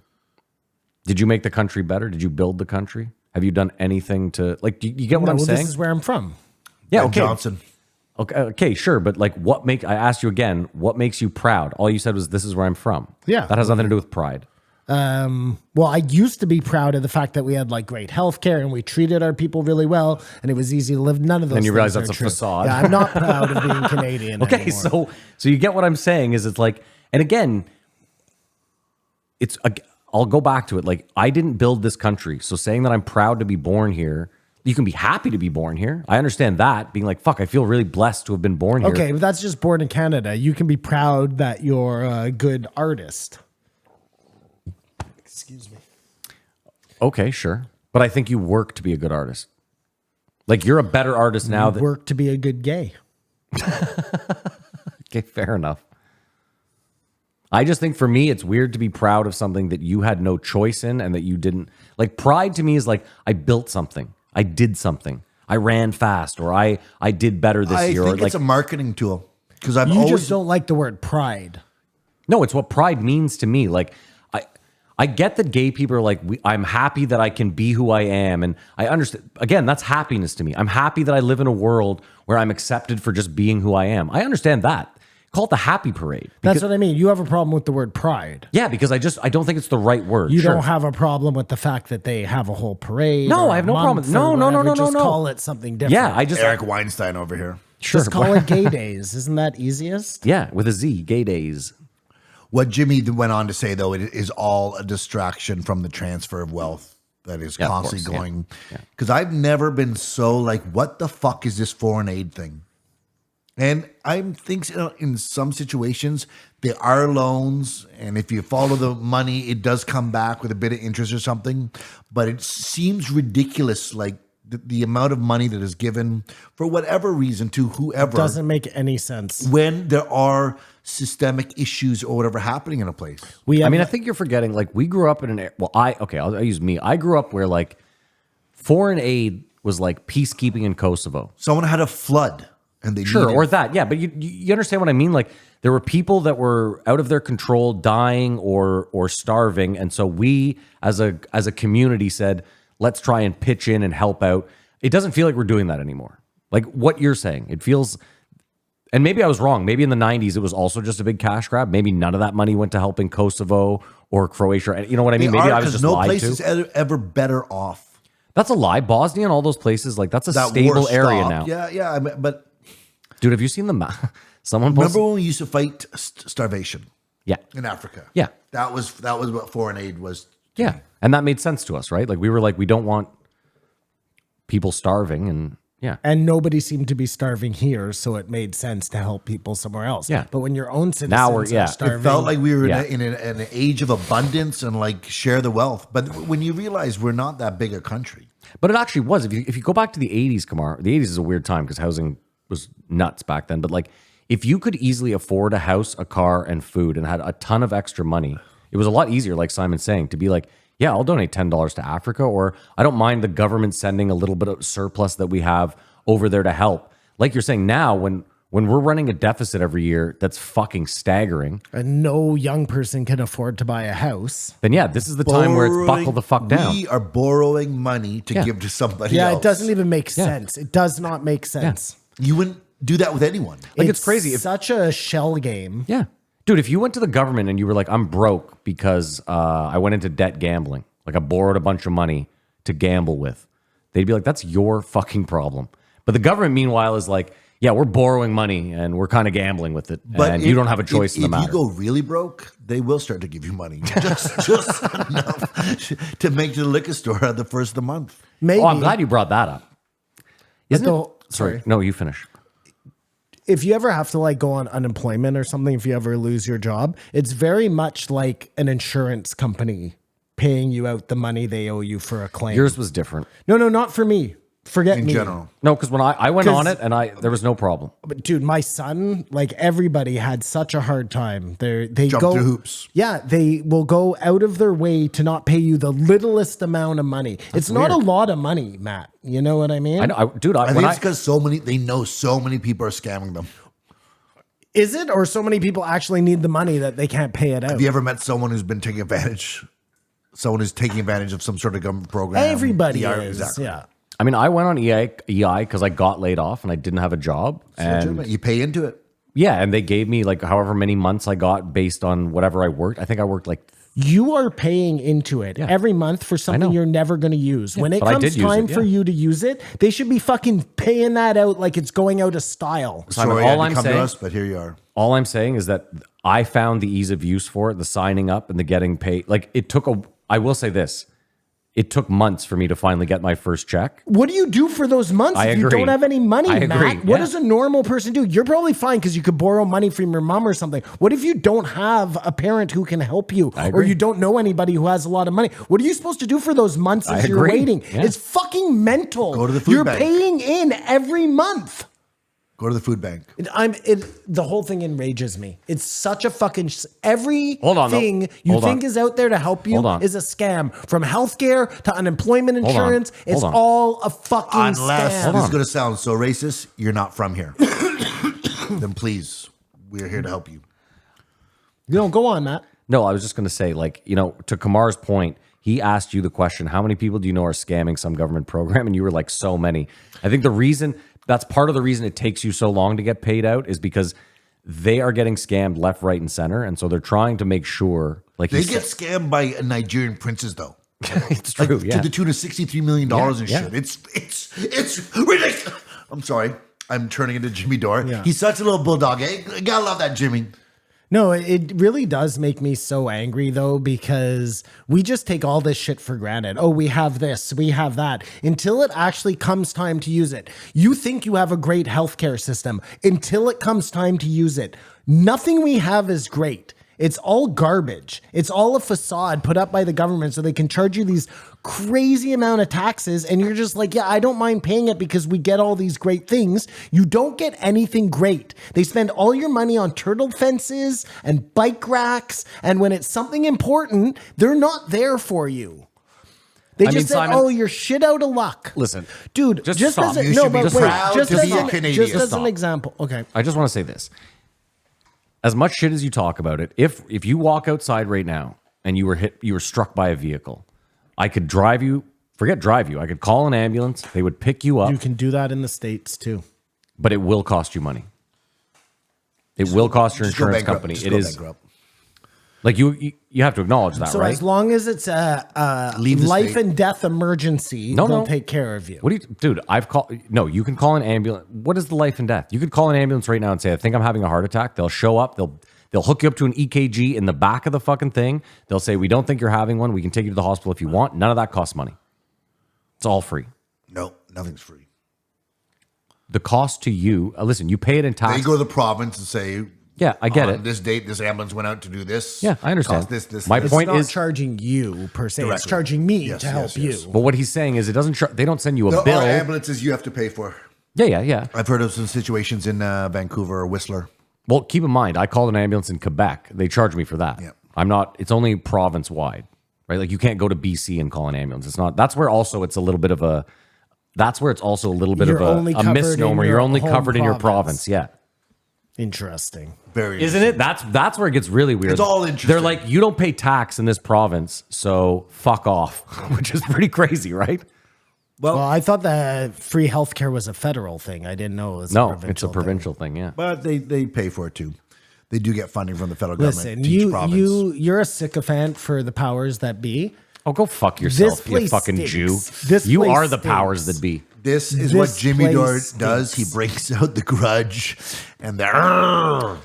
Did you make the country better? Did you build the country? Have you done anything to like? Do you get what No, I'm well, saying? this is where I'm from. Yeah, Ben okay. Johnson. Okay, sure, but like, I asked you again, what makes you proud? All you said was, "This is where I'm from." Yeah. that has nothing to do with pride. Well, I used to be proud of the fact that we had like great healthcare and we treated our people really well and it was easy to live. None of those. And you things realize are that's a true. facade. Yeah, I'm not proud of being Canadian. Okay, anymore. so you get what I'm saying is it's like, and again, I'll go back to it. Like, I didn't build this country, so saying that I'm proud to be born here, you can be happy to be born here. I understand that, being like, fuck, I feel really blessed to have been born here. Okay, but that's just born in Canada. You can be proud that you're a good artist. Excuse me. Okay, sure, but I think you work to be a good artist. Like, you're a better artist now. You work to be a good gay. Okay, fair enough. I just think for me, it's weird to be proud of something that you had no choice in and that you didn't. Like, pride to me is like, I built something, I did something, I ran fast, or I did better this I year. think Or it's like, a marketing tool because I've You always just don't like the word pride. no, it's what pride means to me. Like, I get that gay people are like, I'm happy that I can be who I am. And I understand, again, that's happiness to me. I'm happy that I live in a world where I'm accepted for just being who I am. I understand that. Call it the happy parade. That's what I mean. You have a problem with the word pride. Yeah, because I don't think it's the right word. You Sure. don't have a problem with the fact that they have a whole parade. No, or I have a no problem. month No, or no, no, whatever. no, no, Just no. call it something different. Yeah, I just Eric Weinstein over here. sure. Just call it gay days. Isn't that easiest? Yeah, with a Z, gay days. What Jimmy went on to say, though, it is all a distraction from the transfer of wealth that is Yeah, of constantly course, yeah. going. Because I've never been so like, what the fuck is this foreign aid thing? And I think in some situations, there are loans. And if you follow the money, it does come back with a bit of interest or something. But it seems ridiculous, like the amount of money that is given for whatever reason to whoever. Doesn't make any sense. when there are systemic issues or whatever happening in a place. We I have, mean, I think you're forgetting, like, we grew up in I'll use me. I grew up where, like, foreign aid was like peacekeeping in Kosovo. Someone had a flood and they Sure, needed, or that. Yeah, but you understand what I mean? Like, there were people that were out of their control, dying or starving, and so we as a community said, let's try and pitch in and help out. It doesn't feel like we're doing that anymore. Like what you're saying, it feels, and maybe I was wrong. Maybe in the 90s, it was also just a big cash grab. Maybe none of that money went to helping Kosovo or Croatia. You know what I mean? They Maybe are, I was 'cause just no lied place to. is ever better off. That's a lie. Bosnia and all those places, like that's a That stable war area stopped. now. Yeah. But Dude, have you seen the map? Someone posted. remember when we used to fight starvation Yeah. in Africa? Yeah. That was what foreign aid was. Yeah. And that made sense to us, right? Like we were like, we don't want people starving, and yeah. and nobody seemed to be starving here, so it made sense to help people somewhere else. Yeah. But when your own citizens Now we're- yeah. are It starving, It felt like we were Yeah. in an age of abundance and like share the wealth. But when you realize we're not that big a country, But it actually was. If you go back to the 80s, Kamar, the 80s is a weird time because housing was nuts back then. But like, if you could easily afford a house, a car, and food and had a ton of extra money, it was a lot easier, like Simon's saying, to be like, yeah, I'll donate $10 to Africa, or I don't mind the government sending a little bit of surplus that we have over there to help. Like you're saying now, when when we're running a deficit every year that's fucking staggering, And no young person can afford to buy a house. then yeah, this is the time where it's buckle the fuck down. We are borrowing money to Yeah. give to somebody Yeah, else. it doesn't even make sense. It does not make sense. You wouldn't do that with anyone. Like, it's crazy. Such a shell game. Yeah. Dude, if you went to the government and you were like, I'm broke because I went into debt gambling, like I borrowed a bunch of money to gamble with, they'd be like, that's your fucking problem. But the government, meanwhile, is like, yeah, we're borrowing money and we're kind of gambling with it. And you don't have a choice in the matter. If you go really broke, they will start to give you money. just enough to make the liquor store at the first of the month. Maybe. Oh, I'm glad you brought that up. Isn't the- it? Sorry. No, you finish. If you ever have to like go on unemployment or something, if you ever lose your job, it's very much like an insurance company paying you out the money they owe you for a claim. Yours was different. No, not for me. Forget In me. general. No, because when I went 'Cause- on it and there was no problem. But dude, my son, like everybody had such a hard time. They Jump go through hoops. Yeah, they will go out of their way to not pay you the littlest amount of money. It's not a lot of money, Matt. You know what I mean? I know, dude. I think it's because they know so many people are scamming them. Is it, or so many people actually need the money that they can't pay it out? Have you ever met someone who's been taking advantage? Someone who's taking advantage of some sort of government program? Everybody Yeah, is. exactly. Yeah. I mean, I went on EI because I got laid off and I didn't have a job. It's legitimate. You pay into it. Yeah, and they gave me like however many months I got based on whatever I worked. I think I worked like You are paying into it every month for something know. you're never going to use. When it but I comes did use time it, for yeah. you to use it, they should be fucking paying that out like it's going out of style. Simon, Sorry, you had all to I'm come to saying- us, but here you are. all I'm saying is that I found the ease of use for it, the signing up and the getting paid. Like I will say this. It took months for me to finally get my first check. What do you do for those months I if you agree. don't have any money, I Matt? agree, What yeah. does a normal person do? You're probably fine because you could borrow money from your mom or something. What if you don't have a parent who can help you, I or agree. you don't know anybody who has a lot of money? What are you supposed to do for those months I as you're agree. waiting? Yeah. It's fucking mental. Go to the food You're bank. paying in every month. Go to the food bank. The whole thing enrages me. It's such a fucking every Hold on, though. thing you Hold think on. is out there to help you Hold on. is a scam. From healthcare to unemployment Hold on. insurance, it's Hold on. all a fucking Unless scam. this is going to sound so racist, you're not from here. Then please, we're here to help you. Go on, Matt. No, I was just going to say, like, to Kamar's point, he asked you the question, how many people do you know are scamming some government program? And you were like, so many. I think that's part of the reason it takes you so long to get paid out is because they are getting scammed left, right, and center. And so they're trying to make sure, like They you get said, scammed by Nigerian princes, though. it's true, Like, yeah. to the tune of $63 million and yeah. shit. It's ridiculous. I'm sorry. I'm turning into Jimmy Dore. Yeah. He's such a little bulldog. Eh? Gotta love that Jimmy. No, it really does make me so angry, though, because we just take all this shit for granted. Oh, we have this, we have that, until it actually comes time to use it. You think you have a great healthcare system until it comes time to use it. Nothing we have is great. It's all garbage. It's all a facade put up by the government so they can charge you these crazy amount of taxes. And you're just like, yeah, I don't mind paying it because we get all these great things. You don't get anything great. They spend all your money on turtle fences and bike racks. And when it's something important, they're not there for you. They I just mean, said, Simon- "Oh, you're shit out of luck." Listen, dude, just just stop. as You no, should be but wait, proud just to as be an, Canadian. just as Stop. an example. Okay, I just want to say this. As much shit as you talk about it, if you walk outside right now and you were struck by a vehicle, I could drive you, forget drive you, I could call an ambulance, they would pick you up, you can do that in the States too. but it will cost you money. It will cost your Just go insurance bankrupt. company. Just It go is bankrupt. like you have to acknowledge that, So right? as long as it's a Leave the life state. and death emergency, No, they'll no. take care of you. What do you, dude? You can call an ambulance. What is the life and death? You could call an ambulance right now and say, I think I'm having a heart attack. They'll show up. They'll hook you up to an EKG in the back of the fucking thing. They'll say, we don't think you're having one. We can take you to the hospital if you want. None of that costs money. It's all free. No, nothing's free. The cost to you, listen, you pay it in tax. They go to the province and say, Yeah, I get on it. this date, this ambulance went out to do this. Yeah, I understand. Cost this. My It's point not is- charging you per se. It's Directly. charging me Yes, to help yes, yes. you. But what he's saying is, they don't send you a There bill. are ambulances you have to pay for. Yeah. I've heard of some situations in Vancouver or Whistler. Well, keep in mind, I called an ambulance in Quebec. They charge me for that. Yeah. It's only province wide, right? Like you can't go to BC and call an ambulance. It's not, that's where also it's a little bit of a, that's where it's also a little bit You're of only a covered in misnomer. your You're only home covered in your province. province. Yeah. Interesting. Very Isn't it? That's where it gets really weird. It's all interesting. They're like, you don't pay tax in this province, so fuck off, which is pretty crazy, right? Well, I thought that free healthcare was a federal thing. I didn't know it was No, it's a provincial thing, yeah. But they pay for it too. They do get funding from the federal government. Listen, to each province. you're a sycophant for the powers that be. Oh, go fuck yourself, you place fucking stinks. Jew. This You place are the stinks. powers that be. This is This what Jimmy Dore place does. He stinks. breaks out the grudge, and they're.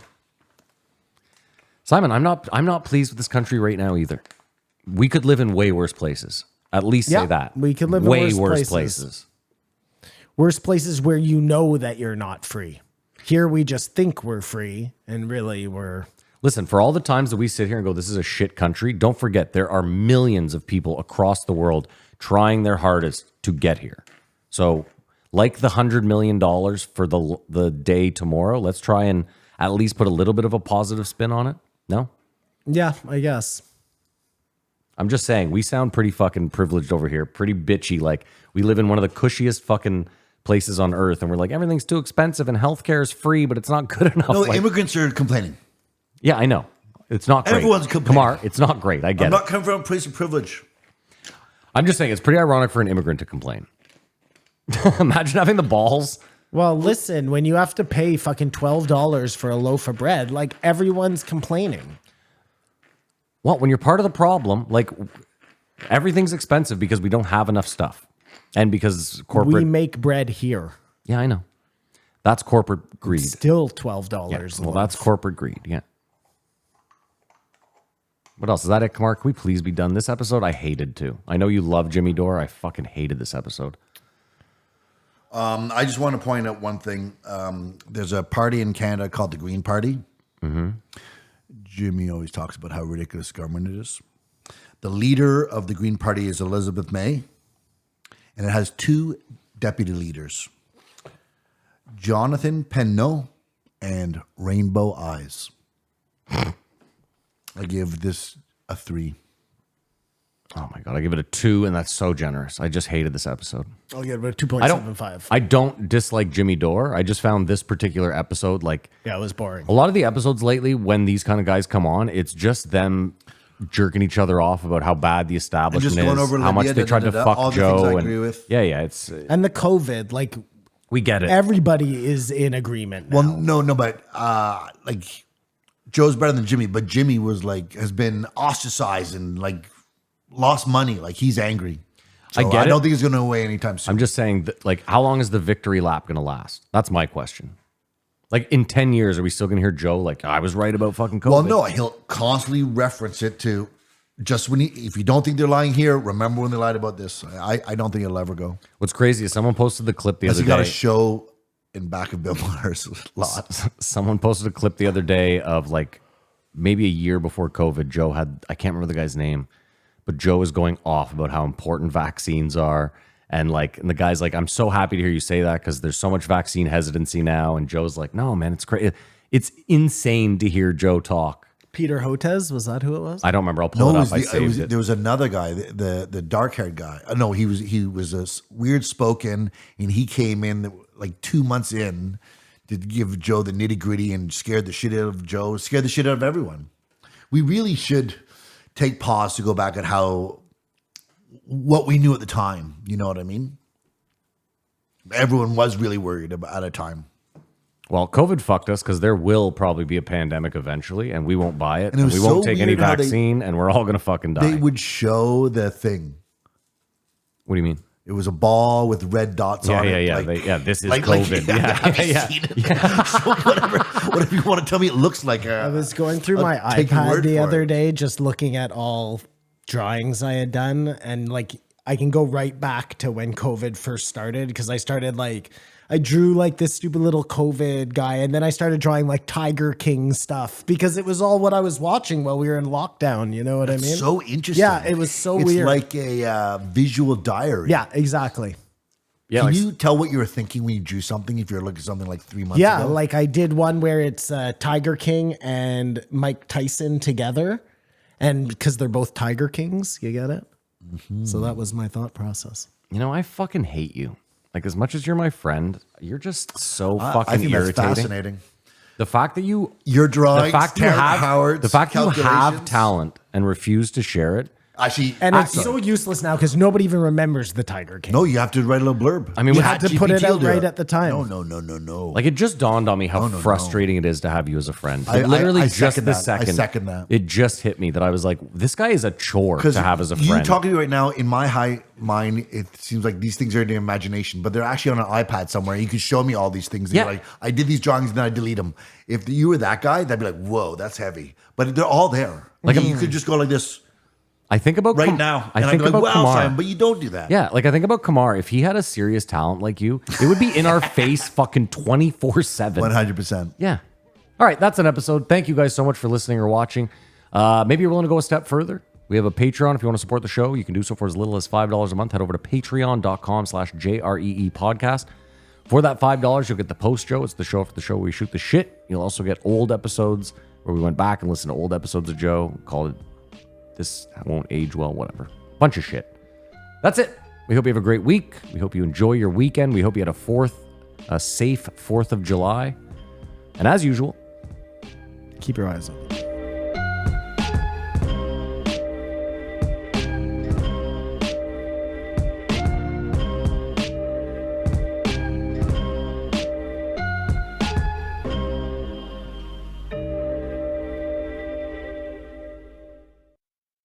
Simon, I'm not pleased with this country right now either. We could live in way worse places. At least Yeah, say that. we could live in way worse places. places. Worst places where you know that you're not free. Here we just think we're free, and really we're. Listen, for all the times that we sit here and go, this is a shit country, don't forget there are millions of people across the world trying their hardest to get here. So, like the $100 million for the day tomorrow, let's try and at least put a little bit of a positive spin on it. No? Yeah, I guess. I'm just saying, we sound pretty fucking privileged over here, pretty bitchy. Like, we live in one of the cushiest fucking places on earth, and we're like, everything's too expensive and healthcare is free, but it's not good enough. No, Like, immigrants are complaining. yeah, I know. It's not great. Everyone's complaining. Kamar, it's not great. I get I'm it. not coming from a place of privilege. I'm just saying, it's pretty ironic for an immigrant to complain. Imagine having the balls. Well, listen, when you have to pay fucking $12 for a loaf of bread, like everyone's complaining. Well, when you're part of the problem, like everything's expensive because we don't have enough stuff. And because corporate. We make bread here. Yeah, I know. That's corporate greed. Still $12. Yeah, a well, loaf. that's corporate greed. Yeah. What else? Is that it, Kamar? Can we please be done? This episode I hated too. I know you love Jimmy Dore. I fucking hated this episode. I just want to point out one thing. There's a party in Canada called the Green Party. Mm-hmm. Jimmy always talks about how ridiculous government it is. The leader of the Green Party is Elizabeth May, and it has two deputy leaders, Jonathan Penneau and Rainbow Eyes. I give this a 3. Oh my God. I give it a 2, and that's so generous. I just hated this episode. I'll give it a I don't 2.75. I don't dislike Jimmy Dore. I just found this particular episode, like Yeah, it was boring. a lot of the episodes lately when these kind of guys come on, it's just them jerking each other off about how bad the establishment And just going is, over how much Libya, they tried to all fuck the things Joe. I And agree with. yeah, it's And the COVID, like we get it. everybody is in agreement now. Well, no, but like Joe's better than Jimmy, but Jimmy was like has been ostracized and like lost money. Like he's angry. So I get I don't it. think he's going to go away anytime soon. I'm just saying that, like, how long is the victory lap going to last? That's my question. Like, in 10 years, are we still going to hear Joe like, I was right about fucking COVID? Well, no, he'll constantly reference it to just when if you don't think they're lying here, remember when they lied about this. I don't think it'll ever go. What's crazy is someone posted the clip the Unless other you got a day. show in back of Bill Maher's lot. Someone posted a clip the other day of like maybe a year before COVID. Joe had, I can't remember the guy's name, but Joe is going off about how important vaccines are. And like, and the guy's like, I'm so happy to hear you say that because there's so much vaccine hesitancy now. And Joe's like, no, man, it's crazy. It's insane to hear Joe talk. Peter Hotez, was that who it was? I don't remember. I'll pull it up. I saved it. There was another guy, the dark haired guy. No, he was a weird spoken, and he came in like 2 months in to give Joe the nitty gritty and scared the shit out of Joe, scared the shit out of everyone. We really should take pause to go back at what we knew at the time. You know what I mean? Everyone was really worried about at a time. Well, COVID fucked us because there will probably be a pandemic eventually, and we won't buy it, And it and was we won't so take any weird how vaccine, and we're all gonna fucking die. They would show the thing. What do you mean? It was a ball with red dots on it. Yeah. like- This is like- COVID. have you seen it? So whatever you want to tell me, it looks like. I was going through my I'll take your iPad word the for other it. day, just looking at all drawings I had done, and like I can go right back to when COVID first started because I started like I drew like this stupid little COVID guy, and then I started drawing like Tiger King stuff because it was all what I was watching while we were in lockdown. You know what I mean? So interesting. Yeah, it was so it's weird. like a visual diary. Yeah, exactly. Yeah, Can like, you tell what you were thinking when you drew something if you're looking at something like 3 months Yeah, ago? like I did one where it's Tiger King and Mike Tyson together, and because they're both Tiger Kings, you get it? So that was my thought process. you know, I fucking hate you. Like, as much as you're my friend, you're just so I fucking think irritating. that's fascinating. The fact that Your drawings, the fact Terrence you have, Howard's the fact you have calculations. talent and refuse to share it. Actually, And it's so useless now because nobody even remembers the Tiger King. no, you have to write a little blurb. I mean, You we had to put it GPT will out do right it. at the time. No. like it just dawned on me how no. frustrating it is to have you as a friend. I- It literally I just second this that. I second. second that. It just hit me that I was like, this guy is a chore to Because have as a you friend. talking to me right now, in my high mind, it seems like these things are in the imagination, but they're actually on an iPad somewhere. You could show me all these things. And Yeah. you're like, I did these drawings and then I delete them. If you were that guy, that'd be like, whoa, that's heavy. But they're all there. Like, you could just go like this I think about right now. I and think I'd be about like, wow, Kumar. Simon, but you don't do that. Yeah, like I think about Kumar. If he had a serious talent like you, it would be in our face fucking 24/7. 100%. Yeah. All right, that's an episode. Thank you guys so much for listening or watching. Maybe you're willing to go a step further. We have a Patreon. If you want to support the show, you can do so for as little as $5 a month. Head over to patreon.com/JREE podcast. For that $5, you'll get the post show. It's the show after the show where we shoot the shit. You'll also get old episodes where we went back and listened to old episodes of Joe. Called it This Won't Age Well, whatever. Bunch of shit. That's it. We hope you have a great week. We hope you enjoy your weekend. We hope you had a safe 4th of July. And as usual, Keep your eyes open.